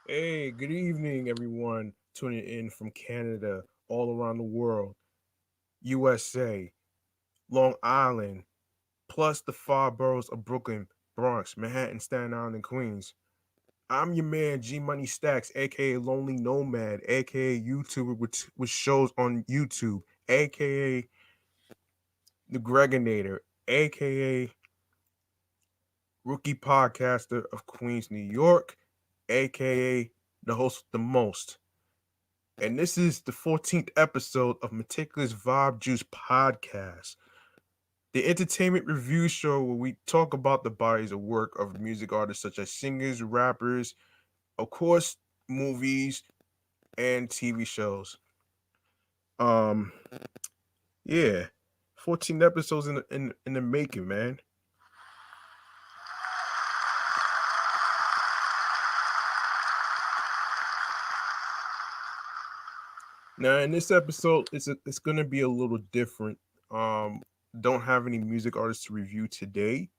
Hey, good evening, everyone tuning in from Canada, all around the world, USA, Long Island, plus the five boroughs of Brooklyn, Bronx, Manhattan, Staten Island, and Queens. I'm your man, G Money Stacks, aka Lonely Nomad, aka YouTuber with shows on YouTube, aka The Gregonator, aka Rookie Podcaster of Queens, New York, aka the host of the most. And this is the 14th episode of Meticulous Vibe Juice Podcast, the entertainment review show where we talk about the bodies of work of music artists such as singers, rappers, of course, movies, and TV shows. Um, yeah, 14 episodes in the making, man. Now, in this episode, it's gonna be a little different. Um, don't have any music artists to review today,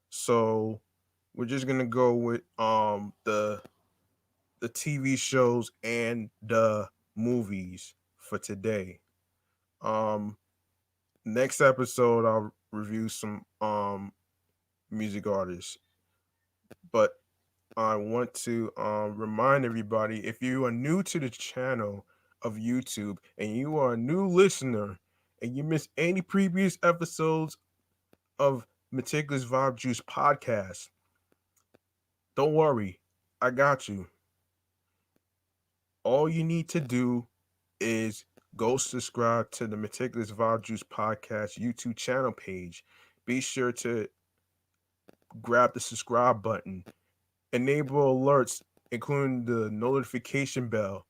so we're just gonna go with the TV shows and the movies for today. Um, Next episode I'll review some music artists, but I want to remind everybody if you are new to the channel of YouTube and you are a new listener and you missed any previous episodes of Meticulous Vibe Juice podcast, don't worry, I got you. All you need to do is go subscribe to the Meticulous Vibe Juice Podcast YouTube channel page. Be sure to grab the subscribe button, enable alerts, including the notification bell,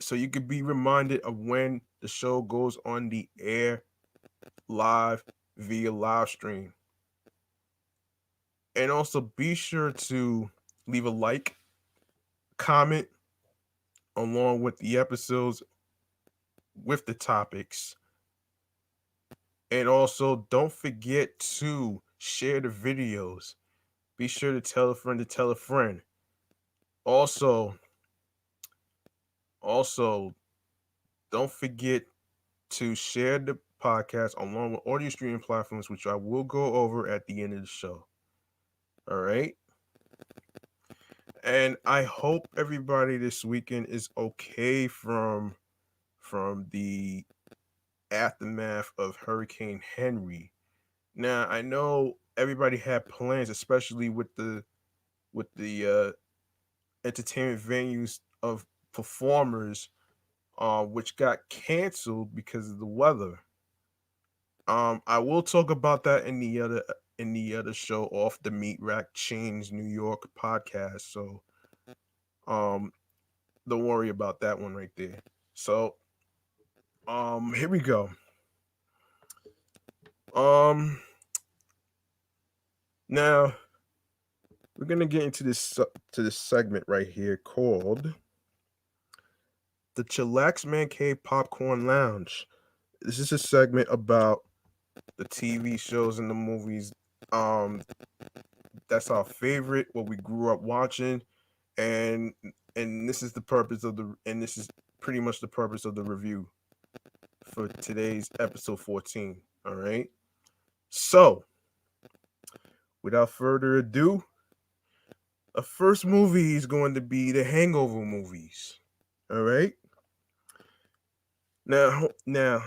so you can be reminded of when the show goes on the air live via live stream. And also be sure to leave a like, comment along with the episodes with the topics. And also, don't forget to share the videos. Be sure to tell a friend to tell a friend. Also, also, don't forget to share the podcast along with audio streaming platforms, which I will go over at the end of the show. All right. And I hope everybody this weekend is okay from the aftermath of Hurricane Henry. Now I know everybody had plans, especially with the entertainment venues of performers, which got canceled because of the weather. I will talk about that in the other show off the Meat Rack Chains New York podcast. So um, don't worry about that one right there. So here we go. Um, Now we're gonna get into this segment right here called the Chillax Man Cave Popcorn Lounge. This is a segment about the TV shows and the movies. Um, that's our favorite, what we grew up watching, and and this is the purpose of the and this is pretty much the purpose of the review for today's episode 14. All right. So, without further ado, the first movie is going to be the Hangover movies. All right. Now,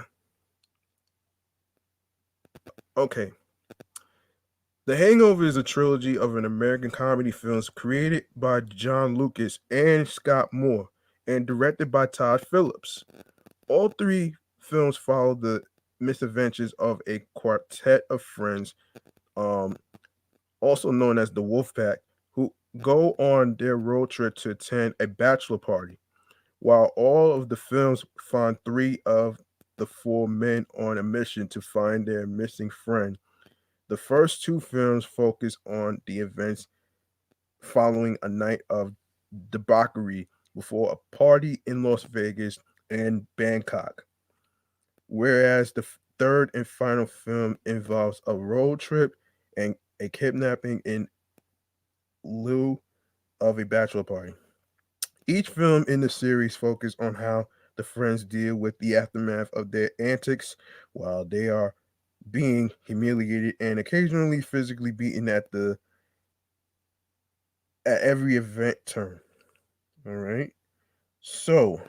okay. The Hangover is a trilogy of an American comedy films created by John Lucas and Scott Moore and directed by Todd Phillips. All three films follow the misadventures of a quartet of friends, um, also known as the Wolfpack, who go on their road trip to attend a bachelor party. While all of the films find three of the four men on a mission to find their missing friend. The first two films focus on the events following a night of debauchery before a party in Las Vegas and Bangkok, whereas the third and final film involves a road trip and a kidnapping in Liu of a bachelor party. Each film in the series focuses on how the friends deal with the aftermath of their antics while they are being humiliated and occasionally physically beaten at every event turn. All right. So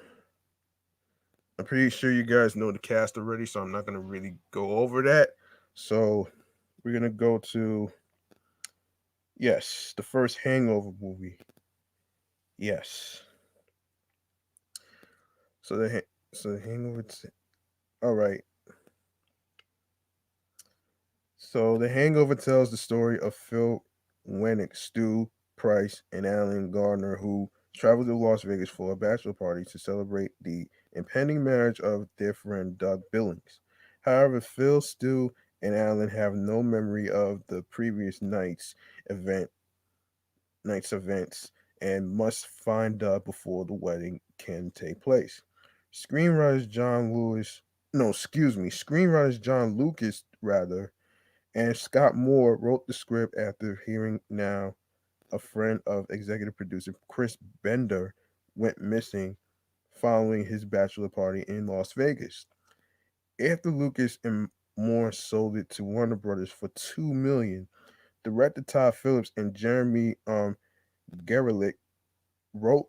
I'm pretty sure you guys know the cast already, so I'm not gonna really go over that. So we're gonna go to, yes, the first Hangover movie. Yes. So the Hangover. All right. So the Hangover tells the story of Phil Wennick, Stu Price, and Alan Gardner, who traveled to Las Vegas for a bachelor party to celebrate the impending marriage of their friend Doug Billings. However, Phil, Stu, and Alan have no memory of the previous event night's events and must find Doug before the wedding can take place. Screenwriters John Lewis, no, excuse me, screenwriters John Lucas rather and Scott Moore wrote the script after hearing now a friend of executive producer Chris Bender went missing following his bachelor party in Las Vegas. After Lucas and Moore sold it to Warner Brothers for $2 million, director Todd Phillips and Jeremy Gerlich wrote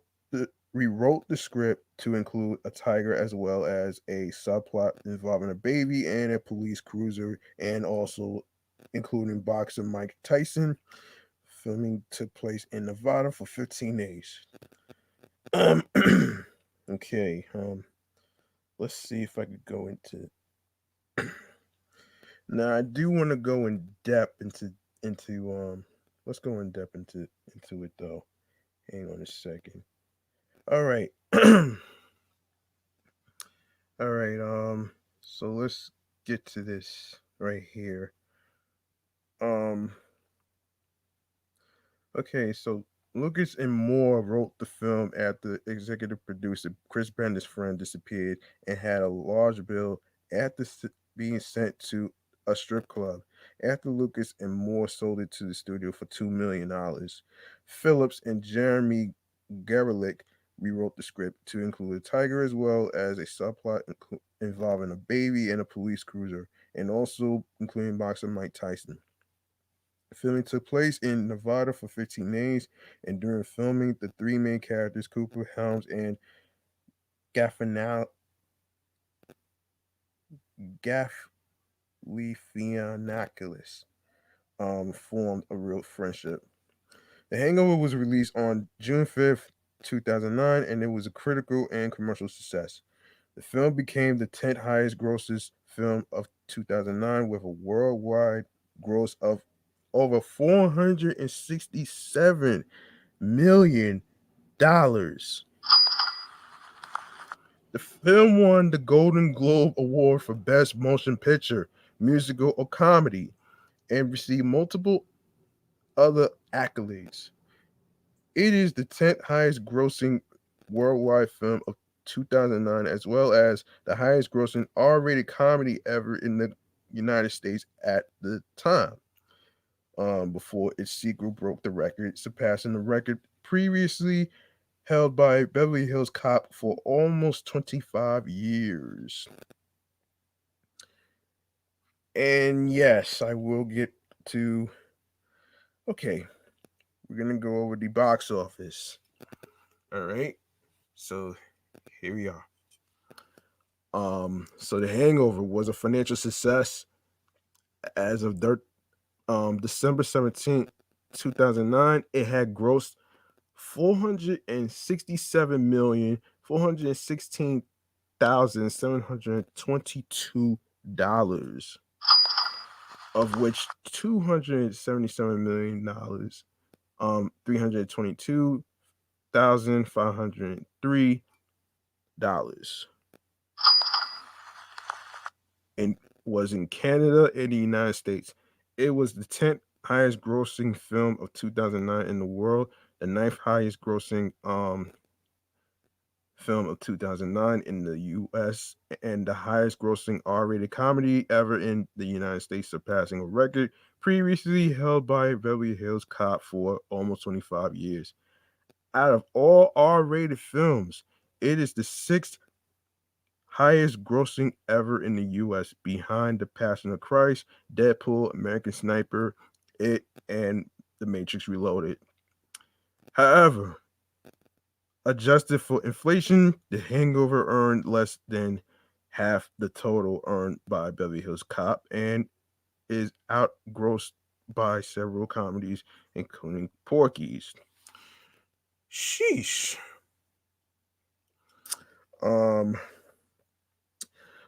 rewrote the script to include a tiger as well as a subplot involving a baby and a police cruiser, and also including boxer Mike Tyson. Filming took place in Nevada for 15 days. Okay, let's see if I could go into. Now I do want to go in depth into. Let's go in depth into it though. Hang on a second. All right. All right. So let's get to this right here. Um. Okay. So Lucas and Moore wrote the film after executive producer Chris Bender's friend disappeared and had a large bill after being sent to a strip club. After Lucas and Moore sold it to the studio for $2 million, Phillips and Jeremy Gerlich rewrote the script to include a tiger as well as a subplot involving a baby and a police cruiser, and also including boxer Mike Tyson. Filming took place in Nevada for 15 days, and during filming, the three main characters, Cooper, Helms, and Gaffianakis, formed a real friendship. The Hangover was released on June 5th, 2009, and it was a critical and commercial success. The film became the 10th highest grossing film of 2009 with a worldwide gross of over $467 million. The film won the Golden Globe Award for Best Motion Picture, Musical, or Comedy, and received multiple other accolades. It is the 10th highest grossing worldwide film of 2009, as well as the highest grossing R rated comedy ever in the United States at the time, before its sequel broke the record, surpassing the record previously held by Beverly Hills Cop for almost 25 years. And yes, I will get to. Okay, we're going to go over the box office. All right. So here we are. So The Hangover was a financial success as of December 17th, 2009. It had grossed $467,416,722, of which $277 million, $322,503, and was in Canada and the United States. It was the 10th highest grossing film of 2009 in the world, the ninth highest grossing film of 2009 in the US, and the highest grossing R-rated comedy ever in the United States, surpassing a record previously held by Beverly Hills Cop for almost 25 years. Out of all R-rated films, it is the sixth highest grossing ever in the US, behind The Passion of Christ, Deadpool, American Sniper, It, and The Matrix Reloaded. However, adjusted for inflation, The Hangover earned less than half the total earned by Beverly Hills Cop and is outgrossed by several comedies, including Porky's. Sheesh. Um,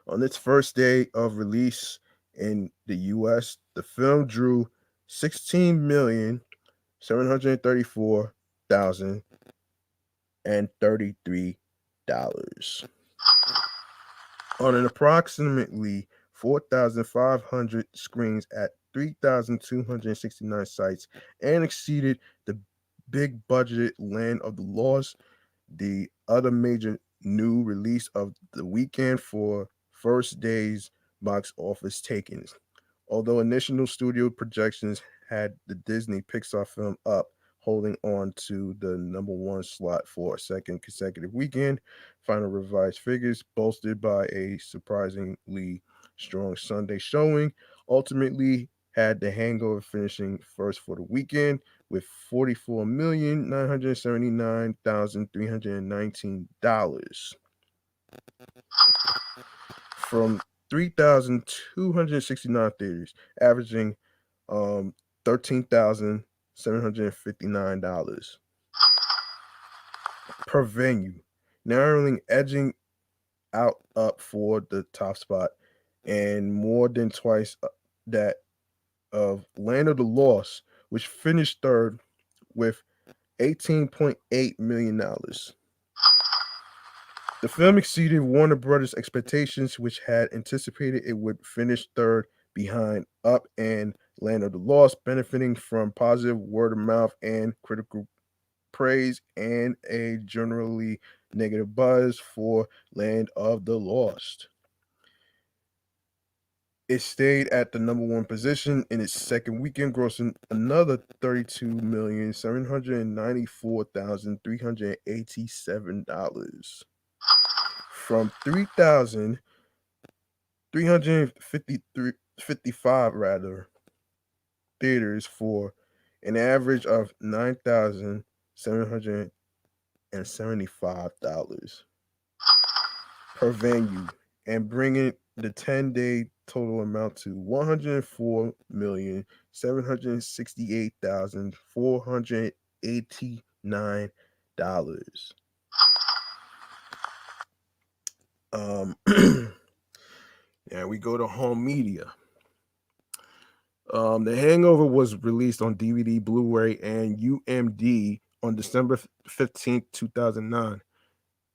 on its first day of release in the US, the film drew 16,734,033 on an approximately 4,500 screens at 3,269 sites and exceeded the big budget Land of the Lost, the other major new release of the weekend for first day's box office takings. Although initial studio projections had the Disney Pixar film Up holding on to the number one slot for a second consecutive weekend, final revised figures, bolstered by a surprisingly strong Sunday showing, ultimately had The Hangover finishing first for the weekend with $44,979,319 from 3,269 theaters, averaging $13,759 per venue, narrowly edging out Up for the top spot and more than twice that of Land of the Lost, which finished third with $18.8 million. The film exceeded Warner Brothers' expectations, which had anticipated it would finish third behind Up and Land of the Lost, benefiting from positive word of mouth and critical praise and a generally negative buzz for Land of the Lost. It stayed at the number one position in its second weekend, grossing another $32,794,387 from 3,355 rather theaters for an average of $9,775 per venue, and bringing the 10-day total amount to $104,768,489. Um, now we go to home media. The Hangover was released on DVD, Blu-ray, and UMD on December 15th, 2009.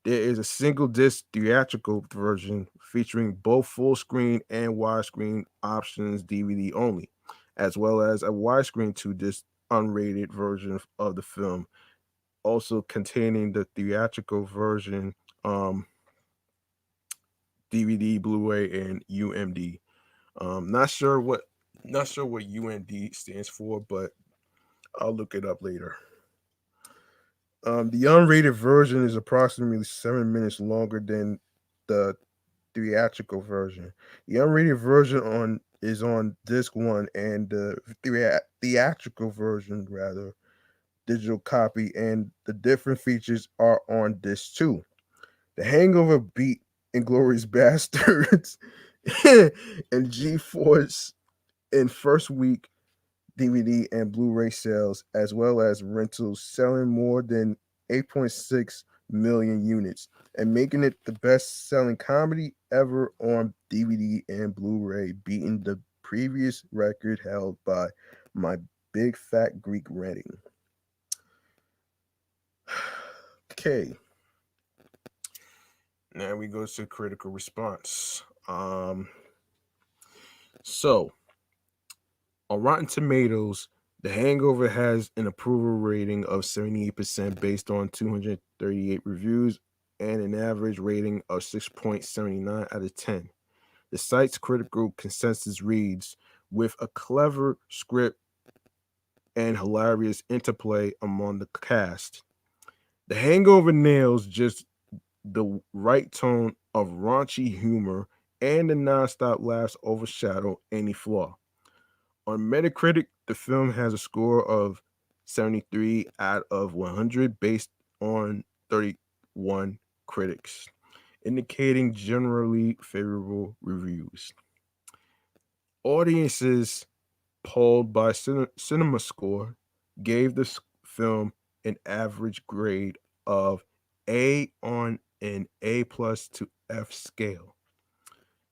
There is a single disc theatrical version featuring both full screen and widescreen options, DVD only, as well as a widescreen 2 disc unrated version of the film, also containing the theatrical version, DVD, Blu-ray, and UMD. Not sure what UMD stands for, but I'll look it up later. The unrated version is approximately 7 minutes longer than the theatrical version. The unrated version on is on disc one, and the theatrical version, rather, digital copy, and the different features are on disc two. The Hangover beat Inglorious Bastards and G Force in first week DVD and Blu-ray sales, as well as rentals, selling more than 8.6 million units and making it the best-selling comedy ever on DVD and Blu-ray, beating the previous record held by My Big Fat Greek Wedding. Okay, now we go to critical response. So on Rotten Tomatoes, The Hangover has an approval rating of 78% based on 238 reviews and an average rating of 6.79 out of 10. The site's critical consensus reads, with a clever script and hilarious interplay among the cast, The Hangover nails just the right tone of raunchy humor, and the nonstop laughs overshadow any flaw. On Metacritic, the film has a score of 73 out of 100 based on 31 critics, indicating generally favorable reviews. Audiences polled by Cinema Score gave this film an average grade of A on an A plus to F scale.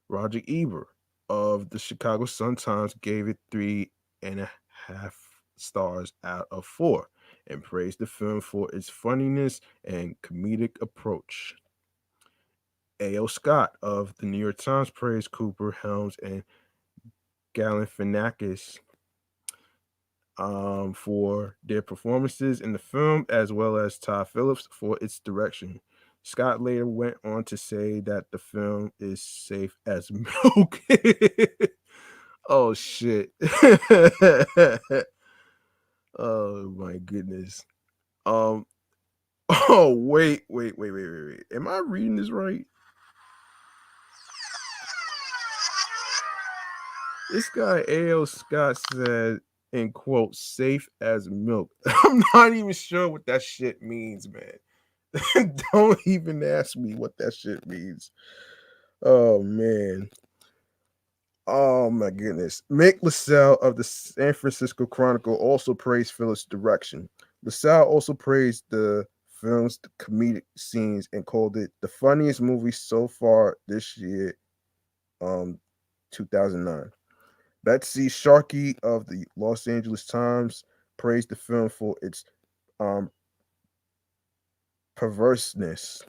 Roger Ebert of the Chicago Sun-Times gave it 3.5 stars out of 4 and praised the film for its funniness and comedic approach. A.O. Scott of the New York Times praised Cooper, Helms, and Galifianakis for their performances in the film, as well as Todd Phillips for its direction. Scott later went on to say that the film is safe as milk. Oh shit. Oh my goodness. Um oh wait. Am I reading this right? This guy A.O. Scott said, in quote, safe as milk. I'm not even sure what that shit means, man. Don't even ask me what that shit means. Oh man. Oh my goodness. Mick LaSalle of the San Francisco Chronicle also praised Phillips' direction. LaSalle also praised the film's comedic scenes and called it the funniest movie so far this year, 2009. Betsy Sharkey of the Los Angeles Times praised the film for its um, perverseness.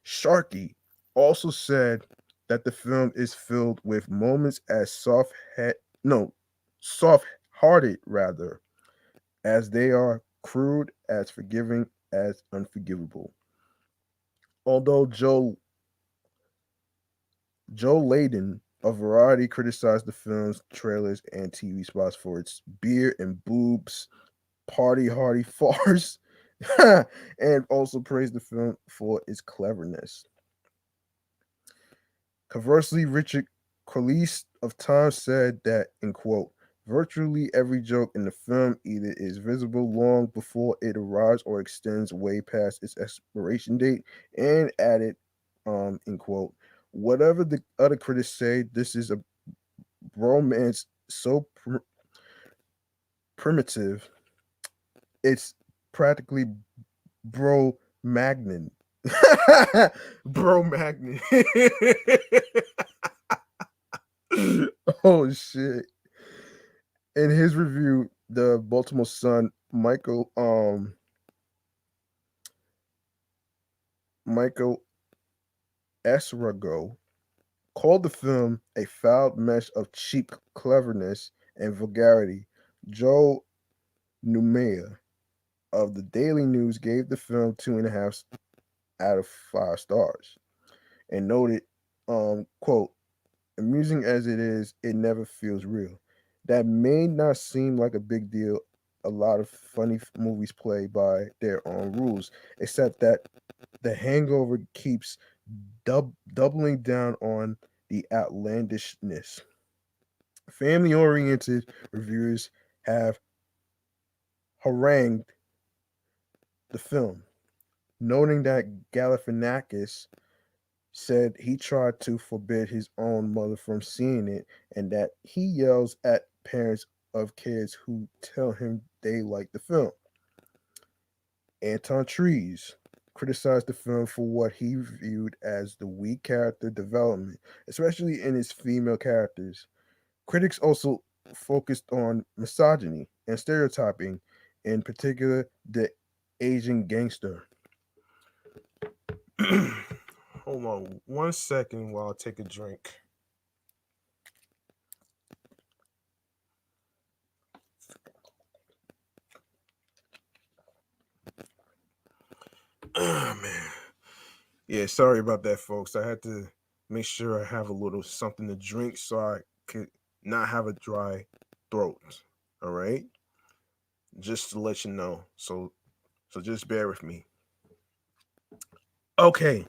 Sharkey also said that the film is filled with moments as soft-hearted rather, as they are crude, as forgiving as unforgivable. Although Joe Layden of Variety criticized the film's trailers and TV spots for its beer and boobs party hardy farce and also praised the film for its cleverness. Conversely, Richard Corliss of Time said that, in quote, virtually every joke in the film either is visible long before it arrives or extends way past its expiration date, and added, in quote, whatever the other critics say, this is a romance so primitive, it's practically bro magnin. Bro magnin. Oh shit. In his review, the Baltimore Sun, Michael Esrago called the film a foul mesh of cheap cleverness and vulgarity. Joe Numea of the Daily News gave the film 2.5 out of 5 stars and noted, quote, amusing as it is, it never feels real. That may not seem like a big deal. A lot of funny movies play by their own rules, except that The Hangover keeps doubling down on the outlandishness. Family oriented reviewers have harangued the film, noting that Galifianakis said he tried to forbid his own mother from seeing it and that he yells at parents of kids who tell him they like the film. Anton Trees criticized the film for what he viewed as the weak character development, especially in its female characters. Critics also focused on misogyny and stereotyping, in particular the Asian gangster. Hold on 1 second while I take a drink. Oh man. Yeah, sorry about that, folks. I had to make sure I have a little something to drink so I could not have a dry throat. All right? Just to let you know. So just bear with me. Okay,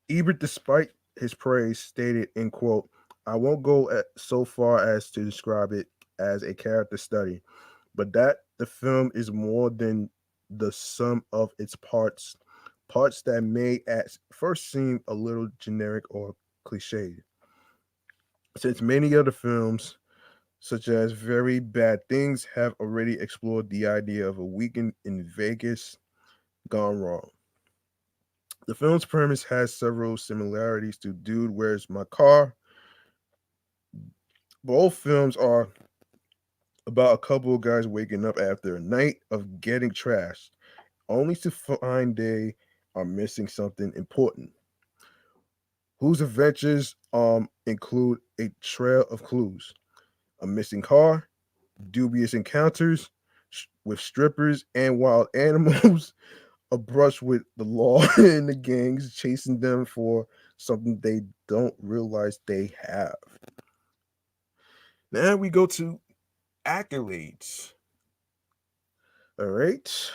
Ebert, despite his praise, stated in quote, "I won't go so far as to describe it as a character study, but that the film is more than the sum of its parts, parts that may at first seem a little generic or cliched. Since many other films, such as Very Bad Things, have already explored the idea of a weekend in Vegas gone wrong. The film's premise has several similarities to Dude, Where's My Car? Both films are about a couple of guys waking up after a night of getting trashed, only to find they are missing something important. Whose adventures include a trail of clues, a missing car, dubious encounters with strippers and wild animals, a brush with the law and the gangs chasing them for something they don't realize they have. Now we go to accolades. All right.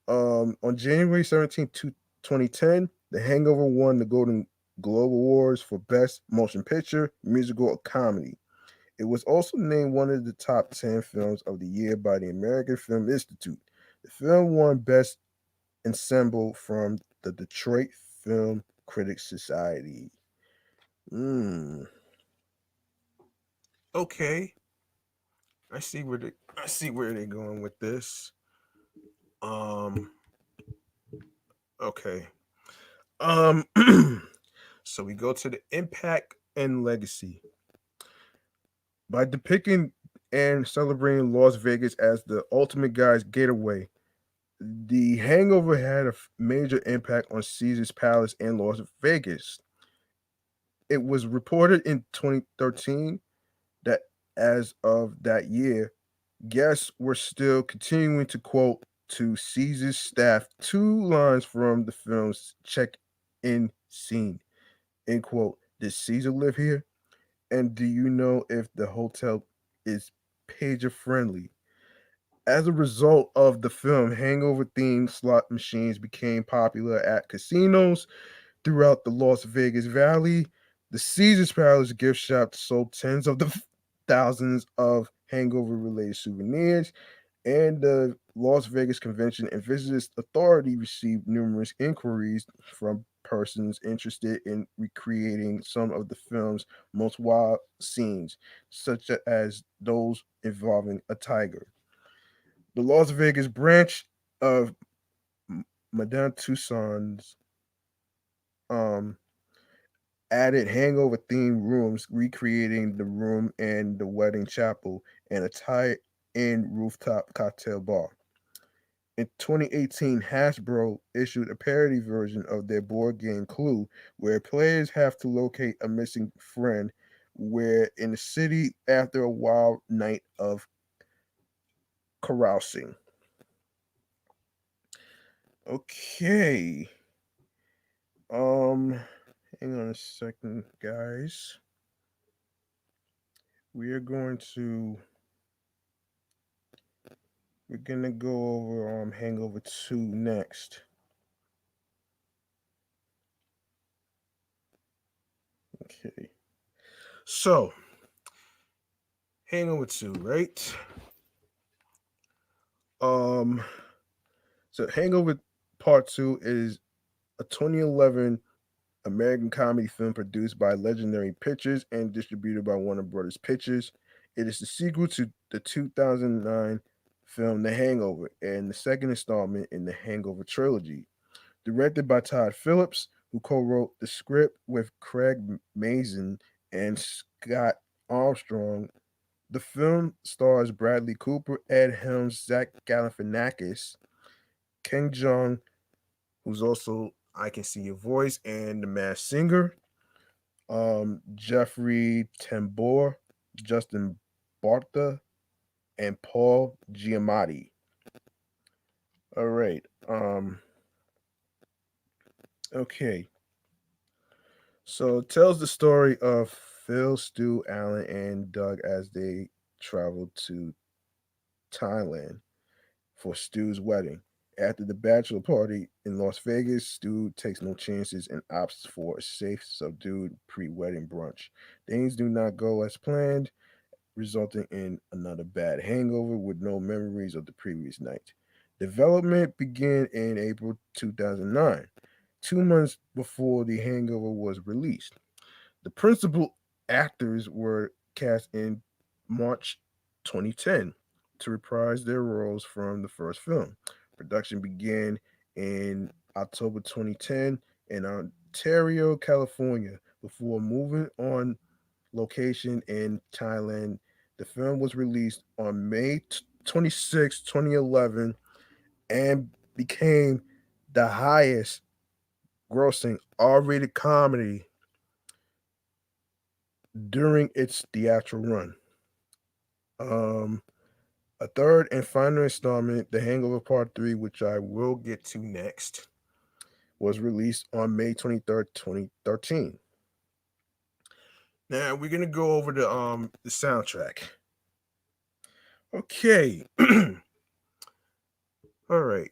On January 17th, 2010, The Hangover won the Golden Globe Awards for Best Motion Picture, Musical, or Comedy. It was also named one of the top 10 films of the year by the American Film Institute. The film won Best Ensemble from the Detroit Film Critics Society. Hmm. Okay, I see where they're going with this. Um. Okay. Um. So we go to the impact and legacy. By depicting and celebrating Las Vegas as the ultimate guy's getaway, The Hangover had a major impact on Caesar's Palace and Las Vegas. It was reported in 2013 that as of that year, guests were still continuing to quote to Caesar's staff two lines from the film's check-in scene. End quote. Did Caesar live here? And do you know if the hotel is pager friendly? As a result of the film, hangover themed slot machines became popular at casinos throughout the Las Vegas Valley. The Caesars Palace gift shop sold tens of thousands of hangover related souvenirs, and the Las Vegas Convention and Visitors Authority received numerous inquiries from persons interested in recreating some of the film's most wild scenes, such as those involving a tiger. The Las Vegas branch of Madame Tussauds um, added hangover themed rooms, recreating the room and the wedding chapel, and a tie in rooftop cocktail bar. In 2018, Hasbro issued a parody version of their board game Clue, where players have to locate a missing friend where in the city after a wild night of carousing. Okay. Um Hang on a second, guys. We are going to we're gonna go over Hangover 2 next. Okay. So, Hangover 2, right? Um so Hangover Part 2 is a 2011 American comedy film produced by Legendary Pictures and distributed by Warner Brothers Pictures. It is the sequel to the 2009 film The Hangover and the second installment in the Hangover trilogy. Directed by Todd Phillips, who co wrote the script with Craig Mazin and Scott Armstrong. The film stars Bradley Cooper, Ed Helms, Zach Galifianakis, Ken Jeong, who's also I Can See Your Voice, and the Masked Singer, Jeffrey Tambor, Justin Bartha, and Paul Giamatti. All right. Okay. So it tells the story of Phil, Stu, Alan, and Doug as they travel to Thailand for Stu's wedding. After the bachelor party in Las Vegas, Stu takes no chances and opts for a safe, subdued pre wedding brunch. Things do not go as planned, resulting in another bad hangover with no memories of the previous night. Development began in April 2009, 2 months before The Hangover was released. The principal actors were cast in March 2010 to reprise their roles from the first film. Production began in October 2010 in Ontario, California, before moving on location in Thailand. The film was released on May 26, 2011, and became the highest grossing R rated comedy during its theatrical run. Um, a third and final installment, The Hangover Part 3, which I will get to next, was released on May 23rd, 2013. Now we're gonna go over the soundtrack. Okay. All right.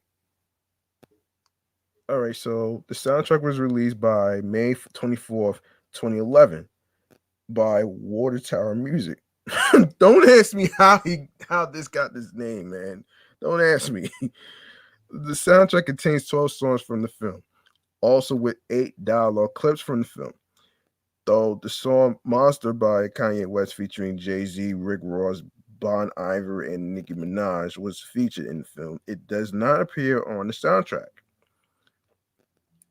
All right, so the soundtrack was released by May 24th, 2011 by Water Tower Music. Don't ask me how this got this name, man. Don't ask me. The soundtrack contains 12 songs from the film, also with 8 dialogue clips from the film. Though the song Monster by Kanye West featuring Jay-Z, Rick Ross, Bon Iver, and Nicki Minaj was featured in the film, it does not appear on the soundtrack.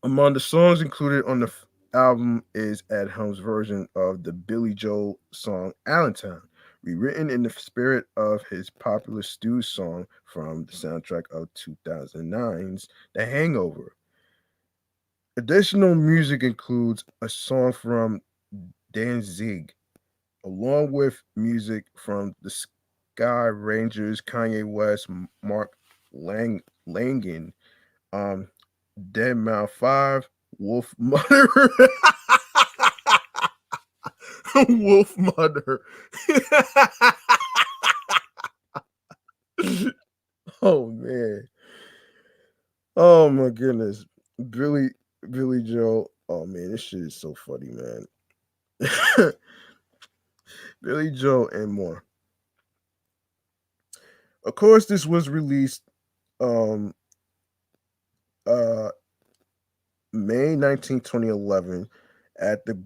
Among the songs included on the album is Ed Helms' version of the Billy Joel song Allentown, rewritten in the spirit of his popular Stu song from the soundtrack of 2009's The Hangover. Additional music includes a song from Danzig, along with music from the Sky Rangers, Kanye West, Mark Langen, um, Dead Mouth 5, Wolf Mother. Wolf Mother. Oh man. Oh my goodness. Billy Billy Joe. Oh man, this shit is so funny, man. Billy Joe and more. Of course, this was released um uh May 19, 2011 at the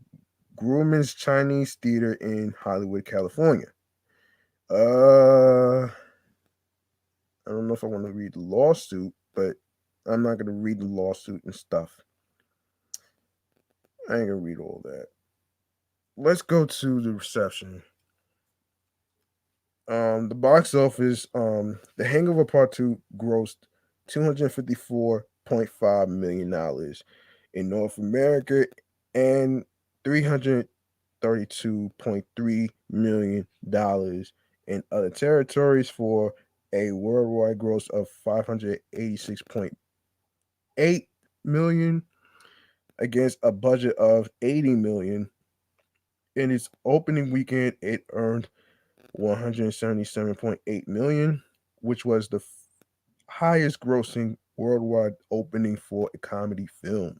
Grumman's Chinese Theater in Hollywood, California. I don't know if I want to read the lawsuit, but I'm not gonna read the lawsuit and stuff. I ain't gonna read all that. Let's go to the reception. The box office, The Hangover Part 2 grossed $254.5 million in North America and $332.3 million in other territories for a worldwide gross of $586.8 million against a budget of $80 million. In its opening weekend, it earned $177.8 million, which was the highest grossing worldwide opening for a comedy film,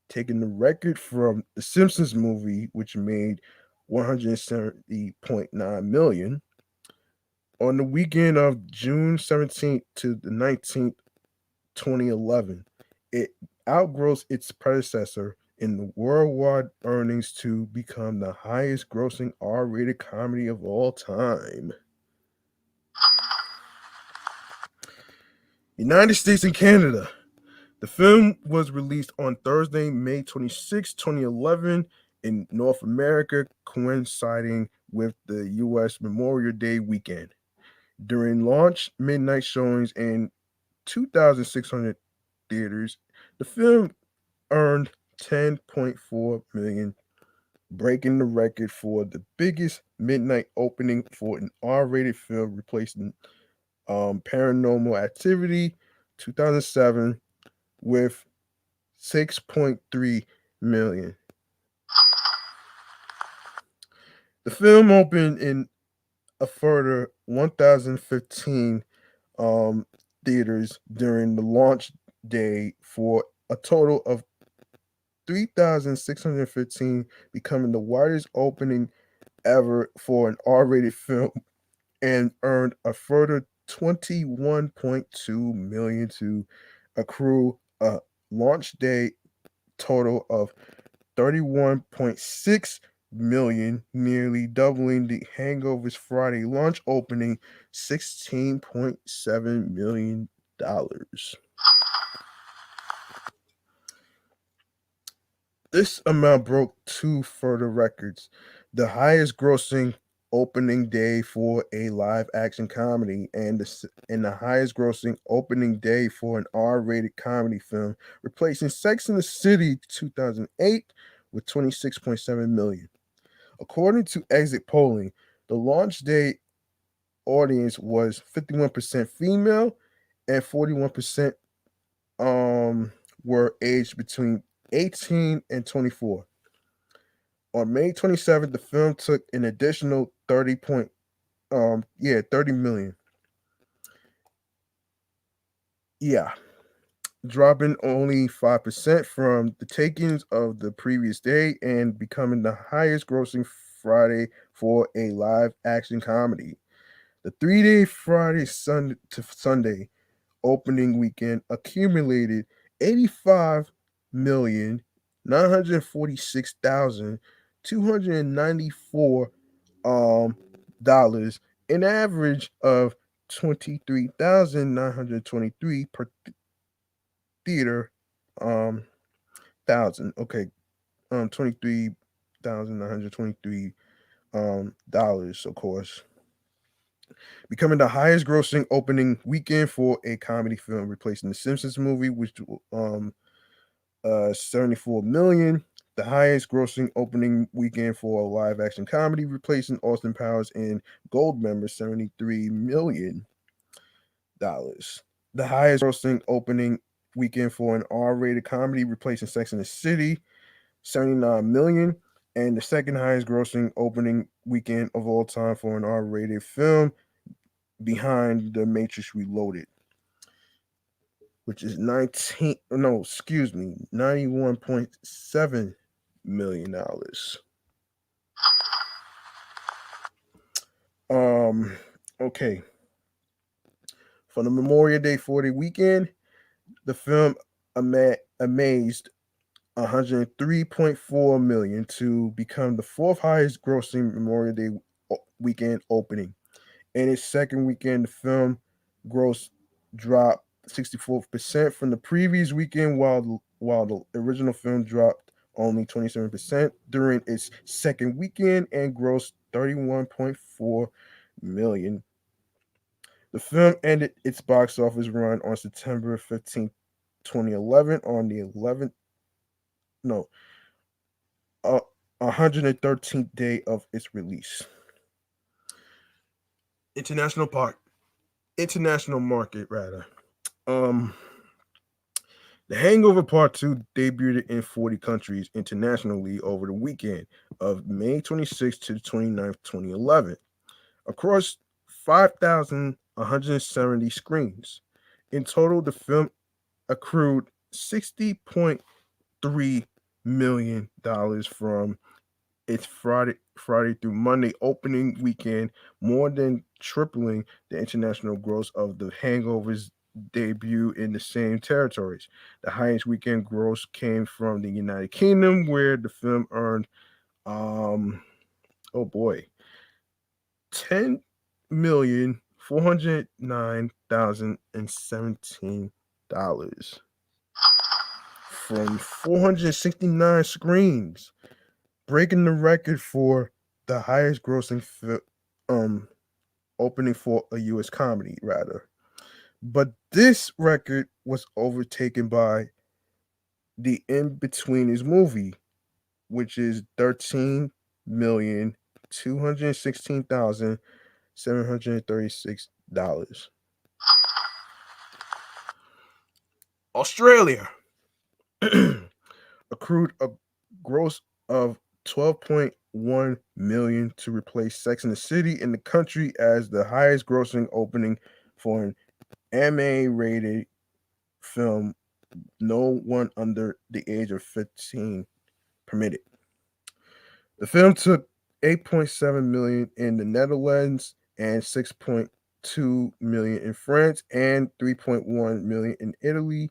taking the record from the Simpsons movie, which made $170.9 million. On the weekend of June 17th to the 19th, 2011, it outgrossed its predecessor in the worldwide earnings to become the highest grossing R rated comedy of all time. United States and Canada. The film was released on Thursday, May 26, 2011, in North America, coinciding with the U.S. Memorial Day weekend. During launch midnight showings in 2,600 theaters, the film earned 10.4 million, breaking the record for the biggest midnight opening for an R-rated film, replacing Paranormal Activity 2007 with 6.3 million. The film opened in a further 1,015 theaters during the launch day for a total of 3,615, becoming the widest opening ever for an R-rated film, and earned a further 21.2 million to accrue a launch day total of 31.6 million, nearly doubling the Hangover's Friday launch opening $16.7 million. This amount broke two further records: the highest grossing opening day for a live action comedy, and the highest grossing opening day for an R-rated comedy film, replacing Sex and the City 2008 with 26.7 million. According to exit polling, the launch day audience was 51% female and 41% um were aged between 18 and 24. On May 27th, the film took an additional 30 million. Yeah, dropping only 5% from the takings of the previous day and becoming the highest grossing Friday for a live action comedy. The 3-day Friday to Sunday opening weekend accumulated 85,946,294 dollars, an average of 23,923 per theater thousand. Okay, 23,923 dollars, of course, becoming the highest grossing opening weekend for a comedy film, replacing the Simpsons movie, which 74 million. The highest grossing opening weekend for a live action comedy, replacing Austin Powers and Goldmember, $73 million. The highest grossing opening weekend for an R-rated comedy, replacing Sex and the City, 79 million. And the second highest grossing opening weekend of all time for an R-rated film, behind The Matrix Reloaded, which is 91.7 million dollars. Um, okay. For the Memorial Day 40 weekend, the film amazed 103.4 million to become the fourth highest grossing Memorial Day weekend opening. In its second weekend, the film gross dropped 64% from the previous weekend, while the original film dropped only 27% during its second weekend and grossed 31.4 million. The film ended its box office run on September 15th, 2011, on the 11th, no, uh, 113th day of its release. International park, international market rather. Um, The Hangover Part 2 debuted in 40 countries internationally over the weekend of May 26th to the 29th, 2011, across 5,170 screens. In total, the film accrued $60.3 million from its Friday through Monday opening weekend, more than tripling the international gross of The Hangover's debut in the same territories. The highest weekend gross came from the United Kingdom, where the film earned oh boy, 10,409,017 from 469 screens, breaking the record for the highest grossing um opening for a US comedy rather. But this record was overtaken by the In Betweeners movie, which is 13,216,736. Australia accrued a gross of 12.1 million to replace Sex and the City in the country as the highest grossing opening for an MA rated film, no one under the age of 15 permitted. The film took 8.7 million in the Netherlands and 6.2 million in France and 3.1 million in Italy,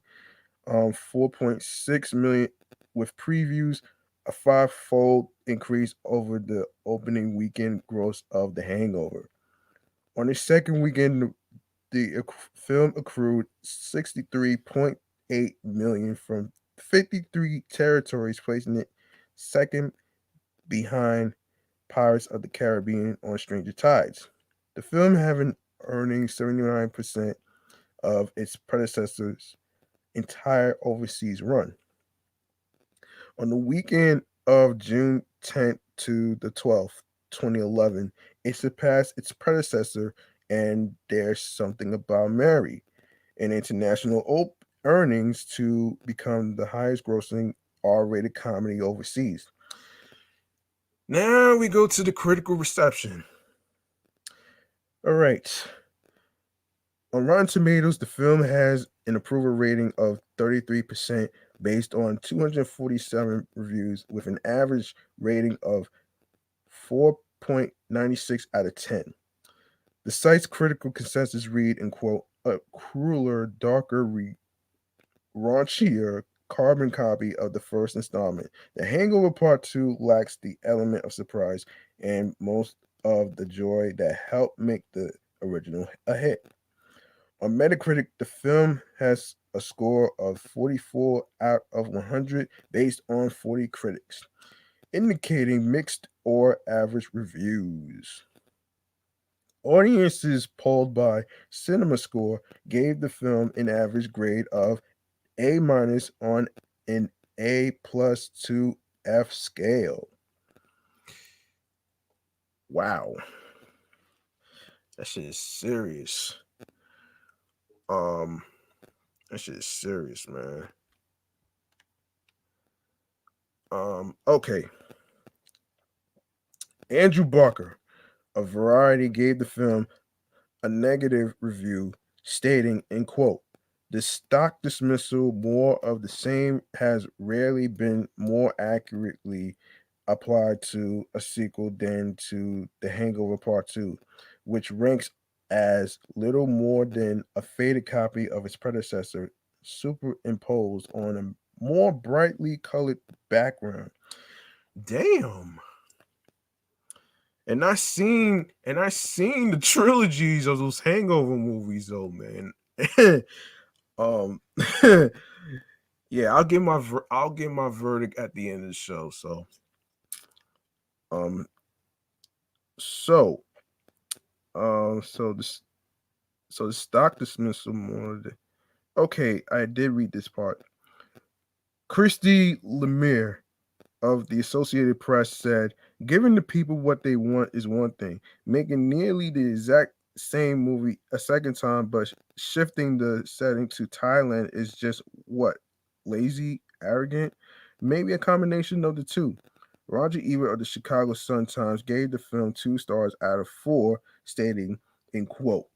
4.6 million with previews, a five-fold increase over the opening weekend gross of The Hangover. On the second weekend, the film accrued 63.8 million from 53 territories, placing it second behind Pirates of the Caribbean on Stranger Tides. The film having earning 79% of its predecessor's entire overseas run. On the weekend of June 10th to the 12th, 2011, it surpassed its predecessor and There's Something About Mary in international earnings to become the highest grossing R-rated comedy overseas. Now we go to the critical reception. All right. On Rotten Tomatoes, the film has an approval rating of 33% based on 247 reviews with an average rating of 4.96 out of 10. The site's critical consensus read in quote, a crueler, darker, raunchier carbon copy of the first installment. The Hangover Part 2 lacks the element of surprise and most of the joy that helped make the original a hit. On Metacritic, the film has a score of 44 out of 100 based on 40 critics, indicating mixed or average reviews. Audiences polled by CinemaScore gave the film an average grade of A minus on an A plus to F scale. Wow. That shit is serious. Um, that shit is serious, man. Okay. Andrew Barker of Variety gave the film a negative review, stating, in quote, the stock dismissal, more of the same, has rarely been more accurately applied to a sequel than to The Hangover Part 2, which ranks as little more than a faded copy of its predecessor superimposed on a more brightly colored background. Damn. And I seen the trilogies of those Hangover movies though, man. um yeah, I'll give my verdict at the end of the show. Um so so this so the stock dismissal more okay, I did read this part. Christy Lemire of the Associated Press said, giving the people what they want is one thing. Making nearly the exact same movie a second time, but shifting the setting to Thailand is just what? Lazy, arrogant? Maybe a combination of the two. Roger Ebert of the Chicago Sun-Times gave the film 2 stars out of 4, stating, in quote,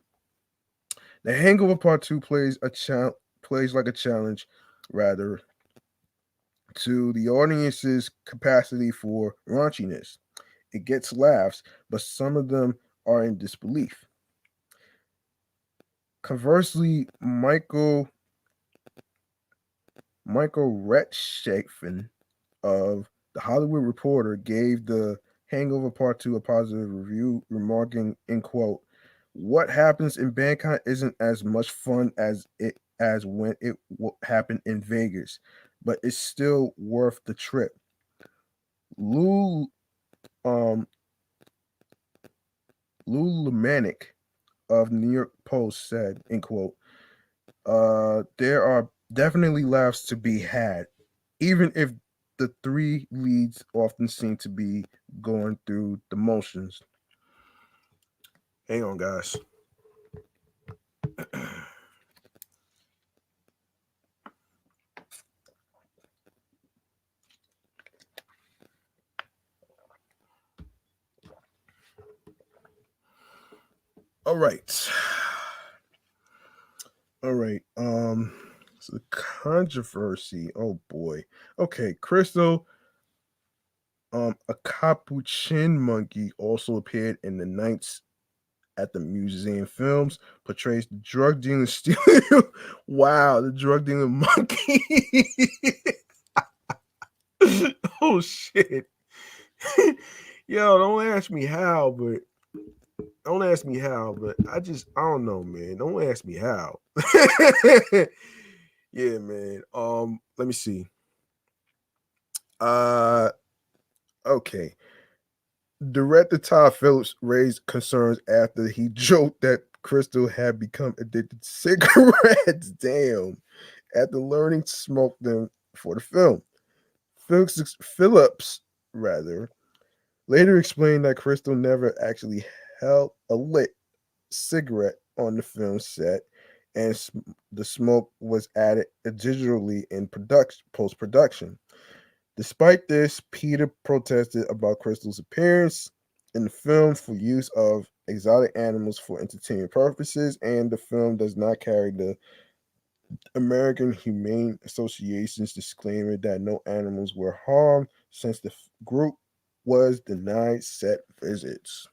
"The Hangover Part 2 plays like a challenge, rather, to the audience's capacity for raunchiness. It gets laughs, but some of them are in disbelief. Conversely, Michael Retzschaffen of The Hollywood Reporter gave The Hangover Part 2 a positive review, remarking, in quote, what happens in Bangkok isn't as much fun as when it happened in Vegas, but it's still worth the trip. Lou um, Lou Lemanik of New York Post said, in quote, there are definitely laughs to be had, even if the three leads often seem to be going through the motions. Hang on, guys. All right. All right. It's a controversy. Oh boy. Okay, Crystal. A capuchin monkey also appeared in the Nights at the Museum films. Portrays the drug dealing stealing. Wow, the drug dealing monkey. Oh shit. Yo, don't ask me how, but I don't know, man. Don't ask me how. Yeah, man. Let me see. Uh okay. Director Todd Phillips raised concerns after he joked that Crystal had become addicted to cigarettes. Damn. After learning to smoke them for the film. Phillips rather later explained that Crystal never actually held a lit cigarette on the film set, and the smoke was added digitally in production post production. Despite this, Peter protested about Crystal's appearance in the film for use of exotic animals for entertainment purposes, and the film does not carry the American Humane Association's disclaimer that no animals were harmed since the group was denied set visits.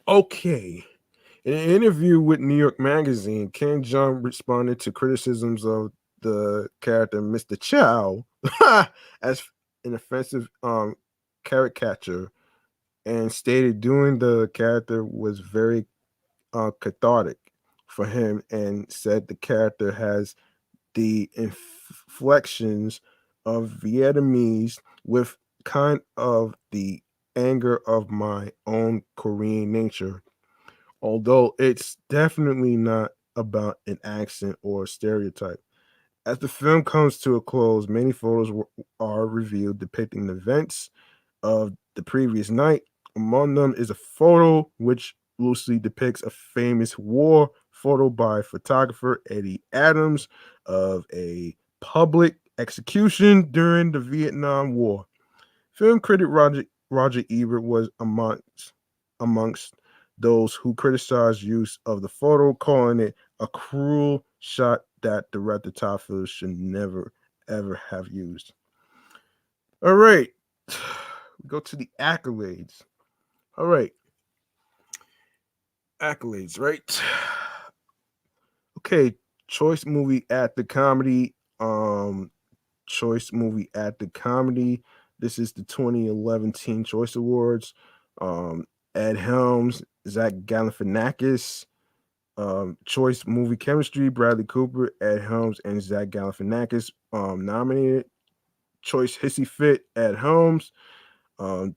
Okay. In an interview with New York Magazine, King Jong responded to criticisms of the character Mr. Chow as an offensive caricature, and stated doing the character was very cathartic for him, and said the character has the inflections of Vietnamese with kind of the anger of my own Korean nature, although it's definitely not about an accent or stereotype. As the film comes to a close, many photos are revealed depicting the events of the previous night. Among them is a photo which loosely depicts a famous war photo by photographer Eddie Adams of a public execution during the Vietnam War. Film critic Roger Ebert was amongst those who criticized use of the photo, calling it a cruel shot that director Todd Phillips should never ever have used. All right, we go to the accolades. All right, accolades. Right. Okay, choice movie at the comedy. Choice movie at the comedy. This is the 2011 Teen Choice Awards. Um, Ed Helms, Zach Galifianakis. Choice movie chemistry: Bradley Cooper, Ed Helms, and Zach Galifianakis nominated. Choice hissy fit: Ed Helms.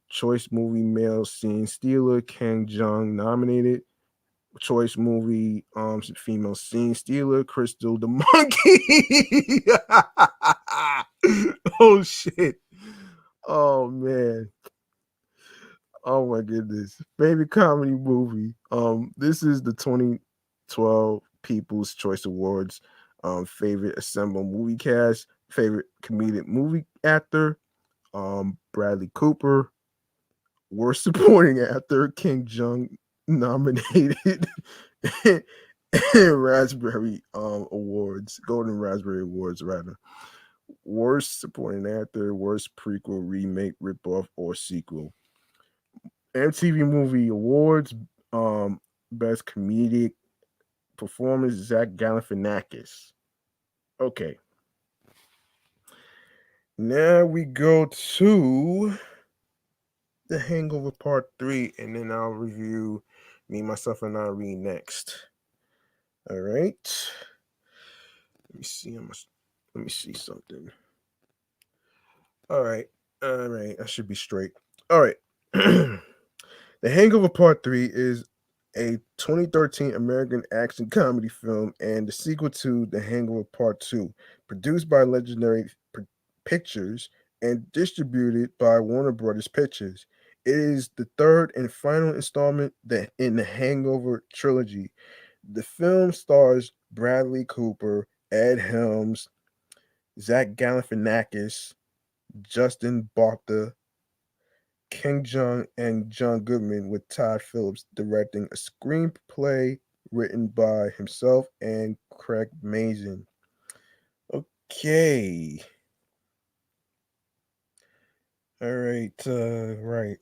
Choice movie male scene stealer: Kang Jung nominated. Choice movie female scene stealer: Crystal the monkey. Oh shit. Oh man. Oh my goodness. Favorite comedy movie. This is the 2012 People's Choice Awards. Favorite assembled movie cast, favorite comedic movie actor, Bradley Cooper. Worst supporting actor, King Jung nominated. And Raspberry Awards, Golden Raspberry Awards rather. Worst supporting actor, worst prequel, remake, ripoff, or sequel. MTV Movie Awards, best comedic performance, Zach Galifianakis. Okay, now we go to The Hangover Part 3, and then I'll review Me, Myself, and Irene next. All right. Let me see. Let me see something. All right. All right. I should be straight. All right. The Hangover Part 3 is a 2013 American action comedy film and the sequel to The Hangover Part 2, produced by Legendary Pictures and distributed by Warner Brothers Pictures. It is the third and final installment in the Hangover trilogy. The film stars Bradley Cooper, Ed Helms, Zach Galifianakis, Justin Bartha, King Jong, and John Goodman, with Todd Phillips directing a screenplay written by himself and Craig Mazin. Okay. All right. Right.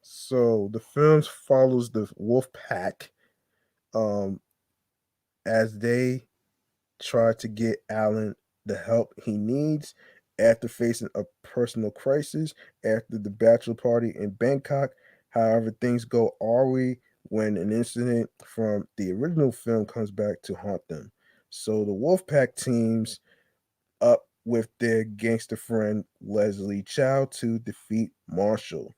So the film follows the Wolf Pack, um, as they try to get Alan the help he needs after facing a personal crisis after the bachelor party in Bangkok. However, things go awry when an incident from the original film comes back to haunt them. So the Wolfpack teams up with their gangster friend Leslie Chow to defeat Marshall.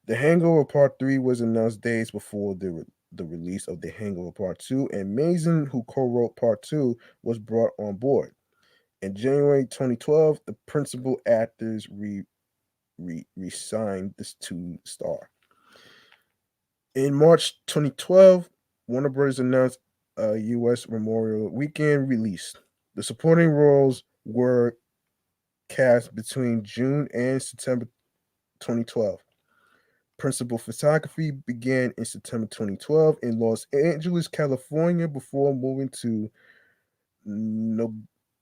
The Hangover Part 3 was announced days before the release of The Hangover Part 2, and Mason, who co wrote Part 2, was brought on board. In January 2012, the principal actors re-signed this to star. In March 2012, Warner Bros. Announced a U.S. Memorial Weekend release. The supporting roles were cast between June and September 2012. Principal photography began in September 2012 in Los Angeles, California, before moving to No-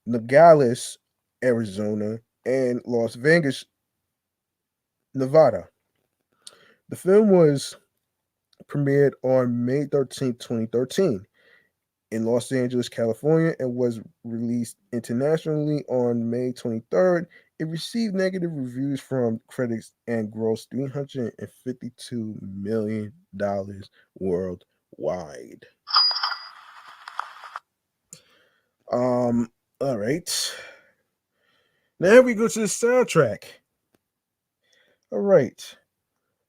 Nogales, Arizona, and Las Vegas, Nevada. The film was premiered on May 13th, 2013 in Los Angeles, California, and was released internationally on May 23rd. It received negative reviews from critics and grossed $352 million worldwide. Um, all right. Now we go to the soundtrack. All right.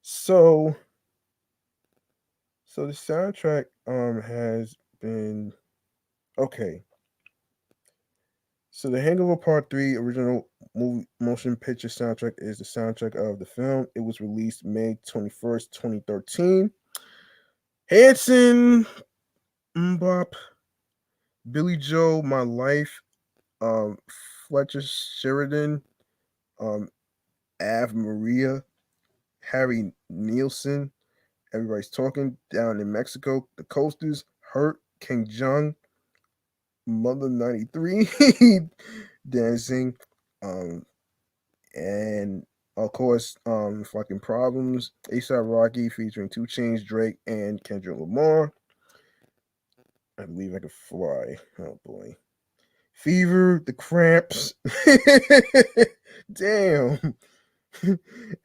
So the soundtrack has been okay. So the Hangover Part 3 original motion picture soundtrack is the soundtrack of the film. It was released May 21st, 2013. Hanson, Mbop, Billy Joe, My Life, um, Fletcher Sheridan, um, Av Maria, Harry Nielsen, Everybody's Talking, Down in Mexico, The Coasters, Hurt, King Jung, Mother 93, Dancing, um, and of course, fucking Problems, ASAP Rocky featuring Two Chains, Drake, and Kendrick Lamar. I believe I could fly. Oh boy. Fever, The Cramps. Damn.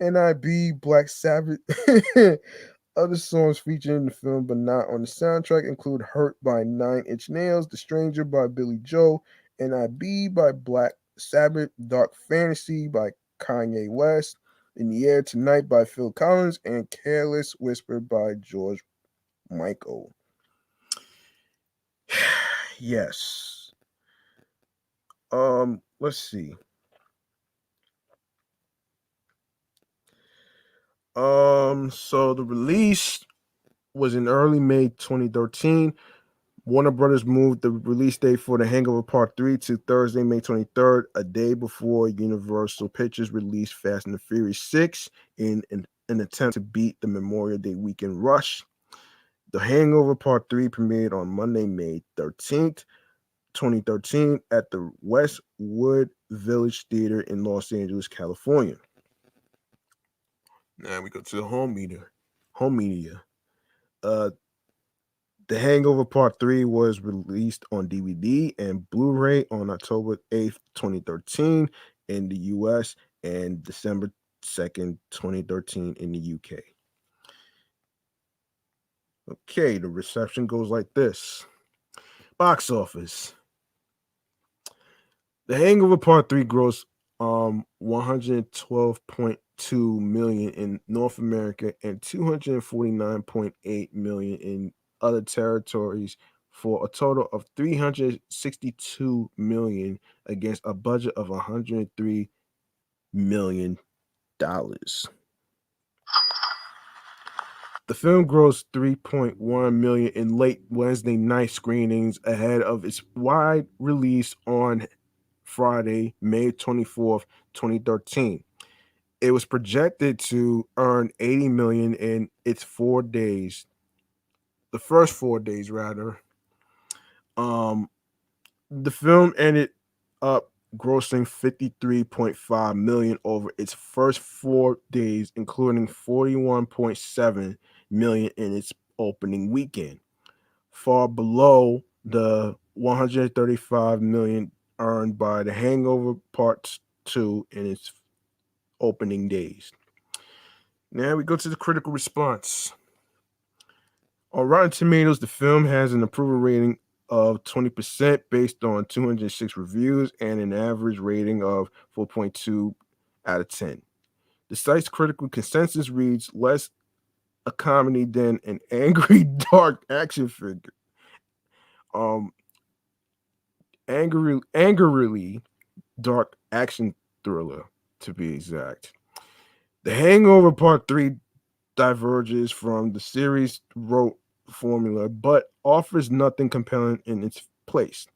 NIB, Black Sabbath. Other songs featured in the film but not on the soundtrack include Hurt by Nine Inch Nails, The Stranger by Billy Joe, NIB by Black Sabbath, Dark Fantasy by Kanye West, In the Air Tonight by Phil Collins, and Careless Whisper by George Michael. Yes. Let's see. So the release was in early May 2013. Warner Brothers moved the release date for The Hangover Part 3 to Thursday, May 23rd, a day before Universal Pictures released Fast and the Furious 6 in an attempt to beat the Memorial Day weekend rush. The Hangover Part 3 premiered on Monday, May 13th, 2013 at the Westwood Village Theater in Los Angeles, California. Now we go to the home media. Home media. Uh, The Hangover Part 3 was released on DVD and Blu ray on October 8th, 2013 in the US and December 2nd, 2013 in the UK. Okay, the reception goes like this. Box office. The Hangover Part 3 grossed 112.2 million in North America and 249.8 million in other territories for a total of 362 million against a budget of 103 million dollars. The film grossed 3.1 million in late Wednesday night screenings ahead of its wide release on Friday, May 24th, 2013. It was projected to earn 80 million in its 4 days. the first 4 days rather. Um, the film ended up grossing 53.5 million over its first 4 days, including 41.7 million in its opening weekend, far below the 135 million earned by The Hangover Part 2 in its opening days. Now we go to the critical response. On Rotten Tomatoes, the film has an approval rating of 20% based on 206 reviews and an average rating of 4.2 out of 10. The site's critical consensus reads less a comedy than an angry, dark action figure. Um, angrily dark action thriller, to be exact. The Hangover Part 3 diverges from the series' rote formula, but offers nothing compelling in its place.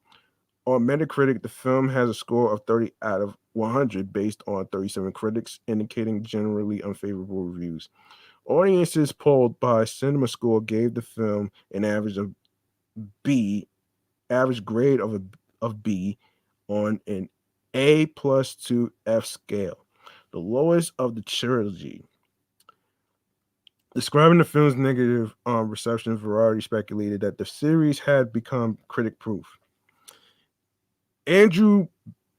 On Metacritic, the film has a score of 30 out of 100 based on 37 critics, indicating generally unfavorable reviews. Audiences polled by CinemaScore gave the film an B, average grade of B on an A plus to F scale, the lowest of the trilogy. Describing the film's negative reception, Variety speculated that the series had become critic proof. Andrew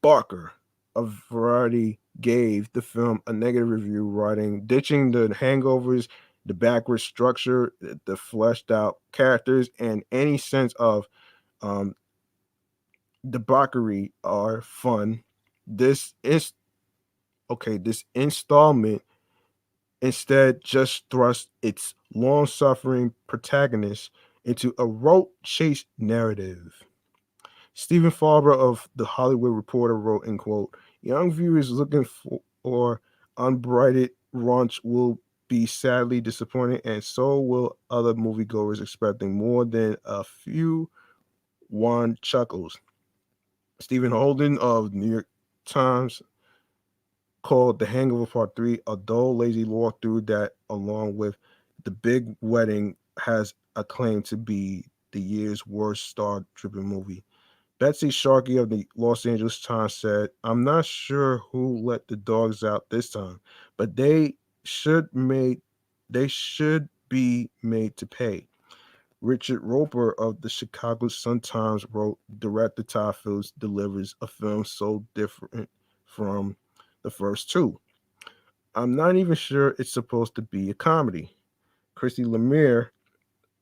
Barker of Variety gave the film a negative review, writing, ditching the hangovers, the backwards structure, the fleshed out characters, and any sense of um, debauchery are fun. This is this installment instead just thrust its long suffering protagonist into a rote chase narrative. Stephen Farber of The Hollywood Reporter wrote, in quote, young viewers looking for unbridled raunch will be sadly disappointed, and so will other moviegoers expecting more than a few wan chuckles. Stephen Holden of New York Times called The Hangover Part 3 a dull, lazy walkthrough that, along with The Big Wedding, has a claim to be the year's worst star-driven movie. Betsy Sharkey of the Los Angeles Times said, I'm not sure who let the dogs out this time, but should made they should be made to pay. Richard Roper of the Chicago Sun-Times wrote, director Todd Phillips delivers a film so different from the first two. I'm not even sure it's supposed to be a comedy. Christy Lemire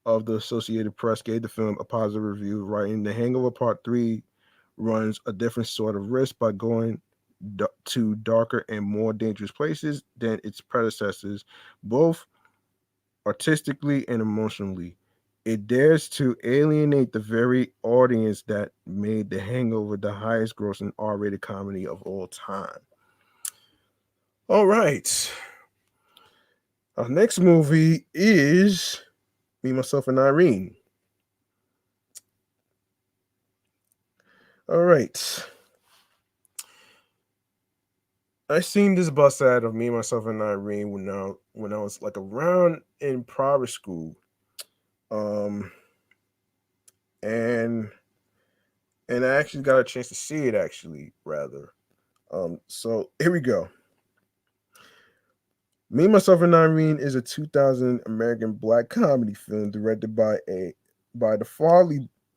of the Associated Press gave the film a positive review, writing, The Hangover Part 3 runs a different sort of risk by going to darker and more dangerous places than its predecessors, both artistically and emotionally. It dares to alienate the very audience that made The Hangover the highest grossing R-rated comedy of all time. All right. Our next movie is Me, Myself, and Irene. All right. I seen this bus ad of Me, Myself, and Irene when I was like around in private school. Um and and I actually got a chance to see it actually, rather. So here we go. Me, Myself, and Irene is a 2000 American black comedy film directed by the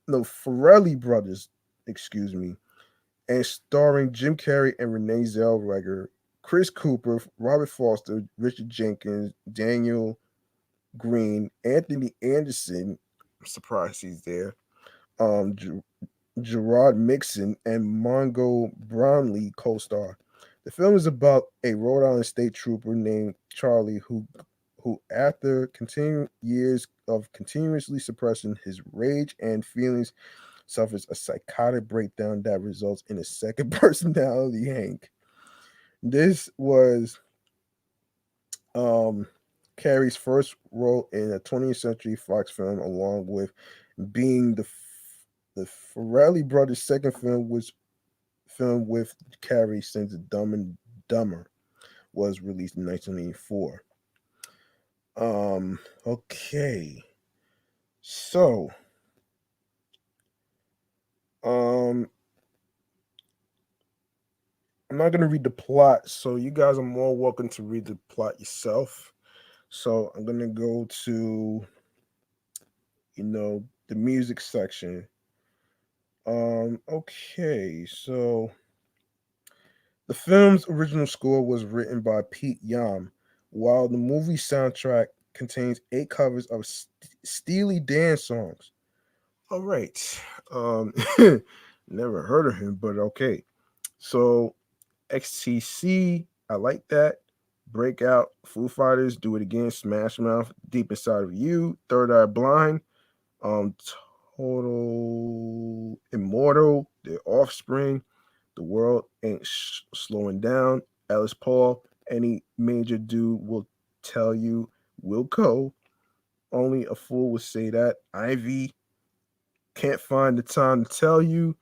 Farrelly brothers, excuse me, and starring Jim Carrey and Renee Zellweger, Chris Cooper, Robert Foster, Richard Jenkins, Daniel Green, Anthony Anderson. I'm surprised he's there. Um, Gerard Mixon and Mongo Brownlee co-star. The film is about a Rhode Island state trooper named Charlie who after continuing years of continuously suppressing his rage and feelings suffers a psychotic breakdown that results in a second personality, Hank. This was um Carey's first role in a 20th Century Fox film, along with being the Farrelly brothers' second film was filmed with Carey since Dumb and Dumber was released in 1984. Okay. So, um, I'm not gonna read the plot, so you guys are more welcome to read the plot yourself. So I'm gonna go to the music section. Okay, so the film's original score was written by Pete Yam, while the movie soundtrack contains 8 covers of Steely Dan songs. All right, um, never heard of him, but okay. So XTC, I like that. Breakout, Foo Fighters, Do It Again, Smash Mouth, Deep Inside of You, Third Eye Blind, um, Total Immortal, The Offspring, The World Ain't Slowing Down, Alice Paul, Any Major Dude Will Tell You, Wilco, Only a Fool Would Say That, Ivy, Can't Find the Time to Tell You,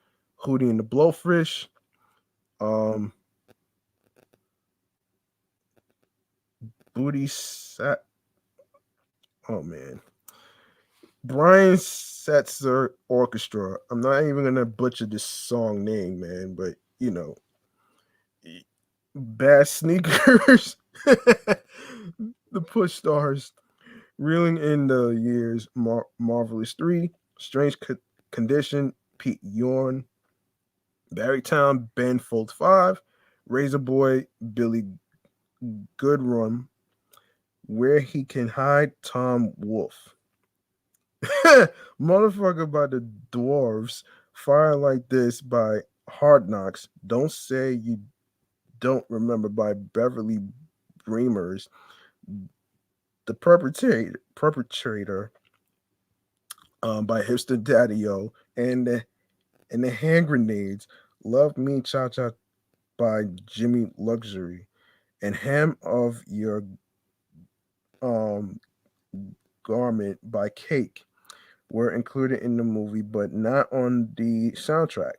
Hootie and the Blowfish, um, Booty Sat. Oh man, Brian Setzer Orchestra. I'm not even gonna butcher this song name, man, but Bad Sneakers, The Push Stars, Reeling in the Years, Marvelous 3, Strange Condition, Pete Yorn, Barrytown, Ben Folds 5, Razor Boy, Billy Goodrum, Where He Can Hide, Tom Wolfe. Motherfucker by the Dwarves, Fire Like This by Hard Knocks, Don't Say You Don't Remember by Beverly Breamers, The Perpetrator by Hipster Daddy O, and the Hand Grenades, Love Me Cha Cha by Jimmy Luxury, and Hem of Your um Garment by Cake were included in the movie, but not on the soundtrack.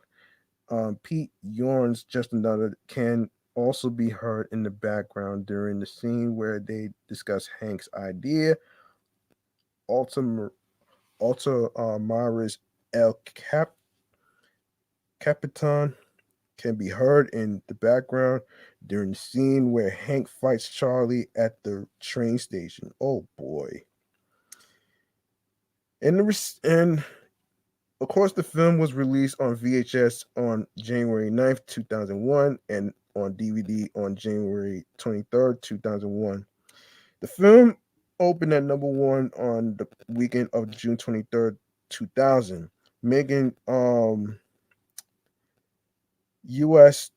Pete Yorn's Just Another can also be heard in the background during the scene where they discuss Hank's idea. Alta, Mara's El Capitan can be heard in the background during the scene where Hank fights Charlie at the train station. Oh boy. And of course, the film was released on VHS on January 9th, 2001, and on DVD on January 23rd, 2001. The film opened at number one on the weekend of June 23rd, 2000, making US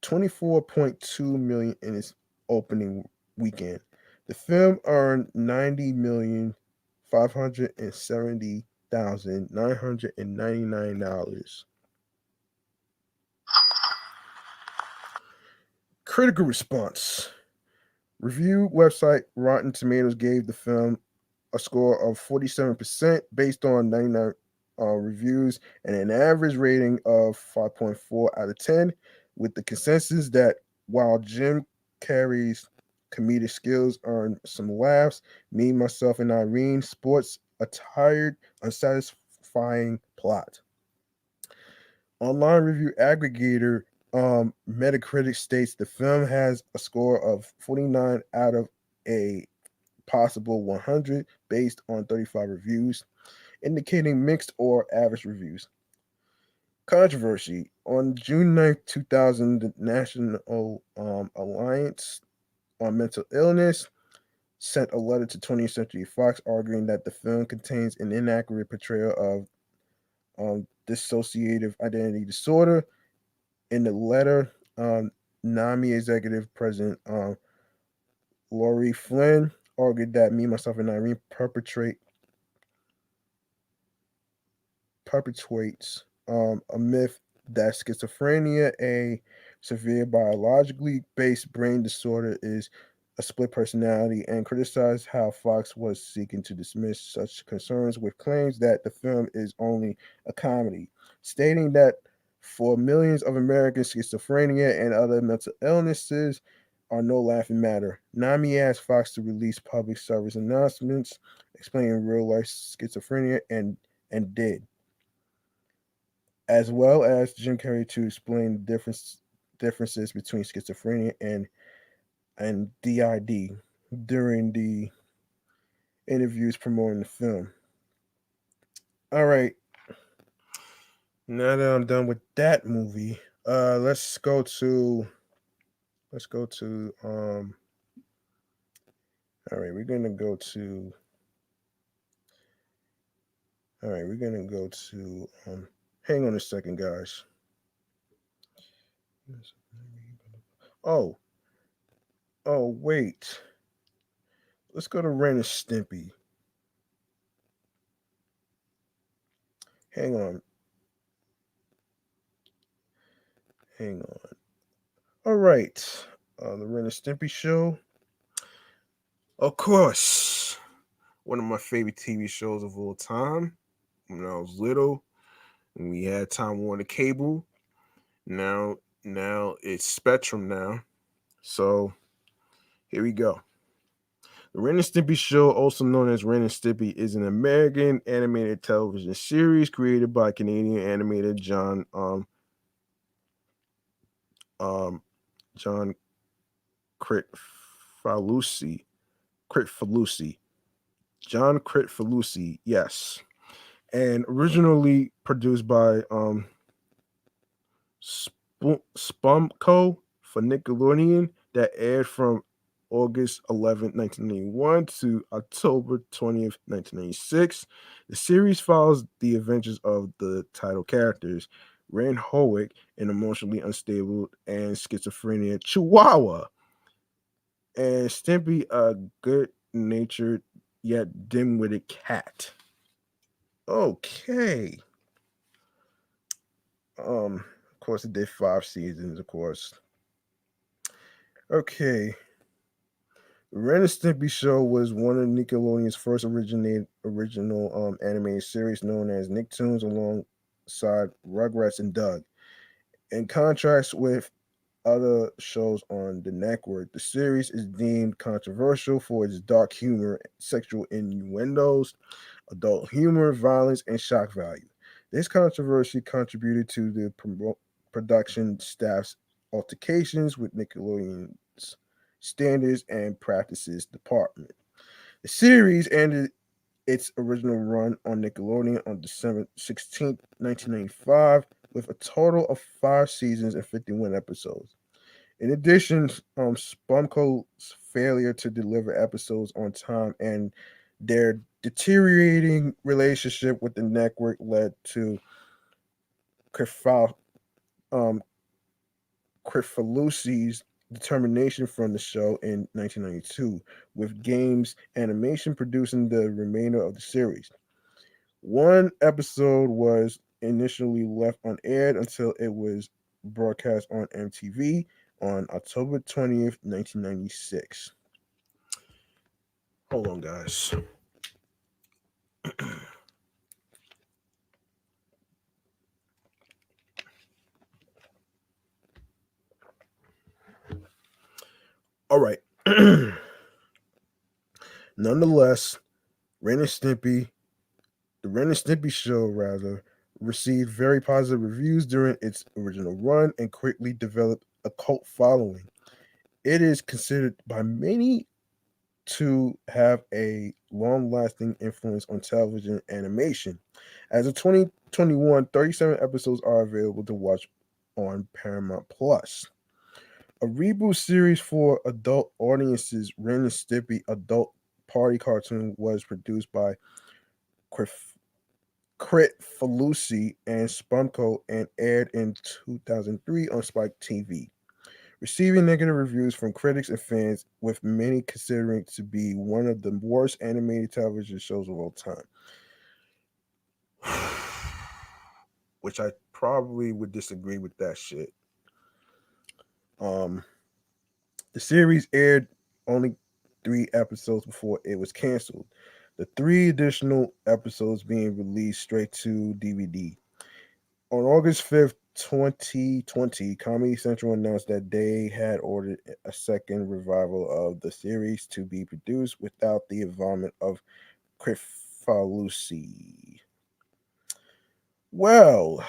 24.2 million in its opening weekend. The film earned 90,570,999 dollars. Critical response. Review website Rotten Tomatoes gave the film a score of 47% based on 99 reviews and an average rating of 5.4 out of 10, with the consensus that while Jim Carrey's comedic skills earned some laughs, Me, Myself, and Irene sports a tired, unsatisfying plot. Online review aggregator Metacritic states the film has a score of 49 out of a possible 100 based on 35 reviews, indicating mixed or average reviews. Controversy. On June 2000, the National Alliance on Mental Illness sent a letter to 20th Century Fox arguing that the film contains an inaccurate portrayal of dissociative identity disorder. In the letter, NAMI executive president Laurie Flynn argued that Me, Myself, and Irene perpetuates a myth that schizophrenia, a severe biologically based brain disorder, is a split personality, and criticized how Fox was seeking to dismiss such concerns with claims that the film is only a comedy, stating that for millions of Americans, schizophrenia and other mental illnesses are no laughing matter. Nami asked Fox to release public service announcements explaining real life schizophrenia and did, as well as Jim Carrey to explain the differences between schizophrenia and DID during the interviews promoting the film. All right, now that I'm done with that movie, let's go to all right, we're gonna go to hang on a second, guys. Oh, oh wait. Let's go to Ren and Stimpy. Hang on. Hang on. All right. The Ren and Stimpy show. Of course. One of my favorite TV shows of all time. When I was little, when we had Time Warner Cable. Now it's Spectrum now. So here we go. The Ren and Stimpy Show, also known as Ren and Stimpy, is an American animated television series created by Canadian animator um, John Critfalusi. Critfalusi. John Critfalusi, yes. And originally produced by Spumco for Nickelodeon that aired from August 11th, 1991 to October 20th, 1996. The series follows the adventures of the title characters, Ren Howick, an emotionally unstable and schizophrenia chihuahua, and Stimpy, a good-natured yet dim-witted cat. Okay. Of course, it did 5 seasons, of course. Okay. The Ren and Stimpy Show was one of Nickelodeon's first original animated series known as Nicktoons alongside Rugrats and Doug. In contrast with other shows on the network, the series is deemed controversial for its dark humor, sexual innuendos, adult humor, violence, and shock value. This controversy contributed to the production staff's altercations with Nickelodeon's standards and practices department. The series ended its original run on Nickelodeon on December 16th, 1995, with a total of 5 seasons and 51 episodes. In addition, Spumco's failure to deliver episodes on time and their deteriorating relationship with the network led to Krifal, um, Krifalusi's determination from the show in 1992, with Games Animation producing the remainder of the series. One episode was initially left unaired until it was broadcast on MTV on October 20th, 1996. Hold on, guys. All right. Nonetheless, Ren and Stimpy, the Ren and Stimpy show, rather, received very positive reviews during its original run and quickly developed a cult following. It is considered by many to have a long lasting influence on television animation. As of 2021, 37 episodes are available to watch on Paramount Plus. A reboot series for adult audiences, Ren and Stimpy Adult Party Cartoon, was produced by Crit Falusi and Spumco and aired in 2003 on Spike TV, receiving negative reviews from critics and fans, with many considering it to be one of the worst animated television shows of all time. Which I probably would disagree with that shit. Um, the series aired only 3 episodes before it was canceled. The 3 additional episodes being released straight to DVD. On August 5th, 2020, Comedy Central announced that they had ordered a second revival of the series to be produced without the involvement of Crifalusi. Well,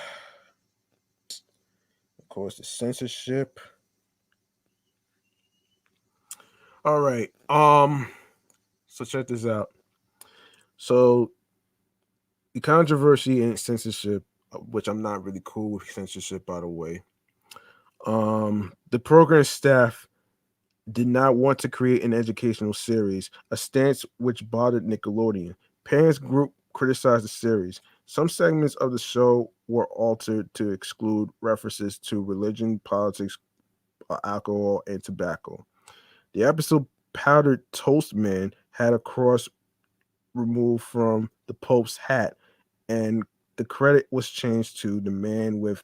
of course, the censorship. All right. So check this out. So the controversy and censorship, which I'm not really cool with censorship, by the way. The program staff did not want to create an educational series, a stance which bothered Nickelodeon. Parents group criticized the series. Some segments of the show were altered to exclude references to religion, politics, alcohol, and tobacco. The episode Powdered Toast Man had a cross removed from the Pope's hat, and the credit was changed to the man with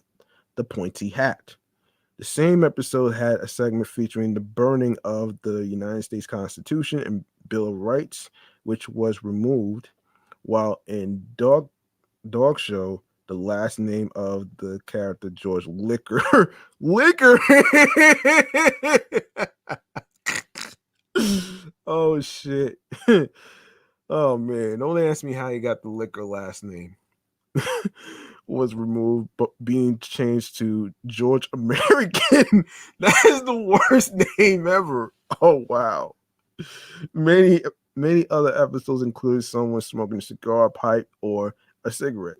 the pointy hat. The same episode had a segment featuring the burning of the United States Constitution and Bill of Rights, which was removed, while in Dog Show, the last name of the character George Liquor Liquor. Oh shit. Oh man, don't ask me how he got the Liquor last name. Was removed, but being changed to George American. That is the worst name ever. Oh wow. Many many other episodes included someone smoking a cigar, pipe, or a cigarette.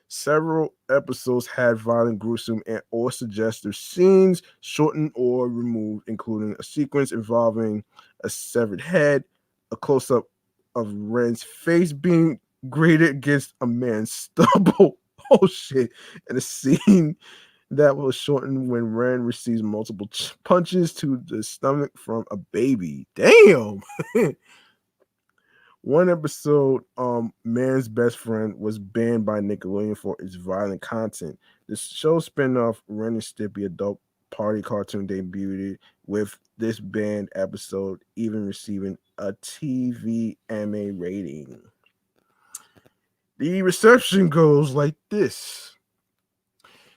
Several episodes had violent, gruesome, and or suggestive scenes, shortened or removed, including a sequence involving a severed head, a close-up of Ren's face being grated against a man's stubble. Oh shit! And a scene that was shortened when Ren receives multiple punches to the stomach from a baby. Damn. One episode, Man's Best Friend was banned by Nickelodeon for its violent content. The show spinoff Ren and Stimpy adult party cartoon debuted with this banned episode even receiving a TVMA rating. The reception goes like this.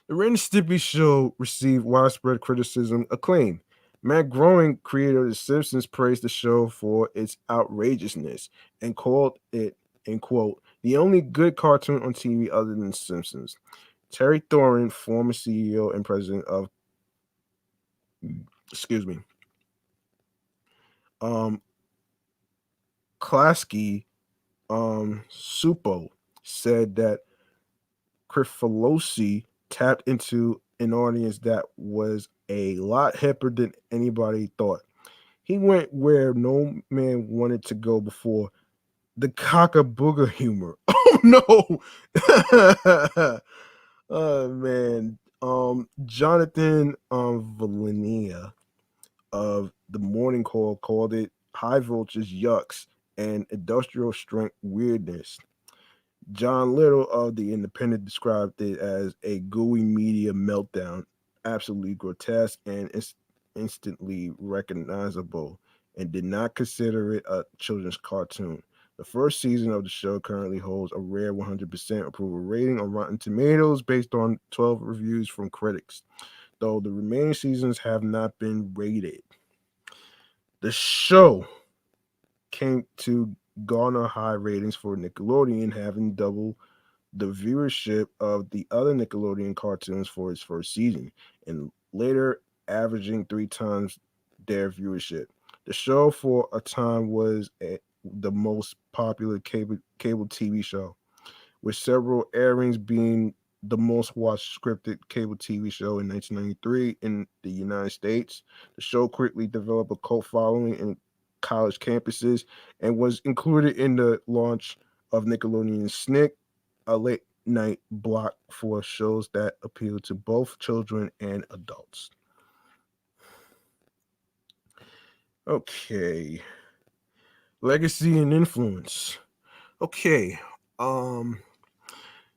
The Ren and Stimpy show received widespread criticism acclaim. Matt Groening, creator of The Simpsons, praised the show for its outrageousness and called it, in quote, the only good cartoon on TV other than The Simpsons. Terry Thorin, former CEO and president of, excuse me, um, Klasky Supo, said that Krifalosi tapped into an audience that was a lot hipper than anybody thought. He went where no man wanted to go before, the cockabooga humor. Oh no. Oh man. Jonathan Valenia of the Morning Call called it high voltage yucks and industrial strength weirdness. John Little of The Independent described it as a gooey media meltdown, absolutely grotesque and instantly recognizable, and did not consider it a children's cartoon. The first season of the show currently holds a rare 100% approval rating on Rotten Tomatoes based on 12 reviews from critics, though the remaining seasons have not been rated. The show came to garner high ratings for Nickelodeon, having double the viewership of the other Nickelodeon cartoons for its first season, and later averaging 3 times their viewership. The show for a time was the most popular cable TV show, with several airings being the most watched scripted cable TV show in 1993 in the United States. The show quickly developed a cult following in college campuses and was included in the launch of Nickelodeon's Snick, a late night block for shows that appeal to both children and adults. Okay. Legacy and influence. Okay. Um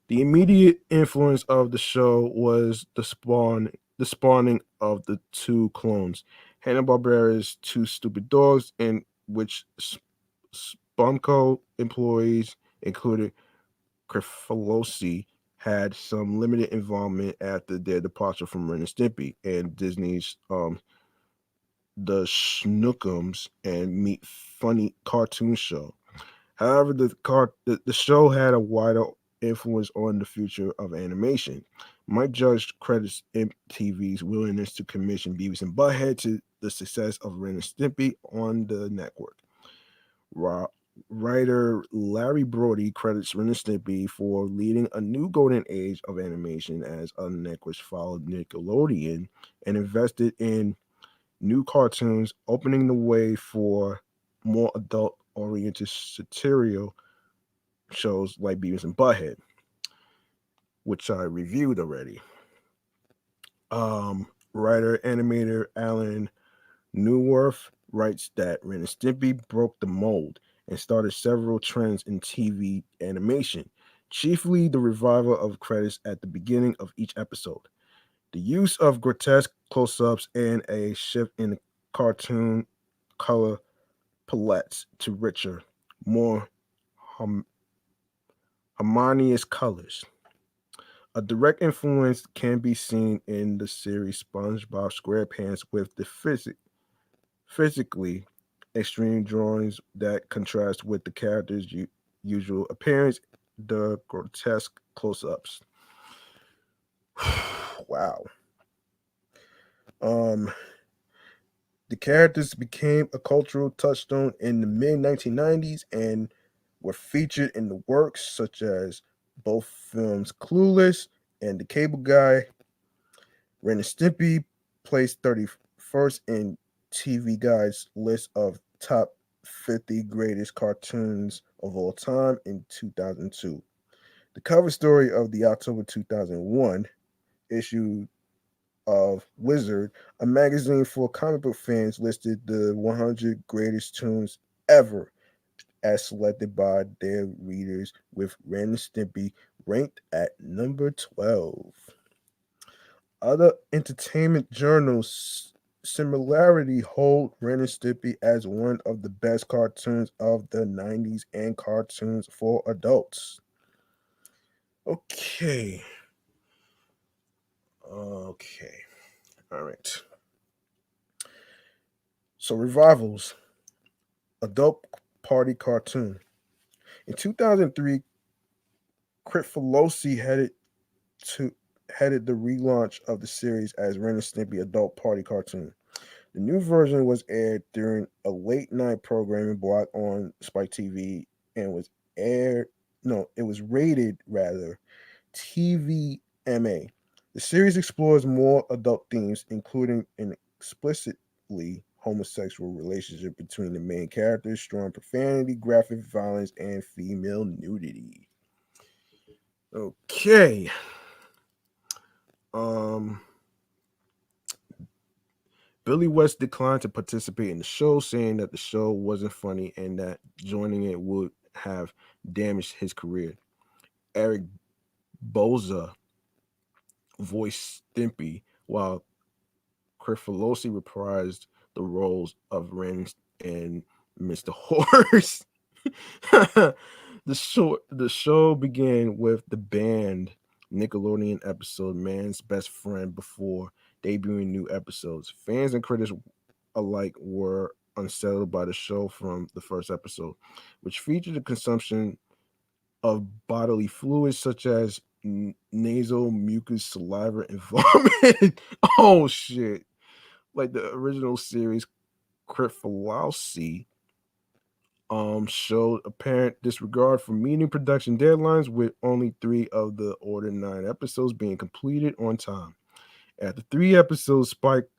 the immediate influence of the show was the spawning of the two clones, Hanna-Barbera's Two Stupid Dogs, in which Spumco employees included Krifalosi had some limited involvement after their departure from Ren and Stimpy and Disney's The Snookums and Meet Funny cartoon show. However, the show had a wider influence on the future of animation. Mike Judge credits MTV's willingness to commission Beavis and Butthead to the success of Ren and Stimpy on the network. Ra- Writer Larry Brody credits Ren and Stimpy for leading a new golden age of animation as a network followed Nickelodeon and invested in new cartoons, opening the way for more adult-oriented satirical shows like Beavis and Butthead, which I reviewed already. Writer animator Alan Newworth writes that Ren and Stimpy broke the mold and started several trends in TV animation, chiefly the revival of credits at the beginning of each episode. The use of grotesque close ups and a shift in cartoon color palettes to richer, more hum- harmonious colors. A direct influence can be seen in the series SpongeBob SquarePants with the physically extreme drawings that contrast with the characters' usual appearance, the grotesque close ups. Wow. Um, the characters became a cultural touchstone in the mid 1990s and were featured in the works such as both films Clueless and The Cable Guy. Ren and Stimpy placed 31st in TV Guide's list of top 50 greatest cartoons of all time in 2002. The cover story of the October 2001 issue of Wizard, a magazine for comic book fans, listed the 100 greatest tunes ever as selected by their readers, with Ren and Stimpy ranked at number 12. Other entertainment journals similarly hold Ren and Stimpy as one of the best cartoons of the 90s and cartoons for adults. Okay. Okay. All right. So revivals, adult party cartoon. In 2003, Krifalosi to headed the relaunch of the series as Ren and Stimpy adult party cartoon. The new version was aired during a late night programming block on Spike TV and was aired no, it was rated rather TVMA. The series explores more adult themes, including an explicitly homosexual relationship between the main characters, strong profanity, graphic violence, and female nudity. Okay. Um Billy West declined to participate in the show, saying that the show wasn't funny and that joining it would have damaged his career. Eric Boza voiced Stimpy, while Krifalosi reprised the roles of Ren and Mr. Horse. The show began with the banned Nickelodeon episode Man's Best Friend before debuting new episodes. Fans and critics alike were unsettled by the show from the first episode, which featured the consumption of bodily fluids such as nasal mucus, saliva, and vomit. Oh shit! Like the original series, Krifalosi showed apparent disregard for meeting production deadlines, with only 3 of the ordered 9 episodes being completed on time. After 3 episodes, Spike's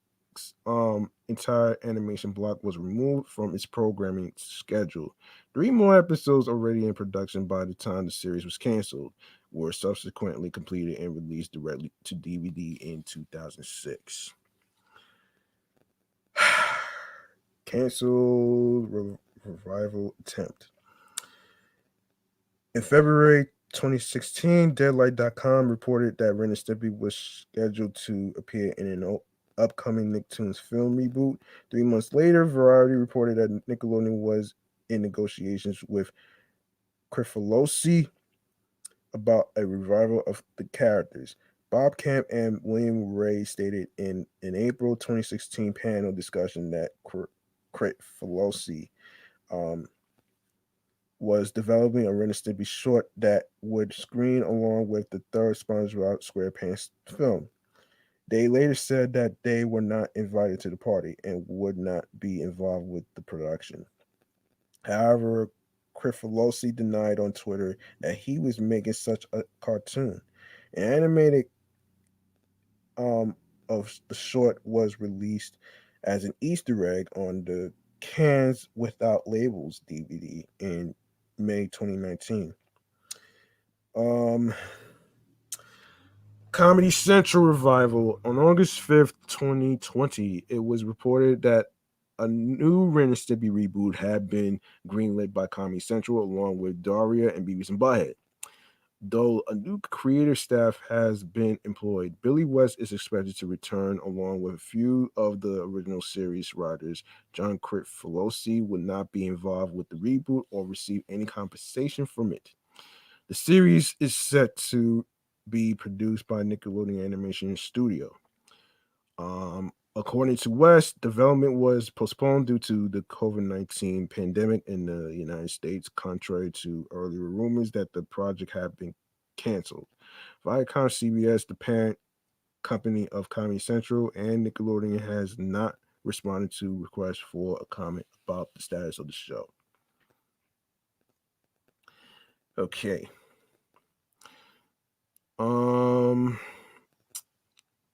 entire animation block was removed from its programming schedule. 3 more episodes, already in production by the time the series was canceled, were subsequently completed and released directly to DVD in 2006. Canceled revival attempt. In February 2016, Deadlight.com reported that Ren and Stimpy was scheduled to appear in an upcoming Nicktoons film reboot. 3 months later, Variety reported that Nickelodeon was in negotiations with Krifalosi about a revival of the characters. Bob Camp and William Ray stated in an April 2016 panel discussion that Crit Filosi um, was developing a Ren and Stimpy short that would screen along with the third SpongeBob SquarePants film. They later said that they were not invited to the party and would not be involved with the production. However, Krifalosi denied on Twitter that he was making such a cartoon. An animated um, of the short was released as an Easter egg on the Cans Without Labels DVD in May 2019. Um, Comedy Central revival on August 5th, 2020. It was reported that a new Ren and Stimpy reboot had been greenlit by Comedy Central along with Daria and Beavis and Butthead. Though a new creative staff has been employed, Billy West is expected to return along with a few of the original series writers. John Crit Filosi would not be involved with the reboot or receive any compensation from it. The series is set to be produced by Nickelodeon Animation Studio. According to West, development was postponed due to the COVID-19 pandemic in the United States, contrary to earlier rumors that the project had been canceled. Viacom CBS, the parent company of Comedy Central, and Nickelodeon has not responded to requests for a comment about the status of the show. Okay. Um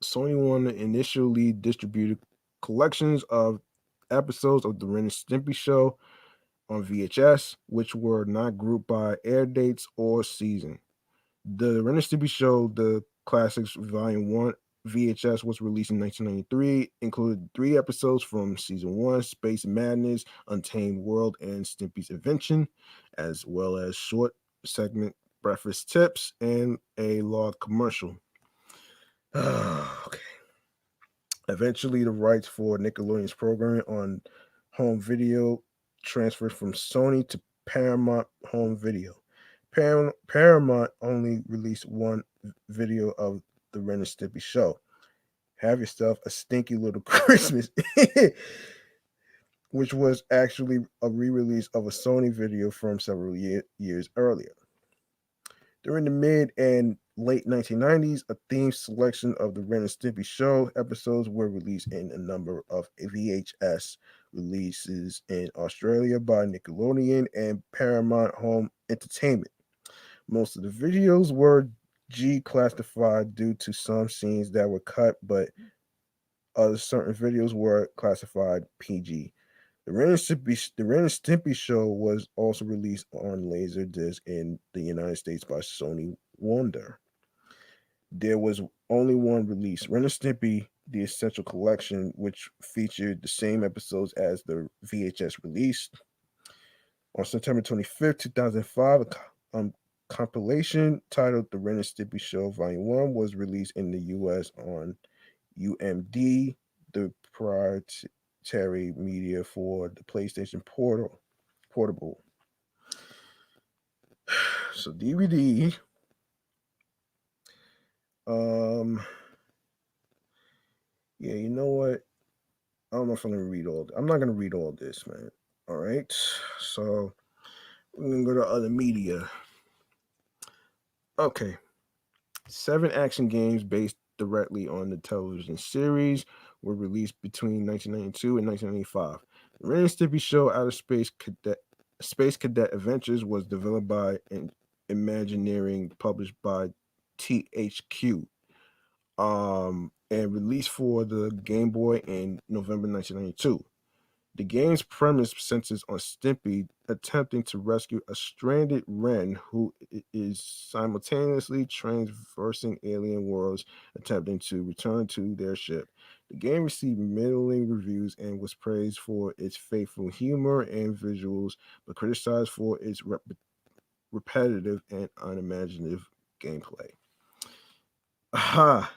Sony One initially distributed collections of episodes of the Ren and Stimpy show on VHS, which were not grouped by air dates or season. The Ren and Stimpy show, the Classics Volume 1 VHS, was released in 1993, included 3 episodes from Season 1, Space Madness, Untamed World, and Stimpy's Invention, as well as short segment breakfast tips and a log commercial. Okay. Eventually, the rights for Nickelodeon's programming on home video transferred from Sony to Paramount Home Video. Paramount only released one video of the Ren and Stimpy show. Have Yourself a Stinky Little Christmas, which was actually a re release of a Sony video from several years earlier. During the mid and late 1990s, a themed selection of the Ren and Stimpy show episodes were released in a number of VHS releases in Australia by Nickelodeon and Paramount Home Entertainment. Most of the videos were G classified due to some scenes that were cut, but other certain videos were classified PG. The Ren and Stimpy show was also released on Laserdisc in the United States by Sony Wonder. There was only one release, Ren and Stimpy: The Essential Collection, which featured the same episodes as the VHS release. On September 25th, 2005, a compilation titled The Ren and Stimpy Show Volume 1 was released in the US on UMD, the proprietary media for the PlayStation Portable. So DVD. Yeah, you know what? I don't know if I'm gonna read all. I'm not gonna read all this, man. All right. So we're gonna go to other media. Okay. 7 action games based directly on the television series were released between 1992 and 1995. The Ren and Stimpy Show Outer Space Cadet Adventures was developed by Imagineering, published by THQ, and released for the Game Boy in November 1992. The game's premise centers on Stimpy attempting to rescue a stranded Ren who is simultaneously traversing alien worlds, attempting to return to their ship. The game received middling reviews and was praised for its faithful humor and visuals, but criticized for its repetitive and unimaginative gameplay. Aha!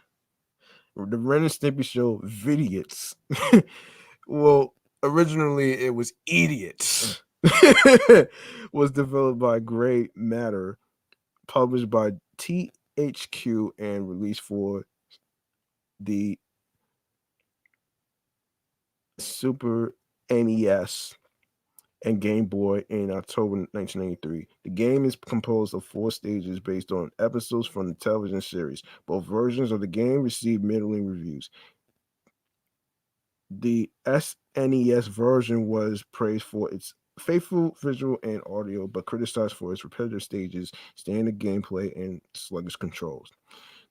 The Ren and Stimpy Show Vidiots. Well, originally it was Idiots. Was developed by Grey Matter, published by THQ and released for the Super NES and Game Boy in October 1993. The game is composed of 4 stages based on episodes from the television series. Both versions of the game received middling reviews. The SNES version was praised for its faithful visual and audio, but criticized for its repetitive stages, standard gameplay, and sluggish controls.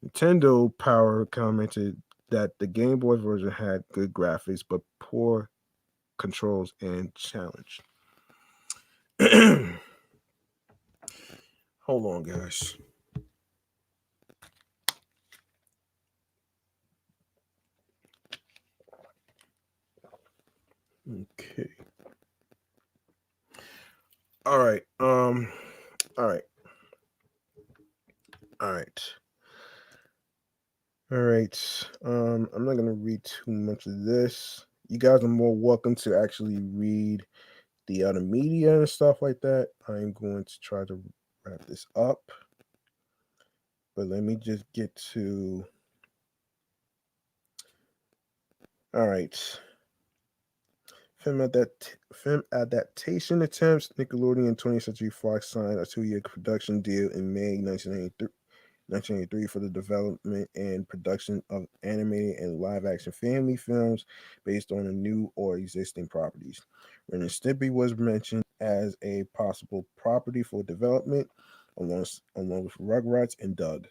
Nintendo Power commented that the Game Boy version had good graphics, but poor controls and challenge. Hold on, guys. Okay. All right. All right. All right. All right. I'm not gonna read too much of this. You guys are more welcome to actually read the other media and stuff like that. I'm going to try to wrap this up. But let me just get to. All right. Film adaptation attempts. Nickelodeon 20th Century Fox signed a 2-year production deal in May 1983 for the development and production of animated and live-action family films based on a new or existing properties. Ren Stimpy was mentioned as a possible property for development, along with Rugrats and Doug.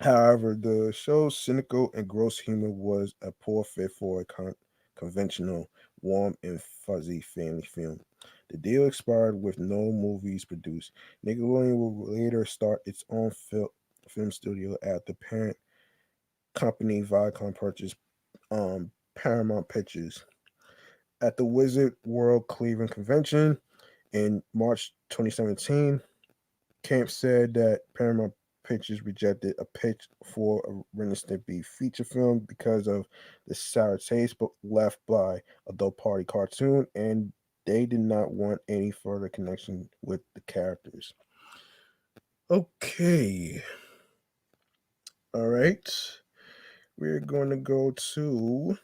However, the show's cynical and gross humor was a poor fit for a conventional, warm and fuzzy family film. The deal expired with no movies produced. Nickelodeon will later start its own film studio at the parent company Viacom purchased Paramount Pictures. At the Wizard World Cleveland Convention in March 2017, Camp said that Paramount Pictures rejected a pitch for a Ren and Stimpy feature film because of the sour taste but left by adult party cartoon, and they did not want any further connection with the characters. Okay. All right. We're going to go to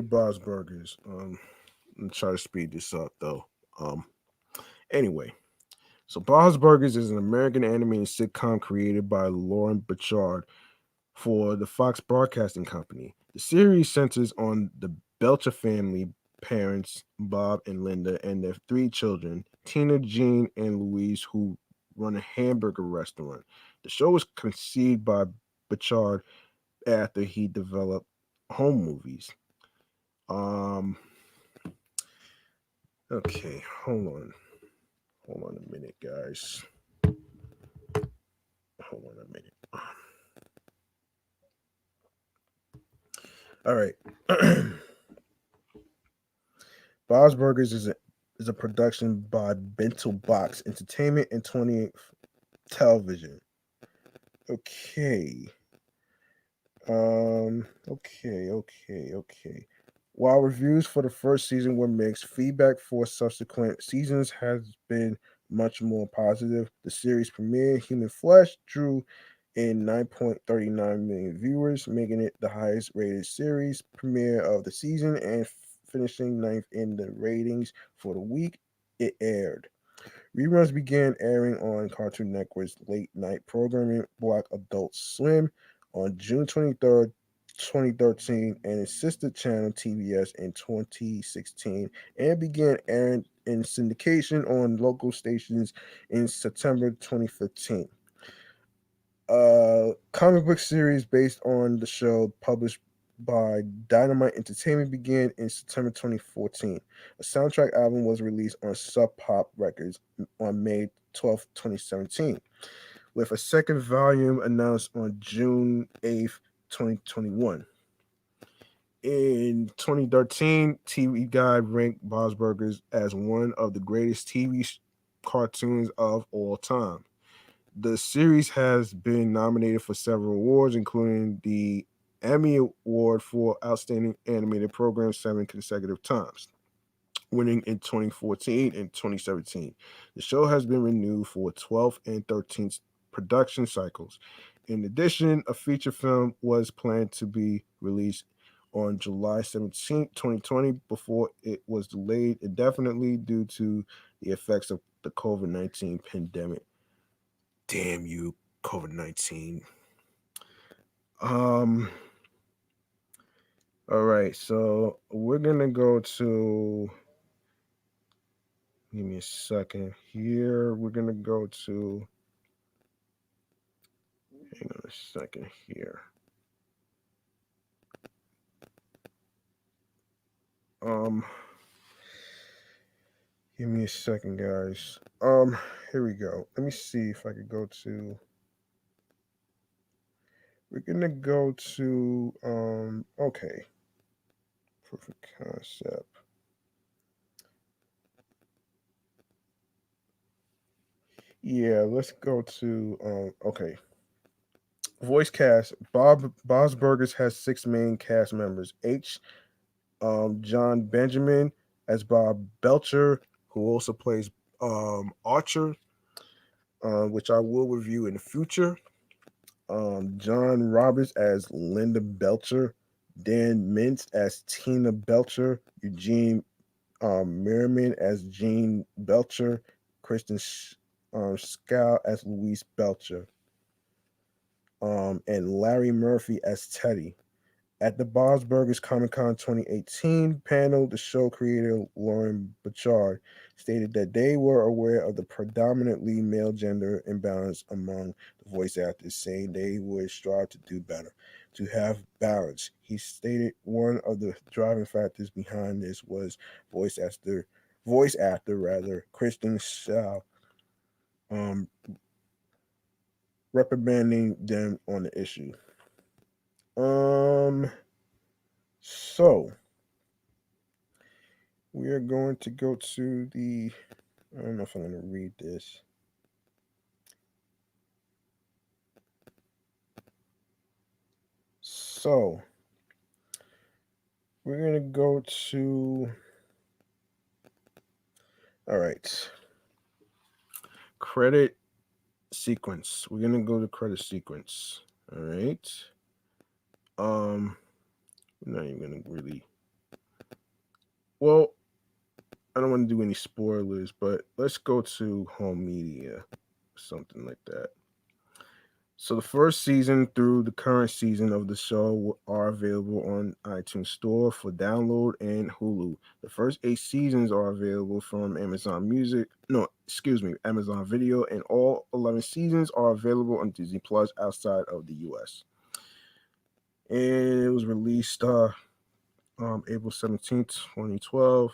Bob's Burgers. I'm try to speed this up though. Um anyway, so Bob's Burgers is an American animated sitcom created by Lauren Bachard for the Fox Broadcasting Company. The series centers on the Belcher family, parents Bob and Linda, and their 3 children, Tina, Jean, and Louise, who run a hamburger restaurant. The show was conceived by Bachard after he developed home movies. Um, okay, hold on a minute, guys. Hold on a minute. All right. Bob's Burgers is a production by Bento Box Entertainment and 20th Television. Okay. Okay. While reviews for the first season were mixed, feedback for subsequent seasons has been much more positive. The series premiere, Human Flesh, drew in 9.39 million viewers, making it the highest rated series premiere of the season and finishing ninth in the ratings for the week it aired. Reruns began airing on Cartoon Network's late night programming block Adult Swim on June 23rd, 2013, and its sister channel TBS in 2016, and began airing in syndication on local stations in September 2015. Comic book series based on the show, published by Dynamite Entertainment, began in September 2014. A soundtrack album was released on Sub Pop Records on May 12th, 2017, with a second volume announced on June 8th, 2021. In 2013, TV Guide ranked Bob's Burgers as one of the greatest TV cartoons of all time. The series has been nominated for several awards, including the Emmy Award for Outstanding Animated Program 7 consecutive times. winning in 2014 and 2017. The show has been renewed for 12th and 13th production cycles. In addition, a feature film was planned to be released on July 17th, 2020, before it was delayed indefinitely due to the effects of the COVID-19 pandemic. Damn you, COVID-19. Um, all right, so we're gonna go to. Give me a second here. We're gonna go to. Hang on a second here. Um, Give me a second, guys. Here we go. Let me see if I could go to. We're gonna go to. Okay. Proof of concept. Yeah, let's go to. Okay. Voice cast. Bob's Burgers has six main cast members. John Benjamin as Bob Belcher, who also plays Archer, which I will review in the future. John Roberts as Linda Belcher, Dan Mintz as Tina Belcher, Eugene Merriman as Jean Belcher, Kristen Scow as Louise Belcher, and Larry Murphy as Teddy. At the Bob's Burgers Comic Con 2018 panel, the show creator Lauren Bachard stated that they were aware of the predominantly male gender imbalance among the voice actors, saying they would strive to do better, to have balance. He stated one of the driving factors behind this was voice actor Kristen Shaw, um, reprimanding them on the issue. Um, so we are going to go to the. I don't know if I'm going to read this. So we're going to go to. All right. Credit sequence. We're going to go to credit sequence. All right. We're not even going to really. Well, I don't want to do any spoilers, but let's go to home media, something like that. So the first season through the current season of the show are available on iTunes Store for download and Hulu. The first 8 seasons are available from Amazon Music. No, excuse me, Amazon Video, and all 11 seasons are available on Disney Plus outside of the U.S. And it was released April 17th, 2012.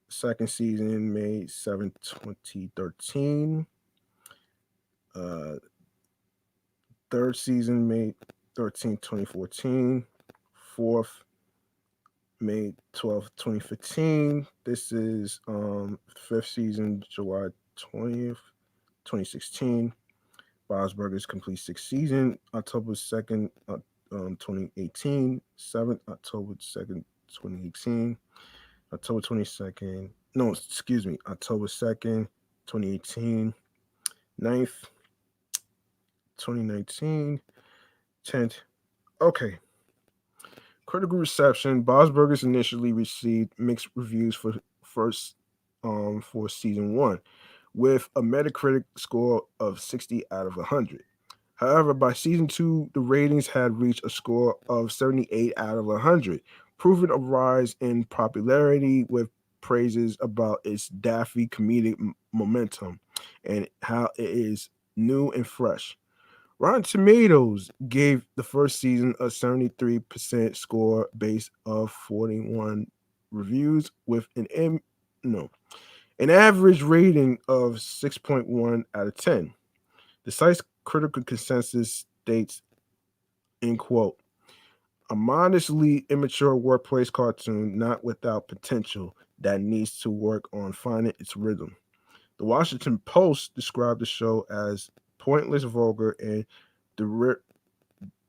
Second season May 7th, 2013. Uh, Third season May 13th, 2014. Fourth, May 12th, 2015. This is fifth season, July 20th, 2016. Bob's Burgers complete sixth season, October 2nd, 2018. 7th, October 2nd, 2018. October 22nd. No, excuse me, October 2nd, 2018. 9th, 2019. 10th. Okay. Critical reception. Bob's Burgers initially received mixed reviews for season one, with a Metacritic score of 60 out of 100. However, by season two, the ratings had reached a score of 78 out of 100, proving a rise in popularity with praises about its daffy comedic momentum and how it is new and fresh. Rotten Tomatoes gave the first season a 73% score based of 41 reviews with no, an average rating of 6.1 out of 10. The site's critical consensus states, in quote, a modestly immature workplace cartoon not without potential that needs to work on finding its rhythm. The Washington Post described the show as pointless, vulgar, and deri-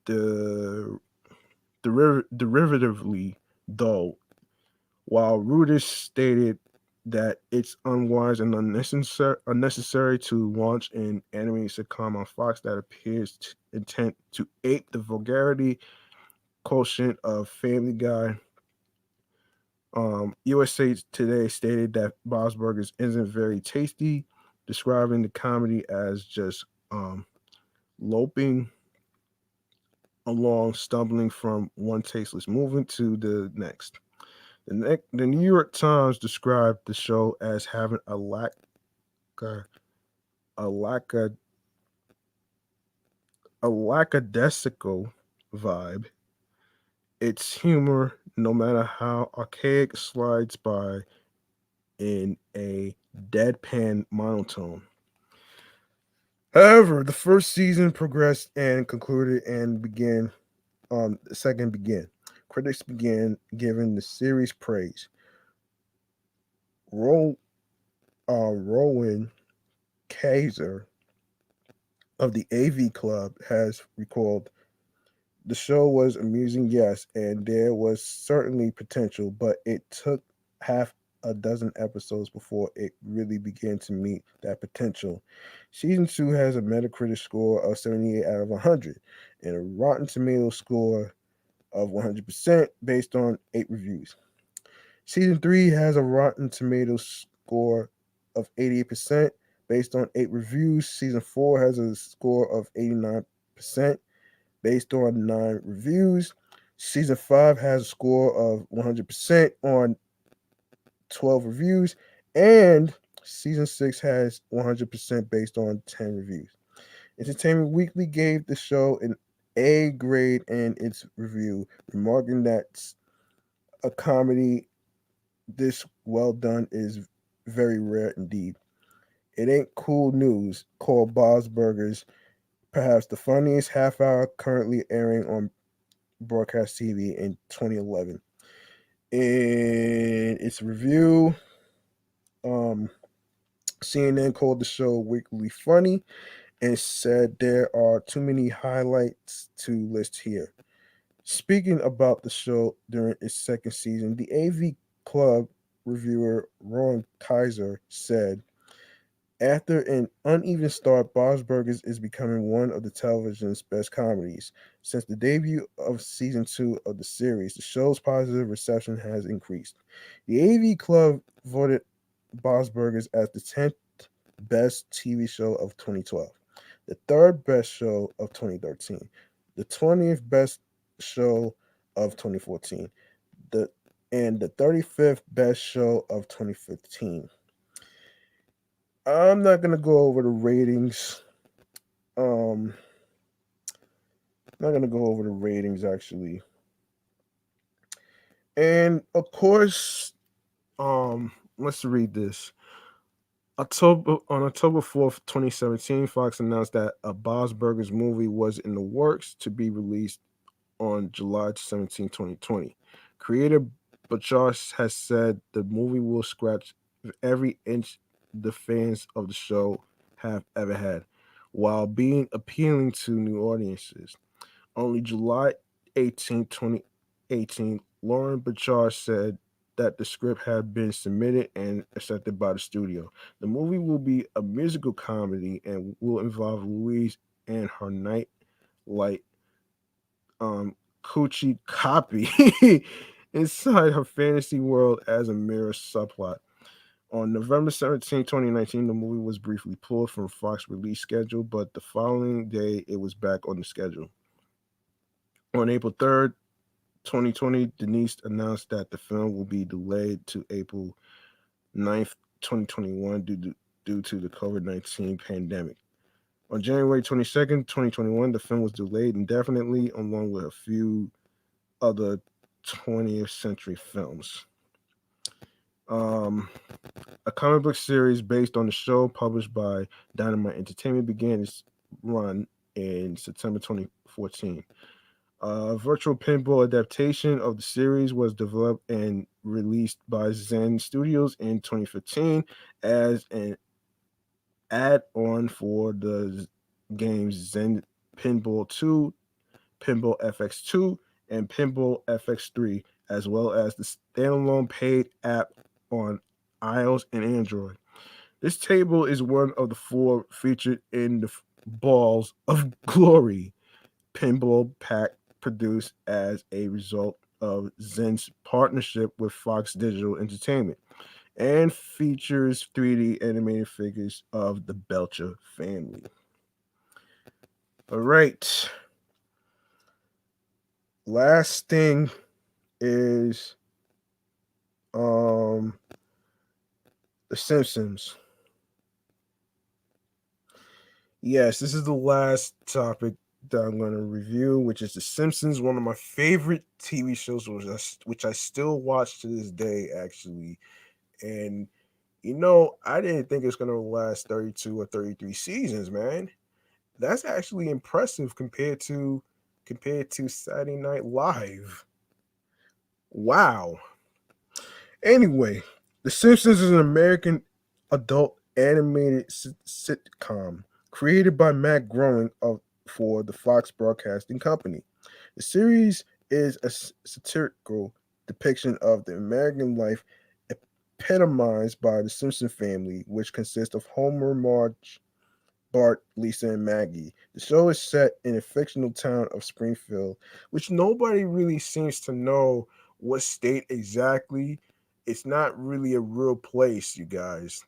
the derivatively dull, while Reuters stated that it's unwise and unnecessary to launch an animated sitcom on Fox that appears intent to ape the vulgarity quotient of Family Guy. USA Today stated that Bob's Burgers isn't very tasty, describing the comedy as just loping along, stumbling from one tasteless movement to the next. The New York Times described the show as having a, a lack a, a lackadaisical vibe. Its humor, no matter how archaic, slides by in a deadpan monotone. However, the first season progressed and concluded, and the second began. Critics began giving the series praise. Rowan Kaiser of the AV Club has recalled the show was amusing, yes, and there was certainly potential, but it took half a dozen episodes before it really began to meet that potential. Season 2 has a Metacritic score of 78 out of 100 and a Rotten Tomatoes score of 100% based on 8 reviews. Season 3 has a Rotten Tomatoes score of 88% based on 8 reviews. Season 4 has a score of 89% based on 9 reviews. Season 5 has a score of 100% on 12 reviews. And season 6 has 100% based on 10 reviews. Entertainment Weekly gave the show an A grade in its review, remarking that a comedy this well done is very rare indeed. It ain't cool news, called Bob's Burgers perhaps the funniest half hour currently airing on broadcast TV in 2011. In its review, um, CNN called the show weekly funny and said there are too many highlights to list here. Speaking about the show during its second season, the AV Club reviewer Ron Kaiser said, after an uneven start, Bob's Burgers is becoming one of the television's best comedies. Since the debut of season 2 of the series, the show's positive reception has increased. The AV Club voted Bob's Burgers as the 10th best TV show of 2012, the third best show of 2013, the 20th best show of 2014, the and the 35th best show of 2015. I'm not gonna go over the ratings. Um, not gonna go over the ratings actually. And of course, let's read this. October 4th, 2017, Fox announced that a Bob's Burgers movie was in the works to be released on July 17, 2020. Creator Bachar has said the movie will scratch every inch the fans of the show have ever had, while being appealing to new audiences. Only July 18, 2018, Lauren Bachar said that the script had been submitted and accepted by the studio. The movie will be a musical comedy and will involve Louise and her nightlight coochie copy inside her fantasy world as a mirror subplot. On November 17, 2019, the movie was briefly pulled from Fox release schedule, but the following day it was back on the schedule. On April 3rd, 2020, Denise announced that the film will be delayed to April 9th, 2021 due to the COVID-19 pandemic. On January 22nd, 2021, the film was delayed indefinitely along with a few other 20th century films. Um, a comic book series based on the show, published by Dynamite Entertainment, began its run in September 2014. A virtual pinball adaptation of the series was developed and released by Zen Studios in 2015 as an add-on for the games Zen Pinball 2, Pinball FX2, and Pinball FX3, as well as the standalone paid app on iOS and Android. This table is one of the four featured in the Balls of Glory pinball pack produced as a result of Zen's partnership with Fox Digital Entertainment and features 3D animated figures of the Belcher family. All right. Last thing is um The Simpsons. Yes, this is the last topic that I'm going to review, which is The Simpsons, one of my favorite TV shows, which I still watch to this day, actually. And I didn't think it's going to last 32 or 33 seasons, man. That's actually impressive compared to Saturday Night Live. Wow. Anyway, The Simpsons is an American adult animated sitcom created by Matt Groening for the Fox Broadcasting Company. The series is a satirical depiction of the American life epitomized by the Simpson family, which consists of Homer, Marge, Bart, Lisa, and Maggie. The show is set in a fictional town of Springfield, which nobody really seems to know what state exactly. It's not really a real place, you guys.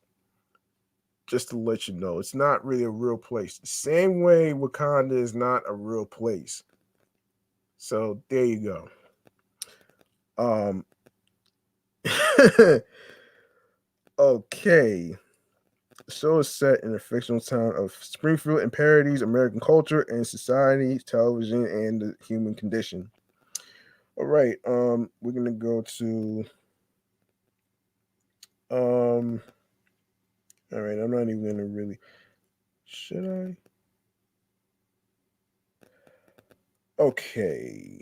Just to let you know, it's not really a real place. The same way Wakanda is not a real place. So there you go. Um okay. The show is set in a fictional town of Springfield and parodies American culture and society, television, and the human condition. All right, we're gonna go to um. All right, I'm not even gonna really. Should I? Okay.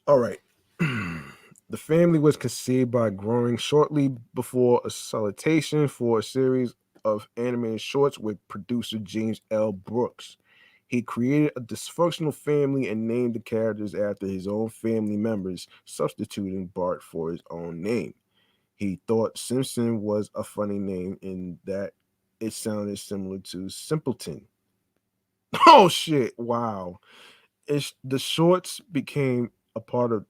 All right. The family was conceived by growing shortly before a solicitation for a series of animated shorts with producer James L. Brooks. He created a dysfunctional family and named the characters after his own family members, substituting Bart for his own name. He thought Simpson was a funny name in that it sounded similar to Simpleton. Oh shit! Wow. The shorts became a part of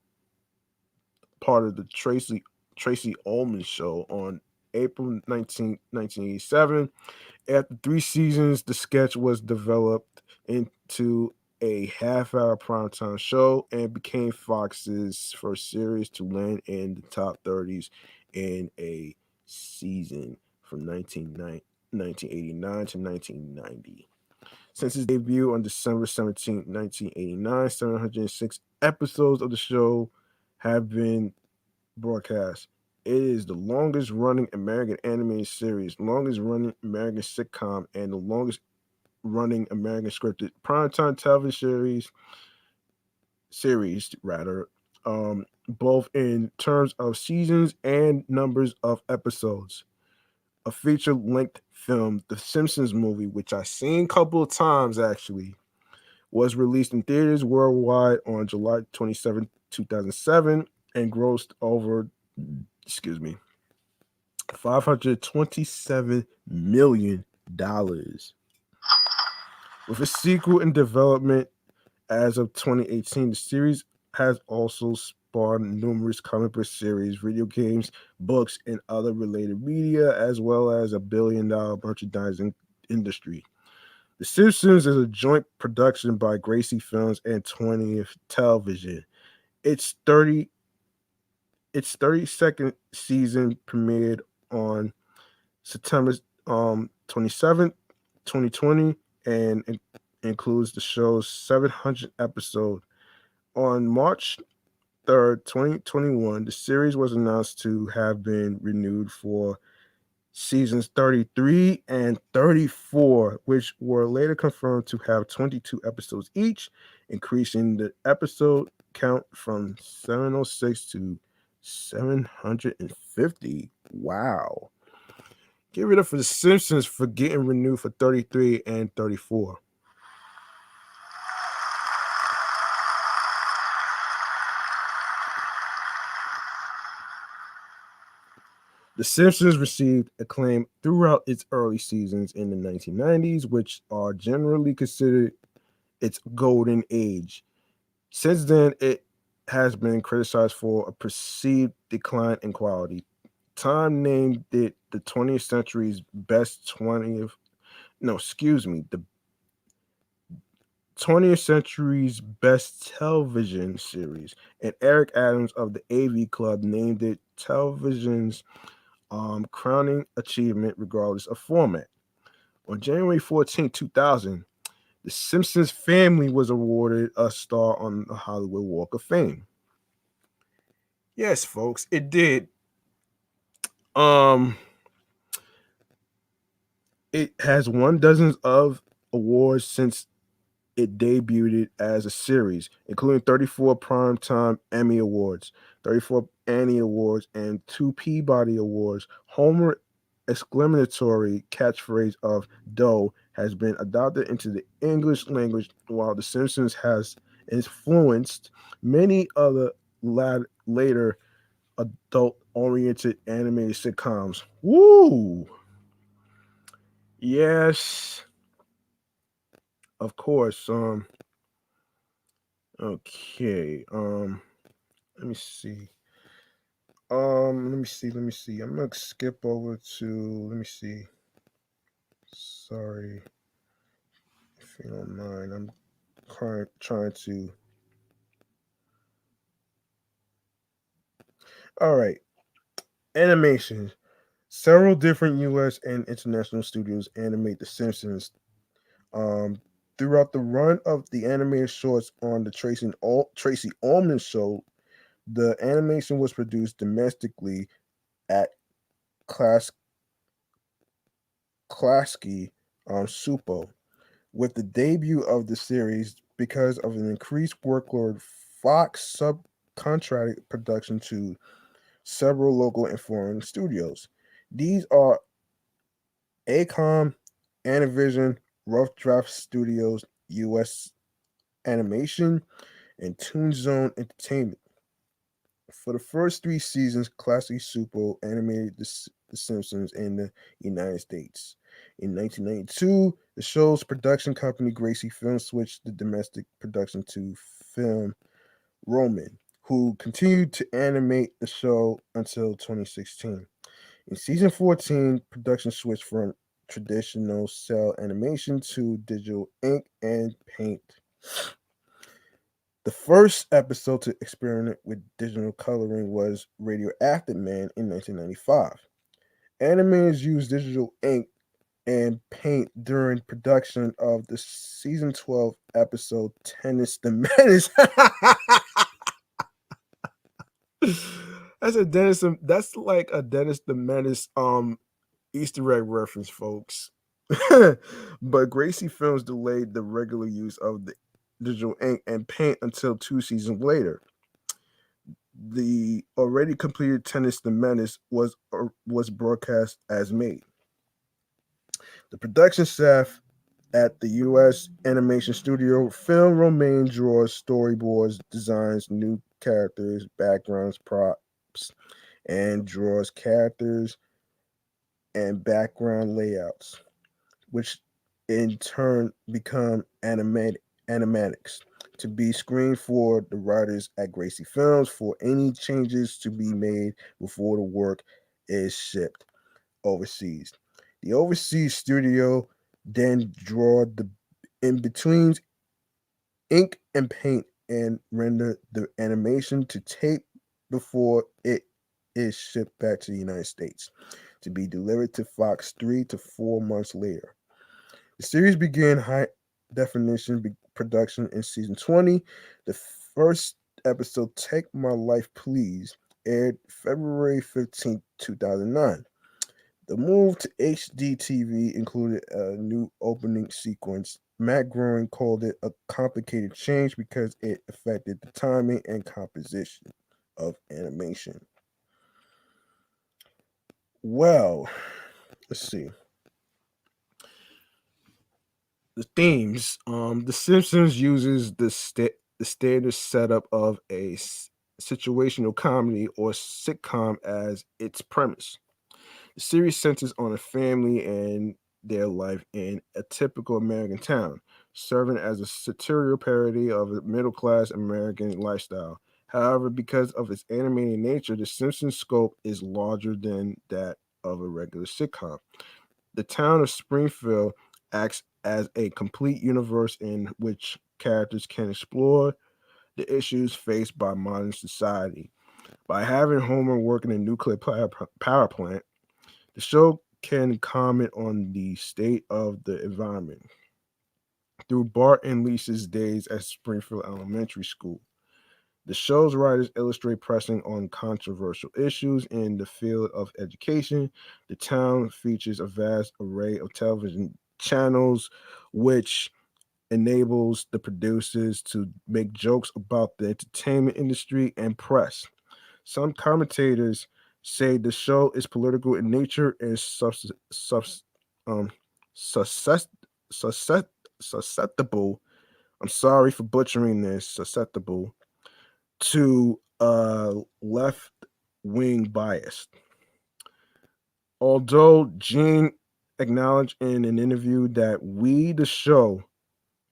the Tracy Ullman show on April 19, 1987. After 3 seasons, the sketch was developed into a half-hour primetime show and became Fox's first series to land in the top 30s in a season from 1989 to 1990. Since its debut on December 17, 1989, 706 episodes of the show have been broadcast. It is the longest running American animated series, longest running American sitcom, and the longest running American scripted primetime television series rather, both in terms of seasons and numbers of episodes. A feature-length film, The Simpsons movie, which I've seen a couple of times actually, was released in theaters worldwide on July 27, 2007, and grossed over, excuse me, $527 million. With a sequel in development as of 2018, the series has also spawned numerous comic book series, video games, books, and other related media, as well as a $1 billion merchandising industry. The Simpsons is a joint production by Gracie Films and 20th Television. Its 30 its 32nd season premiered on September 27th, 2020, and includes the show's 700th episode. On March 3rd, 2021, the series was announced to have been renewed for seasons 33 and 34, which were later confirmed to have 22 episodes each, increasing the episode count from 706 to 750. Wow. Give it up for The Simpsons for getting renewed for 33 and 34. The Simpsons received acclaim throughout its early seasons in the 1990s, which are generally considered its golden age. Since then, it has been criticized for a perceived decline in quality. Time named it the 20th century's best 20th, no, excuse me, the 20th century's best television series. And Eric Adams of the AV Club named it television's crowning achievement regardless of format. On January 14, 2000, the Simpsons family was awarded a star on the Hollywood Walk of Fame. Yes, folks, it did. Um, it has won dozens of awards since it debuted as a series, including 34 Primetime Emmy Awards, 34 Annie Awards, and 2 Peabody Awards. Homer exclamatory catchphrase of "Doe" has been adopted into the English language, while The Simpsons has influenced many other later adult-oriented animated sitcoms. Woo! Yes, of course. Okay. Let me see. Let me see. I'm gonna skip over to. Let me see. Sorry, if you don't mind. I'm trying to. All right. Animation. Several different U.S. and international studios animate The Simpsons. Um, Throughout the run of the animated shorts on the Tracy Ullman show, the animation was produced domestically at Class Klasky Supo. With the debut of the series, because of an increased workload, Fox subcontracted production to several local and foreign studios. These are ACOM, Animvision, Rough Draft Studios, US Animation, and Toon Zone Entertainment. For the first 3 seasons, Classic Supo animated the Simpsons in the United States. In 1992, the show's production company Gracie Films switched the domestic production to Film Roman, who continued to animate the show until 2016. In season 14, production switched from traditional cell animation to digital ink and paint. The first episode to experiment with digital coloring was Radioactive Man in 1995. Animators used digital ink and paint during production of the season 12 episode Tennis the Menace. That's like a Dennis the Menace Easter egg reference, folks. But Gracie Films delayed the regular use of the digital ink and paint until 2 seasons later. The already completed Tennis the Menace was broadcast as made. The production staff at the U.S. animation studio Film Romaine draws storyboards, designs new characters, backgrounds, props, and draws characters and background layouts, which in turn become animatics to be screened for the writers at Gracie Films for any changes to be made before the work is shipped overseas. The overseas studio then draw the in betweens, ink and paint, and render the animation to tape before it is shipped back to the United States to be delivered to Fox 3 to 4 months later. The series began high definition production in season 20. The first episode, Take My Life Please, aired February 15th, 2009. The move to HD TV included a new opening sequence. Matt Groening called it a complicated change because it affected the timing and composition of animation. Well, let's see. The themes. The Simpsons uses the standard setup of a situational comedy or sitcom as its premise. The series centers on a family and their life in a typical American town, serving as a satirical parody of a middle class American lifestyle. However, because of its animated nature, The Simpsons' scope is larger than that of a regular sitcom. The town of Springfield acts as a complete universe in which characters can explore the issues faced by modern society. By having Homer work in a nuclear power plant, the show can comment on the state of the environment through Bart and Lisa's days at Springfield Elementary School. The show's writers illustrate pressing on controversial issues in the field of education. The town features a vast array of television channels, which enables the producers to make jokes about the entertainment industry and press. Some commentators say the show is political in nature and um, suscep- suscep- susceptible. I'm sorry for butchering this. Susceptible to left wing bias. Although Gene acknowledged in an interview that we, the show,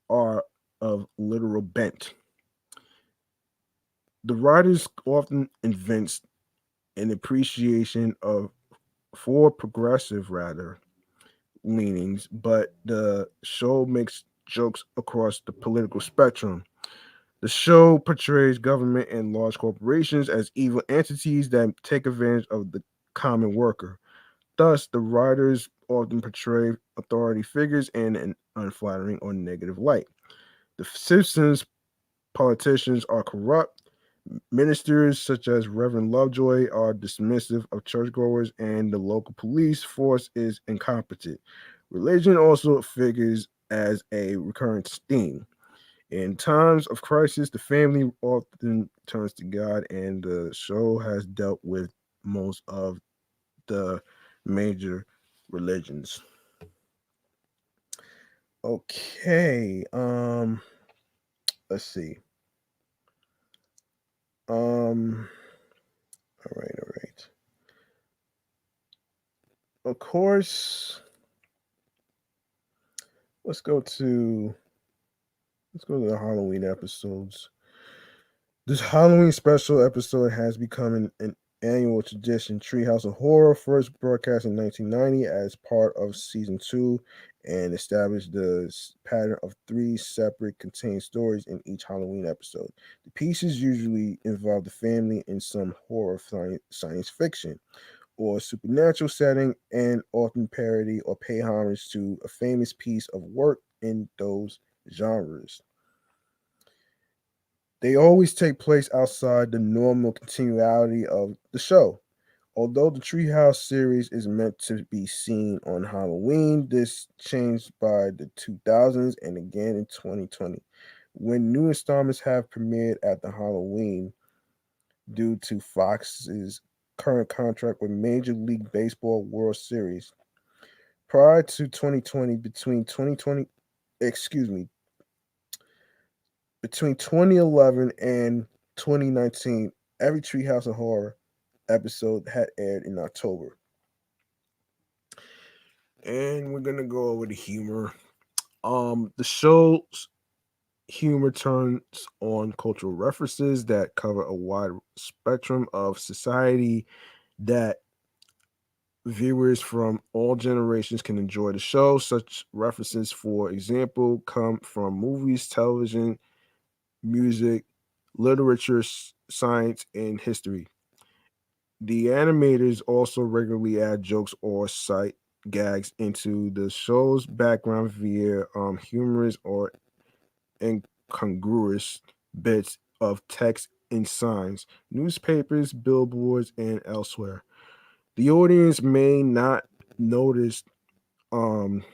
are of literal bent. The writers often invents an appreciation of for progressive rather leanings, but the show makes jokes across the political spectrum. The show portrays government and large corporations as evil entities that take advantage of the common worker. Thus, the writers often portray authority figures in an unflattering or negative light. The Simpsons politicians are corrupt. Ministers such as Reverend Lovejoy are dismissive of churchgoers, and the local police force is incompetent. Religion also figures as a recurrent theme. In times of crisis, the family often turns to God, and the show has dealt with most of the major religions. Okay, let's see. Um, all right. Of course, let's go to the Halloween episodes. This Halloween special episode has become an annual tradition. Treehouse of Horror first broadcast in 1990 as part of season two and established the pattern of three separate contained stories in each Halloween episode. The pieces usually involve the family in some horror science fiction or supernatural setting and often parody or pay homage to a famous piece of work in those genres. They always take place outside the normal continuity of the show. Although the Treehouse series is meant to be seen on Halloween, this changed by the 2000s and again in 2020, when new installments have premiered at the Halloween due to Fox's current contract with Major League Baseball World Series. Prior to 2020, excuse me, between 2011 and 2019, every Treehouse of Horror episode had aired in October. And we're gonna go over the humor. The show's humor turns on cultural references that cover a wide spectrum of society that viewers from all generations can enjoy the show. Such references, for example, come from movies, television, music, literature, science, and history. The animators also regularly add jokes or sight gags into the show's background via humorous or incongruous bits of text and signs, newspapers, billboards, and elsewhere. The audience notice, um,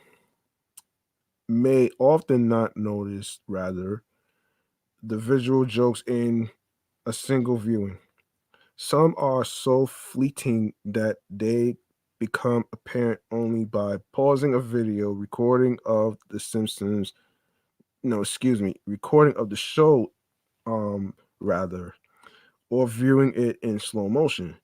may often not notice, rather, the visual jokes in a single viewing. Some are so fleeting that they become apparent only by pausing a video recording of The Simpsons. No, excuse me, recording of the show, rather, or viewing it in slow motion.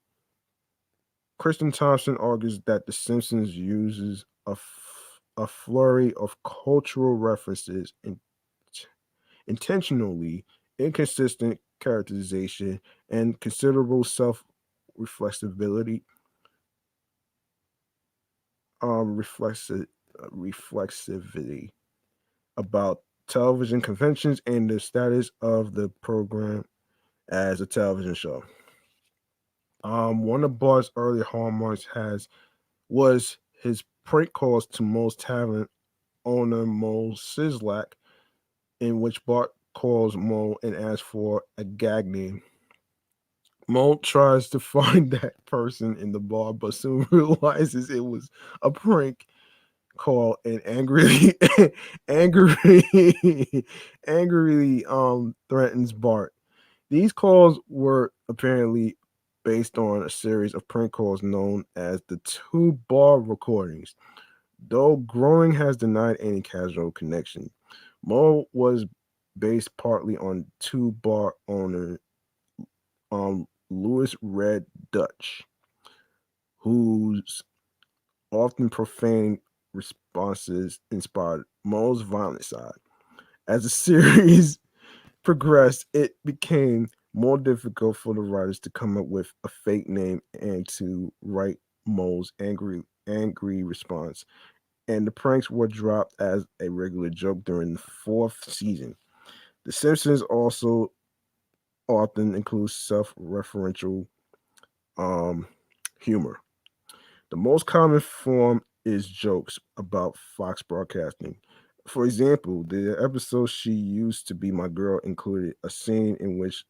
Kristen Thompson argues that The Simpsons uses a flurry of cultural references and intentionally inconsistent characterization and considerable self-reflexivity, um, reflexi- reflexivity about television conventions and the status of the program as a television show. One of Bart's early hallmarks has was his prank calls to Moe's Tavern owner Moe Sislak, in which Bart calls Moe and asks for a gag name. Moe tries to find that person in the bar, but soon realizes it was a prank call and angrily, angrily threatens Bart. These calls were apparently based on a series of prank calls known as the two bar recordings, though Growing has denied any casual connection. Mo was based partly on two bar owner Louis Red Dutch, whose often profane responses inspired Mo's violent side. As the series progressed, it became more difficult for the writers to come up with a fake name and to write Mo's angry response. And the pranks were dropped as a regular joke during the fourth season. The Simpsons also often includes self-referential um, humor. The most common form is jokes about Fox Broadcasting. For example, the episode She Used to Be My Girl included a scene in which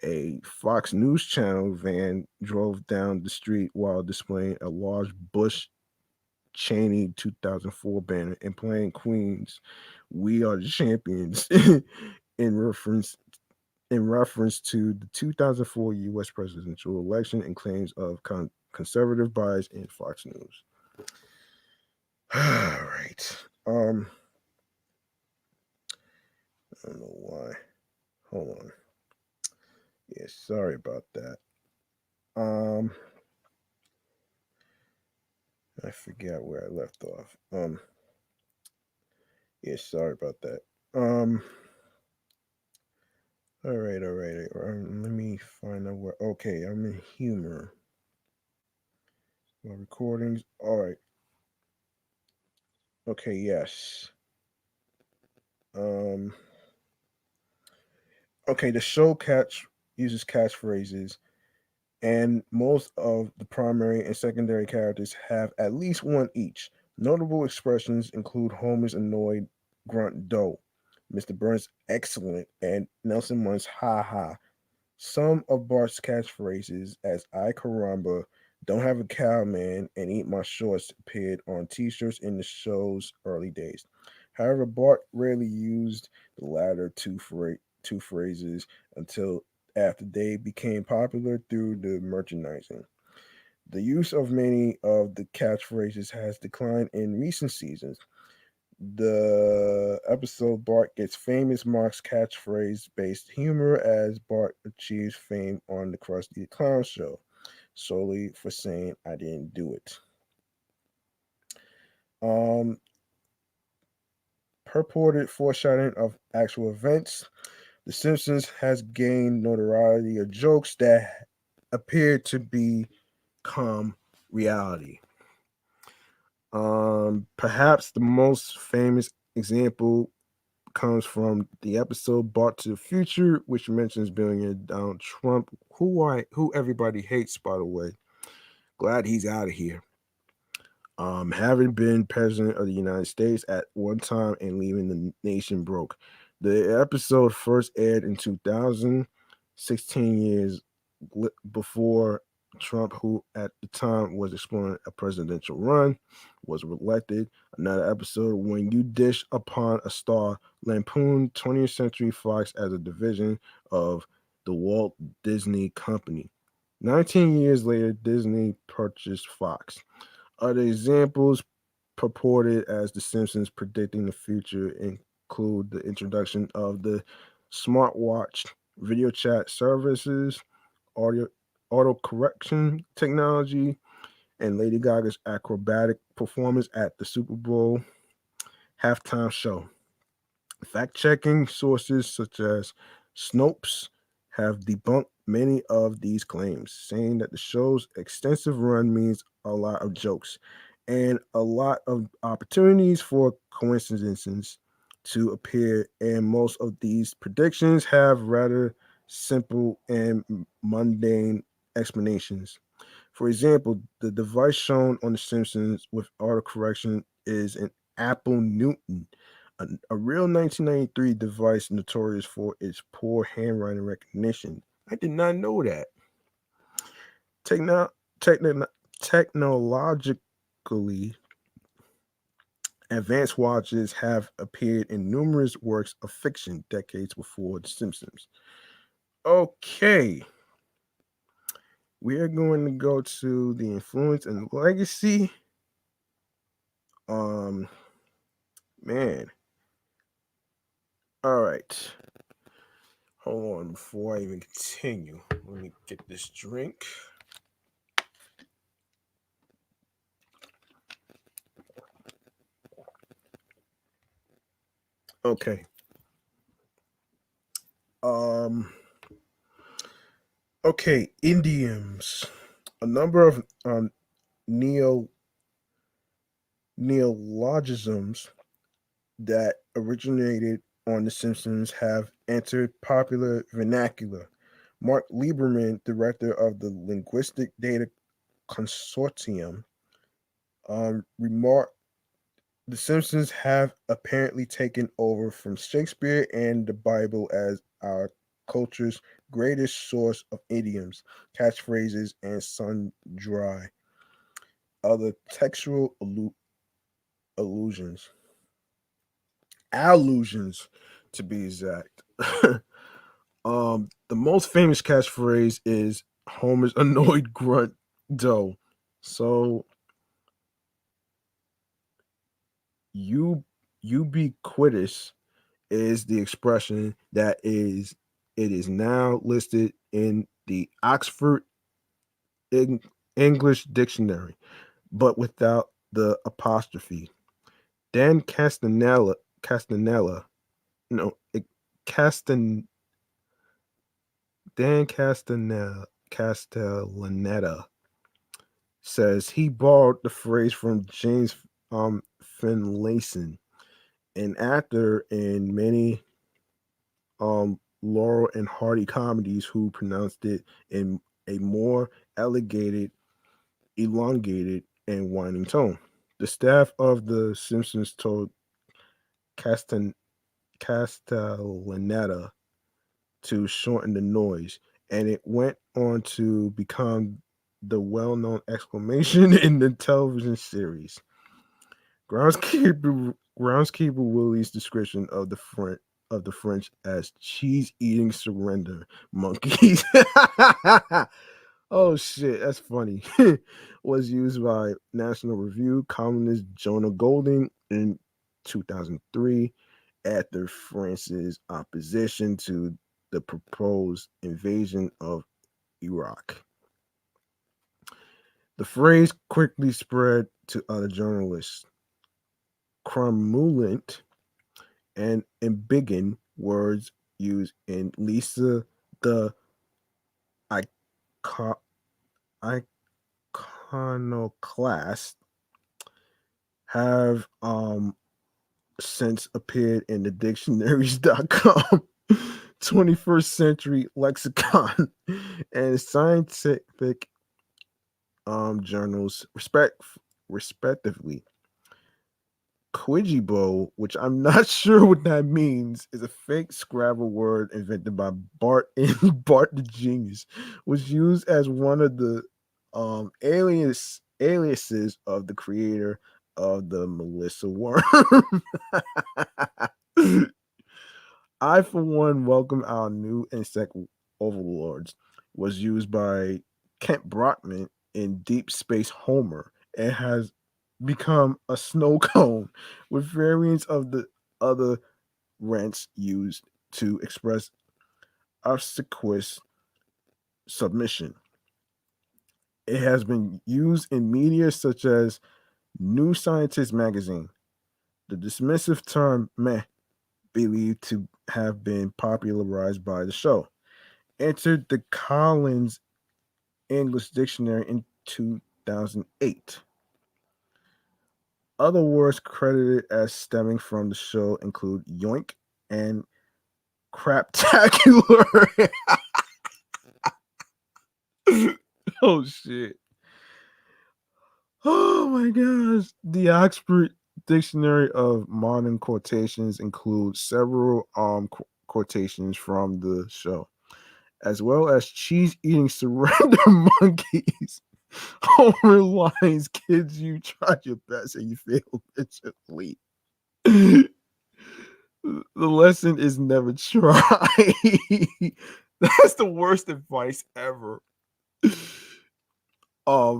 a Fox News Channel van drove down the street while displaying a large Bush Cheney 2004 banner and playing Queen's "We Are the Champions" in reference to the 2004 U.S. presidential election and claims of conservative bias in Fox News. All right. I don't know why. Hold on. Yeah, sorry about that. Um, I forgot where I left off. Yeah, sorry about that. Um, all right. Let me find out where. Okay, I'm in humor. My recordings. All right. Okay. Yes. Um. Okay. The show uses catchphrases, and most of the primary and secondary characters have at least one each. Notable expressions include Homer's annoyed grunt dough, Mr. Burns' excellent, and Nelson Munt's ha ha. Some of Bart's catchphrases, as I caramba, don't have a cow man, and eat my shorts, appeared on t shirts in the show's early days. However, Bart rarely used the latter two phrases until after they became popular through the merchandising. The use of many of the catchphrases has declined in recent seasons. The episode Bart Gets Famous marks catchphrase based humor as Bart achieves fame on the Krusty the Clown show, solely for saying I didn't do it. Um, Purported foreshadowing of actual events. The Simpsons has gained notoriety of jokes that appear to become reality. Perhaps the most famous example comes from the episode Bart to the Future, which mentions billionaire Donald Trump, who everybody hates, by the way. Glad he's out of here. Having been president of the United States at one time and leaving the nation broke. The episode first aired in 2000, 16 years before Trump, who at the time was exploring a presidential run, was elected. Another episode, When You Dish Upon a Star, lampooned 20th Century Fox as a division of the Walt Disney Company. 19 years later, Disney purchased Fox. Other examples purported as The Simpsons predicting the future include the introduction of the smartwatch, video chat services, audio auto correction technology, and Lady Gaga's acrobatic performance at the Super Bowl halftime show. Fact checking sources such as Snopes have debunked many of these claims, saying that the show's extensive run means a lot of jokes and a lot of opportunities for coincidences to appear, and most of these predictions have rather simple and mundane explanations. For example, the device shown on The Simpsons with autocorrection is an Apple Newton, a real 1993 device notorious for its poor handwriting recognition. I did not know that. Techno- techno- Technologically, advanced watches have appeared in numerous works of fiction decades before The Simpsons. Okay, we are going to go to the influence and legacy. Um, Man, all right. Hold on before I even continue. Let me get this drink. Okay. Um. Okay. Idioms. A number of neo neologisms that originated on The Simpsons have entered popular vernacular. Mark Lieberman, director of the Linguistic Data Consortium, remarked The Simpsons have apparently taken over from Shakespeare and the Bible as our culture's greatest source of idioms, catchphrases, and sundry other textual allusions. Allusions, to be exact. The most famous catchphrase is Homer's annoyed grunt dough. So you ubiquitous is the expression that is it is now listed in the Oxford Eng- English Dictionary, but without the apostrophe. Dan Castanella, no, Castan Dan Castellaneta says he borrowed the phrase from James Finlayson, an actor in many Laurel and Hardy comedies who pronounced it in a more elegated, elongated, and whining tone. The staff of The Simpsons told Castan- Castellaneta to shorten the noise, and it went on to become the well-known exclamation in the television series. Groundskeeper Willie's description of the French as cheese eating surrender monkeys. Oh shit, that's funny. Was used by National Review columnist Jonah Golding in 2003 after France's opposition to the proposed invasion of Iraq. The phrase quickly spread to other journalists. Cromulent and embiggen words used in Lisa the Ico- Iconoclast have since appeared in the dictionaries.com 21st century lexicon and scientific journals respectively. Quijibo, which I'm not sure what that means, is a fake Scrabble word invented by Bart and Bart the Genius, was used as one of the aliases of the creator of the Melissa worm. I, for one, welcome our new insect overlords. Was used by Kent Brockman in Deep Space Homer and has become a snow cone with variants of the other rents used to express obsequious submission. It has been used in media such as New Scientist magazine. The dismissive term meh, believed to have been popularized by the show, entered the Collins English Dictionary in 2008. Other words credited as stemming from the show include yoink and craptacular. Oh shit. Oh my gosh. The Oxford Dictionary of Modern Quotations includes several quotations from the show, as well as cheese eating surrender monkeys. Homer lines, kids, you tried your best and you failed miserably. The lesson is never try. That's the worst advice ever.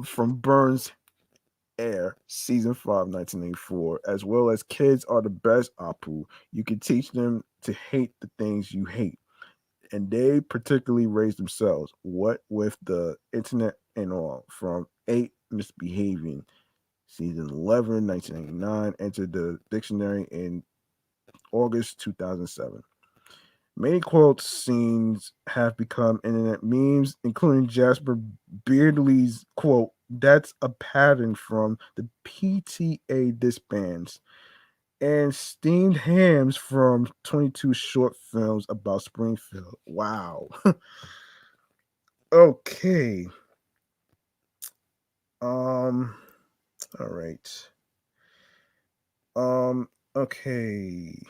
From Burns Air, season 5, 1984, as well as kids are the best Apu. You can teach them to hate the things you hate. And they particularly raise themselves. What with the internet and all. From 8 misbehaving, season 11, 1999, entered the dictionary in August 2007. Many quote scenes have become internet memes, including Jasper Beardley's quote, "That's a pattern from the PTA disbands," and steamed hams from 22 short films about Springfield. Wow. Okay. Um, all right. Okay.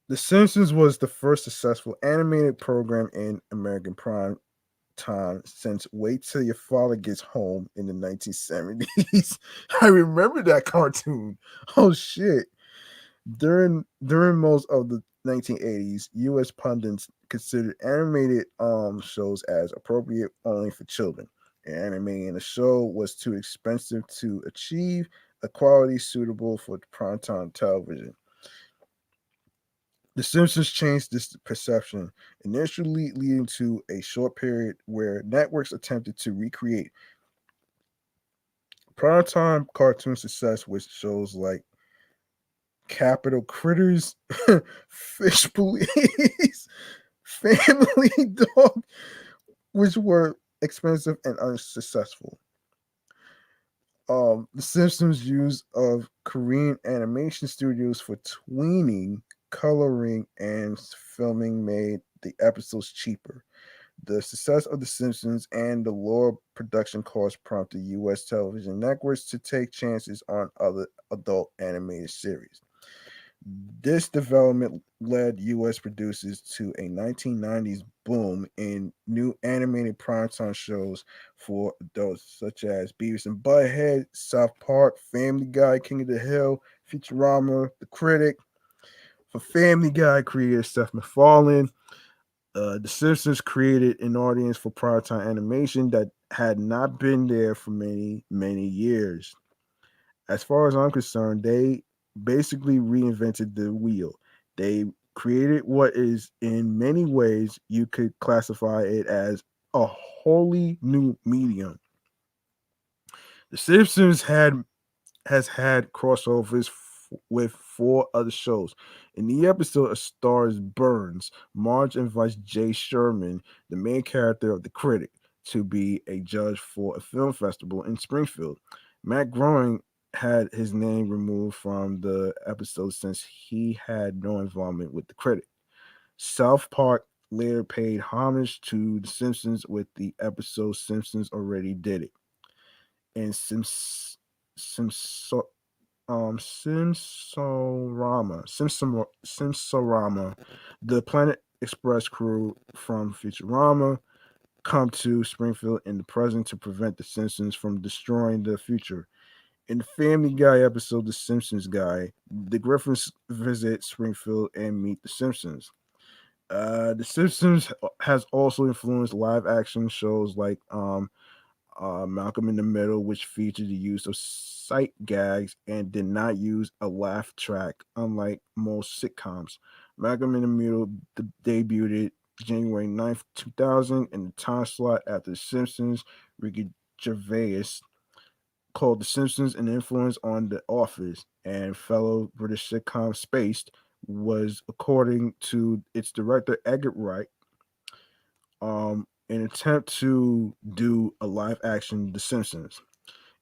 The Simpsons was the first successful animated program in American prime time since Wait Till Your Father Gets Home in the 1970s. I remember that cartoon. Oh shit. During most of the 1980s, US pundits considered animated shows as appropriate only for children. And animating a show was too expensive to achieve a quality suitable for primetime television. The Simpsons changed this perception, initially leading to a short period where networks attempted to recreate primetime cartoon success with shows like Capital Critters, Fish Police, Family Dog, which were expensive and unsuccessful. The Simpsons' use of Korean animation studios for tweening, coloring, and filming made the episodes cheaper. The success of The Simpsons and the lower production costs prompted U.S. television networks to take chances on other adult animated series. This development led U.S. producers to a 1990s boom in new animated primetime shows for adults, such as Beavis and Butthead, South Park, Family Guy, King of the Hill, Futurama, The Critic. For Family Guy creator Seth MacFarlane, The Simpsons created an audience for primetime animation that had not been there for many, many years. As far as I'm concerned, they basically reinvented the wheel. They created what is, in many ways, you could classify it as a wholly new medium. The Simpsons has had crossovers with four other shows. In the episode, it stars Burns. Marge invites Jay Sherman, the main character of The Critic, to be a judge for a film festival in Springfield. Matt Groening had his name removed from the episode since he had no involvement with The Critic. South Park later paid homage to The Simpsons with the episode Simpsons Already Did It. And Sims, Simsorama, the Planet Express crew from Futurama come to Springfield in the present to prevent the Simpsons from destroying the future. In the Family Guy episode, The Simpsons Guy, the Griffins visit Springfield and meet the Simpsons. The Simpsons has also influenced live action shows like Malcolm in the Middle, which featured the use of sight gags and did not use a laugh track, unlike most sitcoms. Malcolm in the Middle debuted January 9th, 2000, in the time slot after The Simpsons. Ricky Gervais called The Simpsons an influence on The Office, and fellow British sitcom Spaced was, according to its director Edgar Wright, an attempt to do a live action The Simpsons.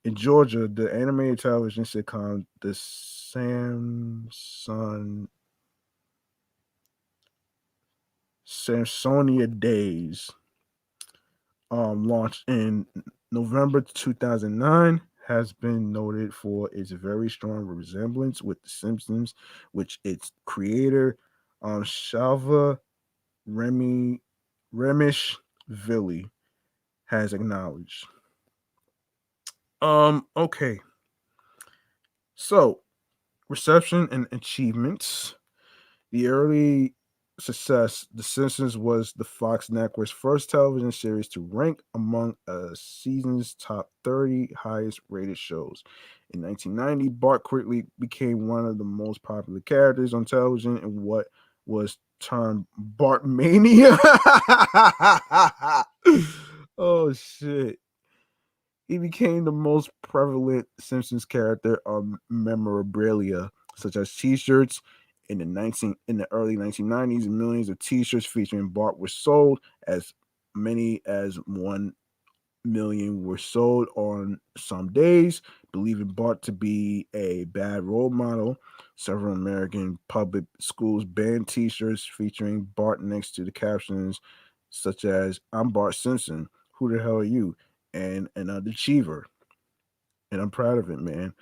In Georgia, the animated television sitcom The Samsonia Days, launched in November 2009, has been noted for its very strong resemblance with The Simpsons, which its creator, Shalva Remy Remish Villi, has acknowledged. Okay. So, reception and achievements. The early success, The Simpsons was the Fox Network's first television series to rank among a season's top 30 highest rated shows. In 1990, Bart quickly became one of the most popular characters on television in what was termed Bartmania. Oh, shit. He became the most prevalent Simpsons character on memorabilia, such as T-shirts. In the early 1990s, millions of T-shirts featuring Bart were sold. As many as 1 million were sold on some days, believing Bart to be a bad role model. Several American public schools banned T-shirts featuring Bart next to the captions such as "I'm Bart Simpson. Who the hell are you?" and "Another Cheever." And I'm proud of it, man.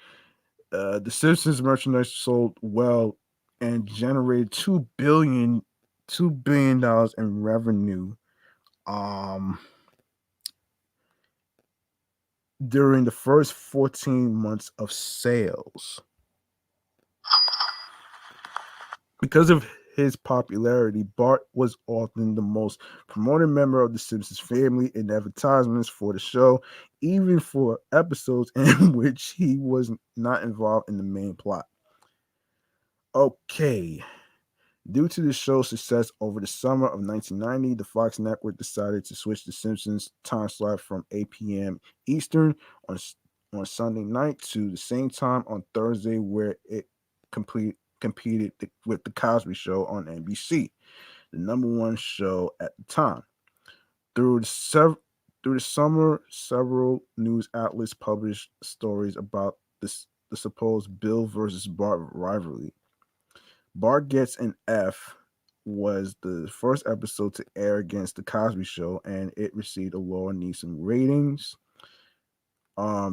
The Simpsons merchandise sold well and generated $2 billion in revenue um during the first 14 months of sales. Because of his popularity, Bart was often the most promoted member of the Simpsons family in advertisements for the show, even for episodes in which he was not involved in the main plot. Okay. Due to the show's success over the summer of 1990, the Fox network decided to switch The Simpsons time slot from 8 p.m. Eastern on on Sunday night to the same time on Thursday, where it competed with The Cosby Show on NBC, the number one show at the time. Through the, sev- Through the summer, several news outlets published stories about the supposed Bill versus Bart rivalry. Bart Gets an F was the first episode to air against The Cosby Show, and it received a lower Neeson ratings,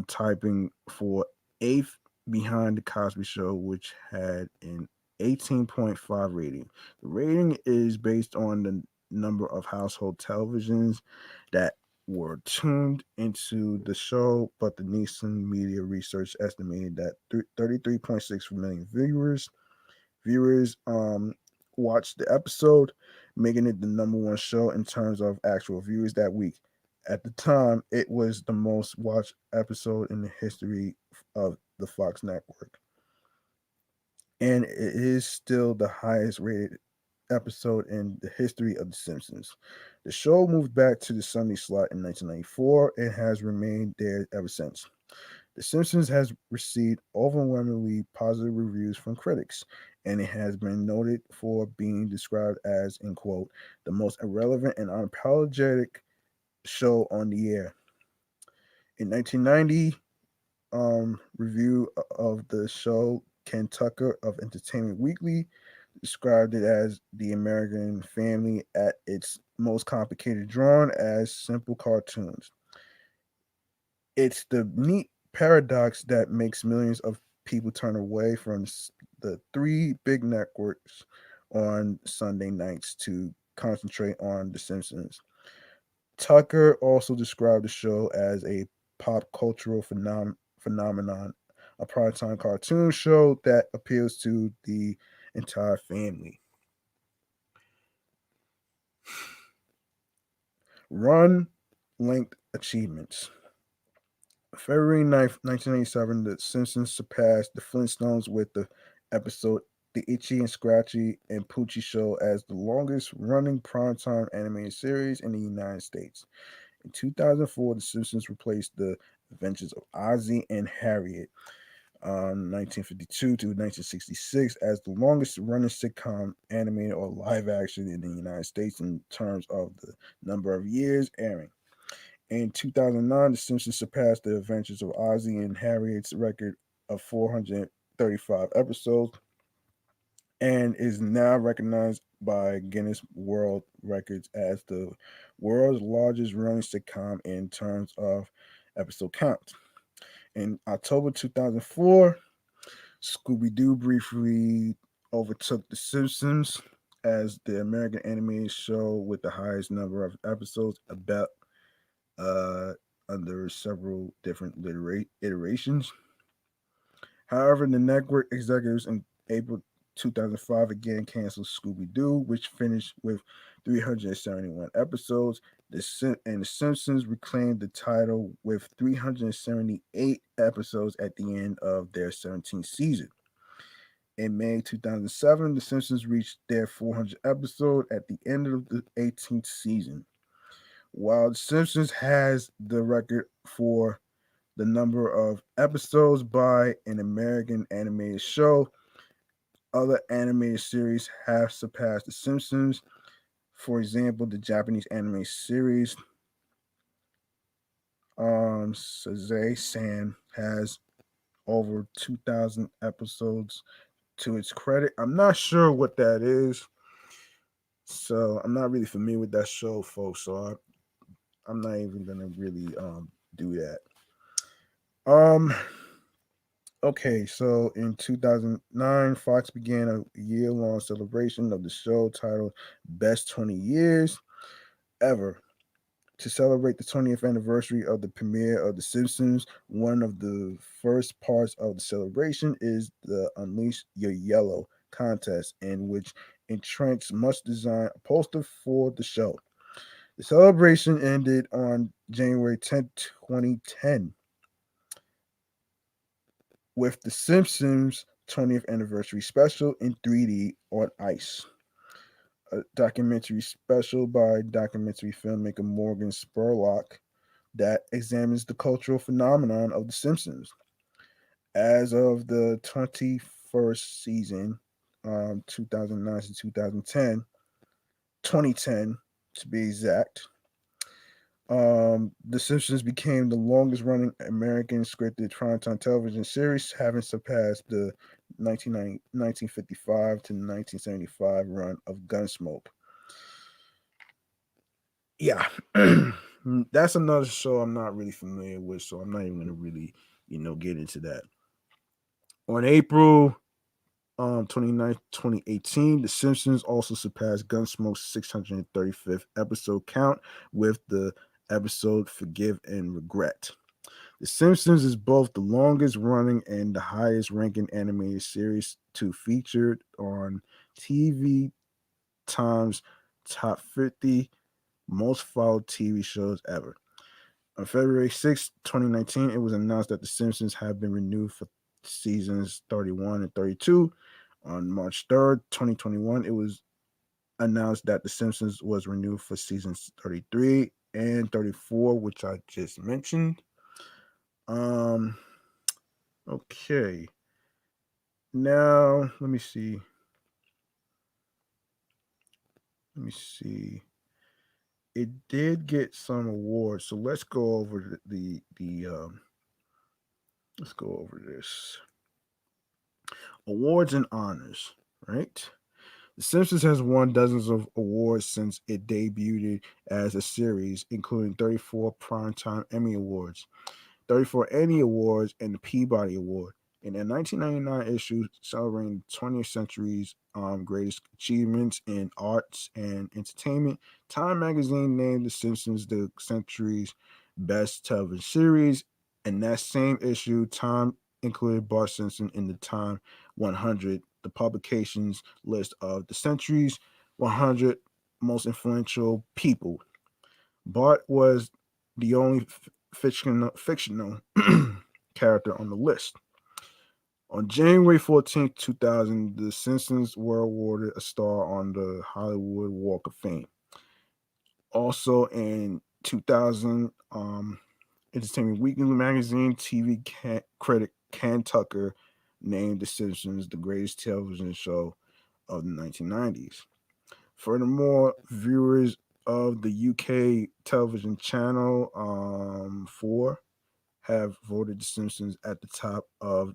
typing for eighth behind The Cosby Show, which had an 18.5 rating. The rating is based on the number of household televisions that were tuned into the show, but the Neeson Media Research estimated that 33.6 million viewers watched the episode, making it the number one show in terms of actual viewers that week. At the time, it was the most watched episode in the history of the Fox network, and it is still the highest rated episode in the history of The Simpsons. The show moved back to the Sunday slot in 1994 and has remained there ever since. The Simpsons has received overwhelmingly positive reviews from critics, and it has been noted for being described as, in quote, the most irrelevant and unapologetic show on the air. In 1990, review of the show, Ken Tucker of Entertainment Weekly described it as the American family at its most complicated, drawn as simple cartoons. It's the neat paradox that makes millions of people turn away from the three big networks on Sunday nights to concentrate on The Simpsons. Tucker also described the show as a pop cultural phenomenon, a primetime cartoon show that appeals to the entire family. Run length achievements. February 9th, 1987, The Simpsons surpassed The Flintstones with the episode The Itchy and Scratchy and Poochie Show as the longest running primetime animated series in the United States. In 2004, The Simpsons replaced The Adventures of Ozzie and Harriet 1952 to 1966 as the longest running sitcom, animated or live action in the United States in terms of the number of years airing. In 2009, The Simpsons surpassed The Adventures of Ozzie and Harriet's record of 435 episodes and is now recognized by Guinness World Records as the world's largest running sitcom in terms of episode count. In October 2004, Scooby Doo briefly overtook The Simpsons as the American animated show with the highest number of episodes, about uh, under several different iterations. However, the network executives in April 2005 again canceled Scooby Doo, which finished with 371 episodes. The Simpsons reclaimed the title with 378 episodes at the end of their 17th season. In May 2007, The Simpsons reached their 400th episode at the end of the 18th season. While The Simpsons has the record for the number of episodes by an American animated show, other animated series have surpassed The Simpsons. For example, the Japanese anime series Sazae-san has over 2,000 episodes to its credit. I'm not sure what that is, so I'm not really familiar with that show, folks. So I'm not even gonna really do that. Um, Okay, so in 2009, Fox began a year long celebration of the show titled Best 20 Years Ever. To celebrate the 20th anniversary of the premiere of The Simpsons, one of the first parts of the celebration is the Unleash Your Yellow contest, in which entrants must design a poster for the show. The celebration ended on January 10th, 2010 with The Simpsons 20th anniversary special in 3D on ice. A documentary special by documentary filmmaker Morgan Spurlock that examines the cultural phenomenon of The Simpsons. As of the 21st season, 2009 to 2010 to be exact, The Simpsons became the longest running American scripted primetime television series, having surpassed the 1955 to 1975 run of Gunsmoke. Yeah, that's another show I'm not really familiar with, so I'm not even going to really, get into that. On April 29th, 2018, The Simpsons also surpassed Gunsmoke's 635th episode count with the episode Forgive and Regret. The Simpsons is both the longest running and the highest ranking animated series to feature on TV Times Top 50 most followed TV shows ever. On February 6th, 2019, it was announced that The Simpsons have been renewed for seasons 31 and 32. On March 3rd, 2021, it was announced that The Simpsons was renewed for seasons 33 and 34, which I just mentioned. Um, okay. Now, let me see. Let me see. It did get some awards, so let's go over let's go over this. Awards and honors, right? The Simpsons has won dozens of awards since it debuted as a series, including 34 Primetime Emmy Awards, 34 Annie Awards, and the Peabody Award. In a 1999 issue celebrating the 20th century's greatest achievements in arts and entertainment, Time magazine named The Simpsons the century's best television series. In that same issue, Time included Bart Simpson in the Time 100, the publication's list of the century's 100 most influential people. Bart was the only fictional character on the list. On January 14th, 2000, The Simpsons were awarded a star on the Hollywood Walk of Fame. Also in 2000, Entertainment Weekly magazine TV critic Ken Tucker named The Simpsons the greatest television show of the 1990s. Furthermore, viewers of the UK television channel 4 have voted The Simpsons at the top of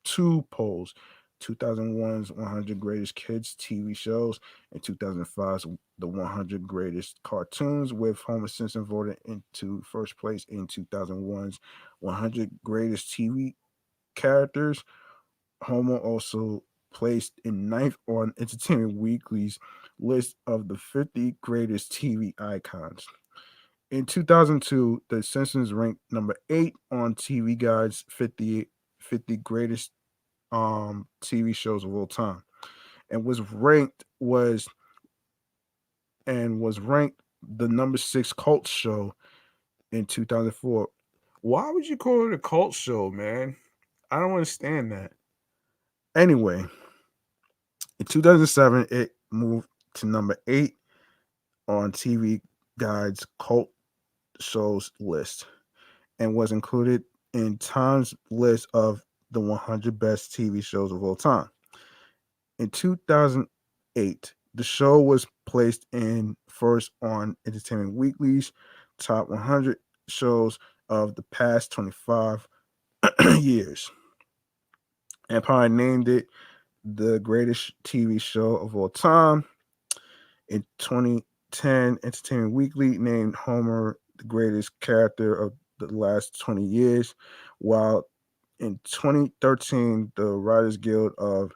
two polls: 2001's 100 Greatest Kids TV Shows and 2005's The 100 Greatest Cartoons, with Homer Simpson voted into first place in 2001's 100 Greatest TV Characters. Homer also placed in ninth on Entertainment Weekly's list of the 50 greatest TV icons. In 2002, The Simpsons ranked number 8 on TV Guide's 50 greatest TV shows of all time, and was ranked the number 6 cult show in 2004. Why would you call it a cult show, man? I don't understand that. Anyway, in 2007, it moved to number 8 on TV Guide's cult shows list and was included in Time's list of the 100 best TV shows of all time. In 2008, the show was placed in first on Entertainment Weekly's top 100 shows of the past 25 years. Empire named it the greatest TV show of all time. In 2010, Entertainment Weekly named Homer the greatest character of the last 20 years, while in 2013, the Writers Guild of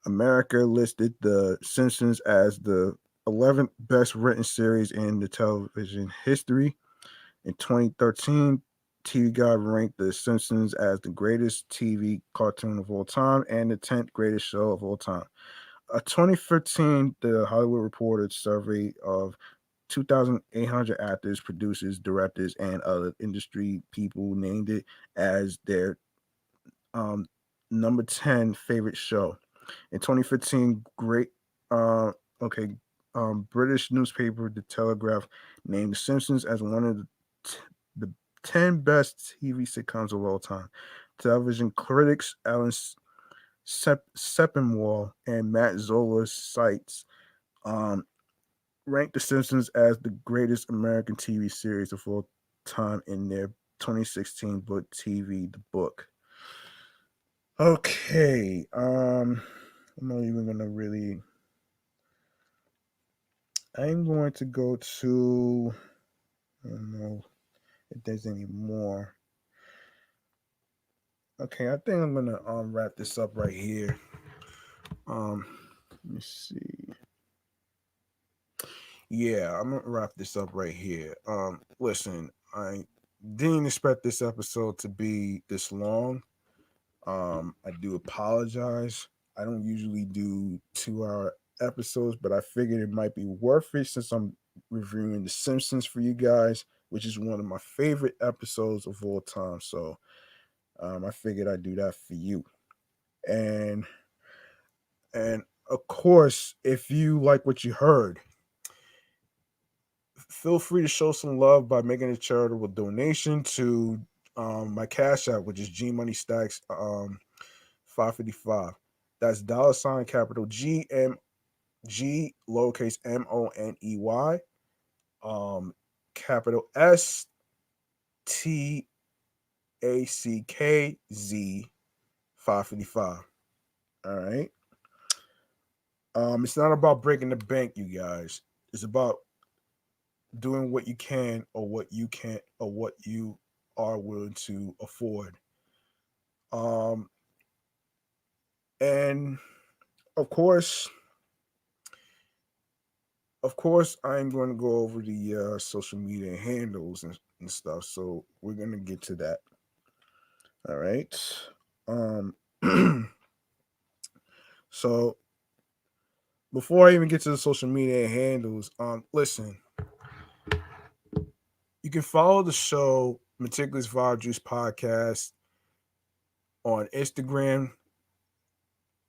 America listed The Simpsons as the 11th best written series in the television history. In 2013, TV Guide ranked The Simpsons as the greatest TV cartoon of all time and the 10th greatest show of all time. A 2015, The Hollywood Reporter survey of 2,800 actors, producers, directors, and other industry people named it as their um, number 10 favorite show. In 2015, uh, okay, British newspaper The Telegraph named The Simpsons as one of the 10 best TV sitcoms of all time. Television critics Alan Sepinwall and Matt Zola Seitz um, ranked The Simpsons as the greatest American TV series of all time in their 2016 book TV The Book. Okay, I'm not even gonna really. I'm going to go to. I don't know if there's any more. Okay, I think I'm gonna wrap this up right here. Let me see. Yeah, I'm gonna wrap this up right here. Listen, I didn't expect this episode to be this long. I do apologize. I don't usually do 2 hour episodes, but I figured it might be worth it since I'm reviewing The Simpsons for you guys, which is one of my favorite episodes of all time. So I figured I'd do that for you. And and of course, if you like what you heard, feel free to show some love by making a charitable donation to my Cash App, which is G Money Stacks 555. That's $ capital G lowercase MONEY, capital STACKZ 555. All right. It's not about breaking the bank, you guys. It's about doing what you can or what you can't or what you are willing to afford. Um, and of course, I'm going to go over the social media handles and stuff. So we're going to get to that. All right. Um, so before I even get to the social media handles, listen, you can follow the show Meticulous Vibe Juice Podcast on Instagram,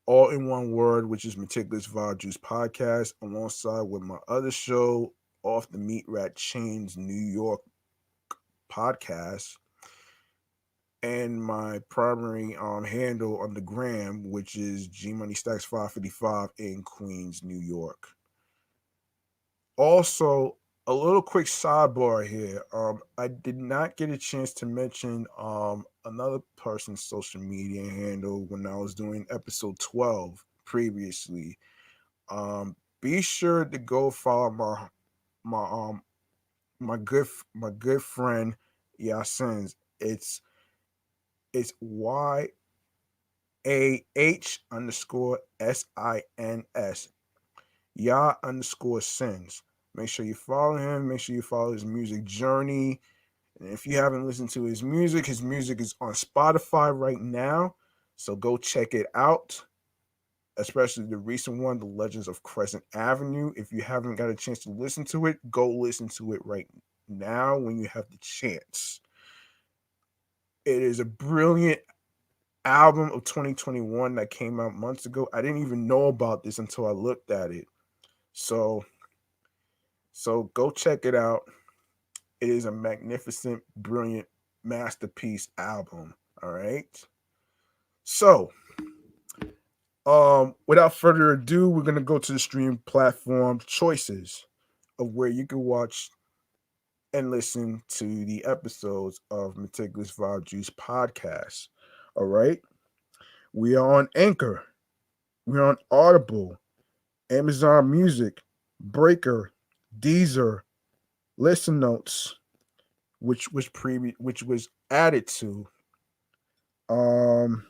all in one word, which is Meticulous Vibe Juice Podcast, alongside with my other show, Off the Meat Rat Chains New York Podcast, and my primary handle on the gram, which is G Money Stacks 555 in Queens, New York. Also, a little quick sidebar here. I did not get a chance to mention another person's social media handle when I was doing episode 12 previously. Be sure to go follow my my good friend Yasin's. It's YAH_SINS. Ya_sins. Make sure you follow him. Make sure you follow his music journey. And if you haven't listened to his music is on Spotify right now. So go check it out. Especially the recent one, The Legends of Crescent Avenue. If you haven't got a chance to listen to it, go listen to it right now when you have the chance. It is a brilliant album of 2021 that came out months ago. I didn't even know about this until I looked at it. So go check it out. It is a magnificent, brilliant masterpiece album. All right. So, without further ado, we're gonna go to the stream platform choices of where you can watch and listen to the episodes of Meticulous Vibe Juice Podcast. All right. We are on Anchor. We're on Audible, Amazon Music, Breaker, Deezer, Listen Notes, which was added to um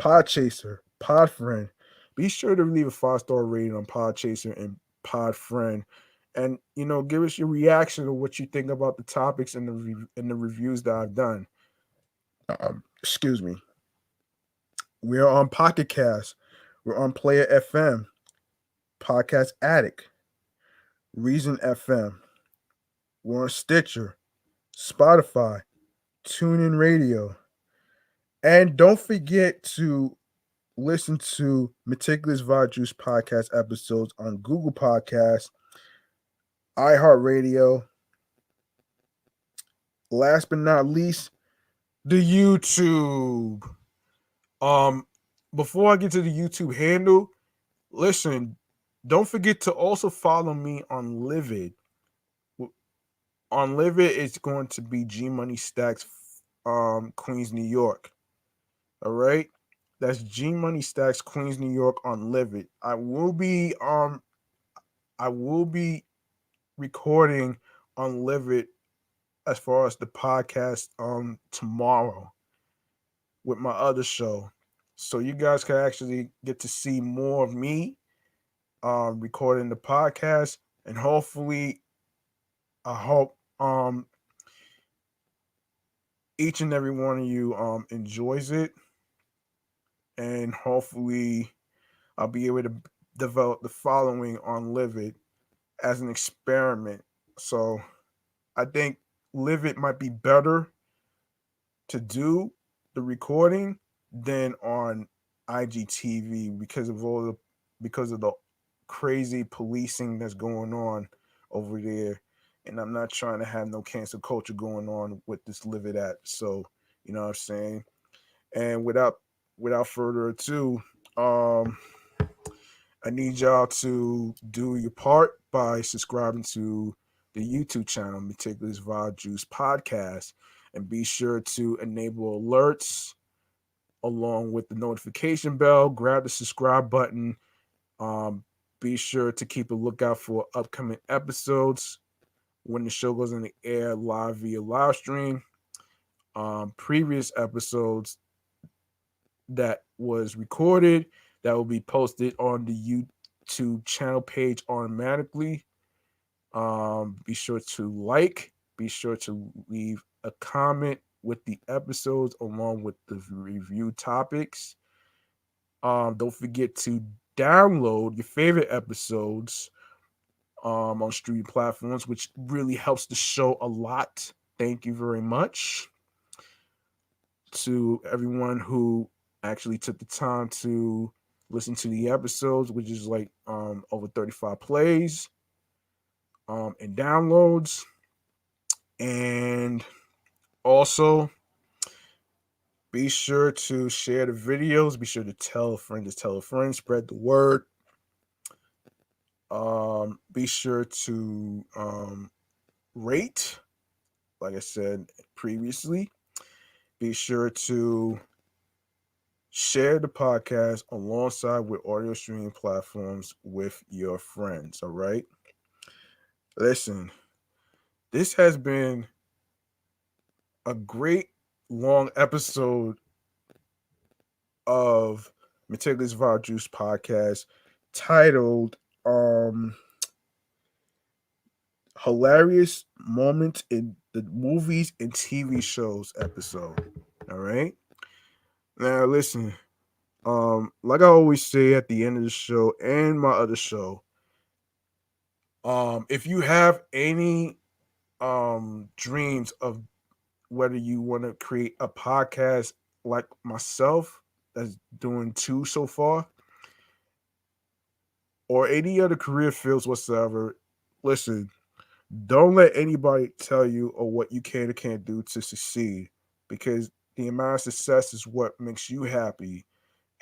Podchaser, Podfriend. Be sure to leave a 5-star rating on Podchaser and Podfriend, and give us your reaction to what you think about the topics and the reviews that I've done. Excuse me. We are on Pocket Cast. We're on Player FM, Podcast Addict, Reason FM. We're on Stitcher, Spotify, TuneIn Radio. And don't forget to listen to Meticulous Vibe Juice Podcast episodes on Google Podcasts, iHeartRadio. Last but not least, the YouTube. Um, Before I get to the YouTube handle, listen, don't forget to also follow me on Livid. On Livid, it's going to be G Money Stacks, Queens, New York. All right, that's G Money Stacks, Queens, New York on Livid. I will be recording on Livid as far as the podcast tomorrow with my other show, so you guys can actually get to see more of me recording the podcast, and hopefully I hope each and every one of you enjoys it, and hopefully I'll be able to develop the following on Livid as an experiment. So I think Livid might be better to do the recording than on IGTV because of the crazy policing that's going on over there. And I'm not trying to have no cancel culture going on with this Livid app. So, you know what I'm saying? And without further ado, I need y'all to do your part by subscribing to the YouTube channel, Meticulous Vibe Juice Podcast, and be sure to enable alerts along with the notification bell. Grab the subscribe button. Um, be sure to keep a lookout for upcoming episodes when the show goes in the air live via live stream. Previous episodes that was recorded that will be posted on the YouTube channel page automatically. Be sure to be sure to leave a comment with the episodes along with the review topics. Don't forget to download your favorite episodes on streaming platforms, which really helps the show a lot. Thank you very much to everyone who I actually took the time to listen to the episodes, which is like over 35 plays and downloads. And also be sure to share the videos. Be sure to tell a friend to tell a friend. Spread the word. Be sure to rate, like I said previously. Be sure to share the podcast alongside with audio streaming platforms with your friends. All right. Listen, this has been a great long episode of Meticulous Vibe Juice Podcast titled um Hilarious Moments in the Movies and TV Shows episode. All right. Now listen, like I always say at the end of the show and my other show, if you have any dreams of whether you want to create a podcast like myself that's doing two so far, or any other career fields whatsoever, listen, don't let anybody tell you or what you can or can't do to succeed, because the amount of success is what makes you happy,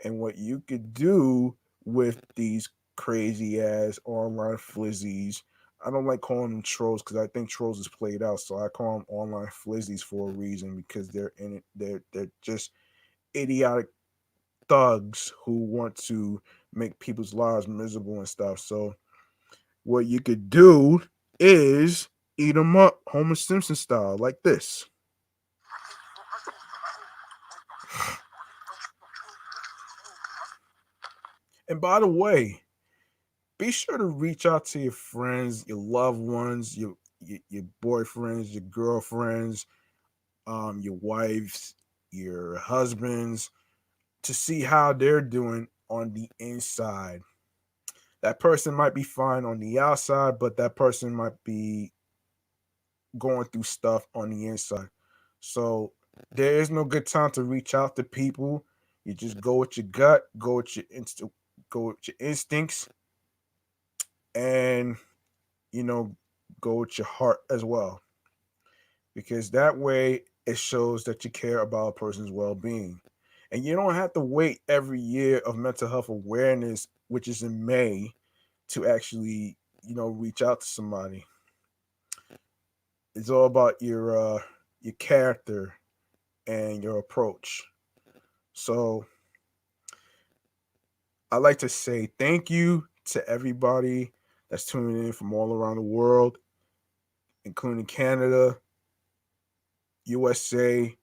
and what you could do with these crazy ass online flizzies. I don't like calling them trolls because I think trolls is played out. So I call them online flizzies for a reason, because they're in it. They're just idiotic thugs who want to make people's lives miserable and stuff. So what you could do is eat them up, Homer Simpson style, like this. And by the way, be sure to reach out to your friends, your loved ones, your boyfriends, your girlfriends, your wives, your husbands, to see how they're doing on the inside. That person might be fine on the outside, but that person might be going through stuff on the inside. So there is no good time to reach out to people. You just go with your gut, go with your instincts, and you know, go with your heart as well, because that way it shows that you care about a person's well-being. And you don't have to wait every year of mental health awareness, which is in May, to actually, reach out to somebody. It's all about your character and your approach. So I like to say thank you to everybody that's tuning in from all around the world, including Canada, USA,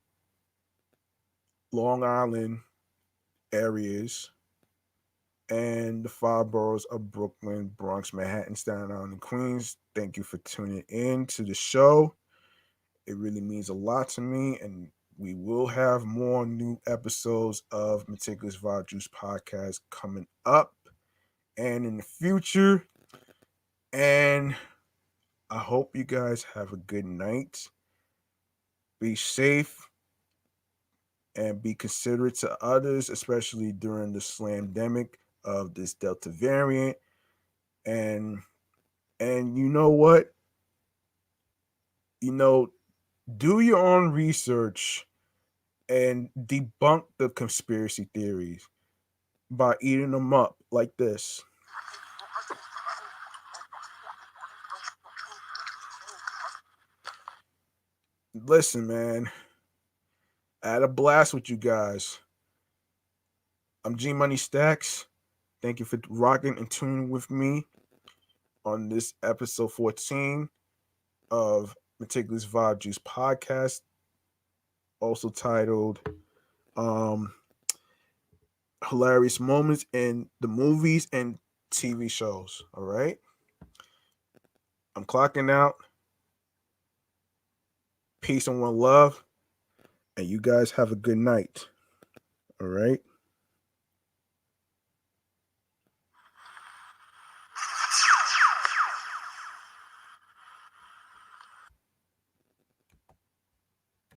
Long Island areas, and the five boroughs of Brooklyn, Bronx, Manhattan, Staten Island, and Queens. Thank you for tuning in to the show. It really means a lot to me, and we will have more new episodes of Meticulous Vibe Juice Podcast coming up and in the future. And I hope you guys have a good night. Be safe and be considerate to others, especially during the slamdemic of this Delta variant. And you know what? You know, do your own research and debunk the conspiracy theories by eating them up like this. Listen, man, I had a blast with you guys. I'm G Money Stacks. Thank you for rocking and tuning with me on this episode 14 of Meticulous Vibe Juice Podcast, also titled um, Hilarious Moments in the Movies and TV Shows. All right. I'm clocking out. Peace and one love. And you guys have a good night. All right.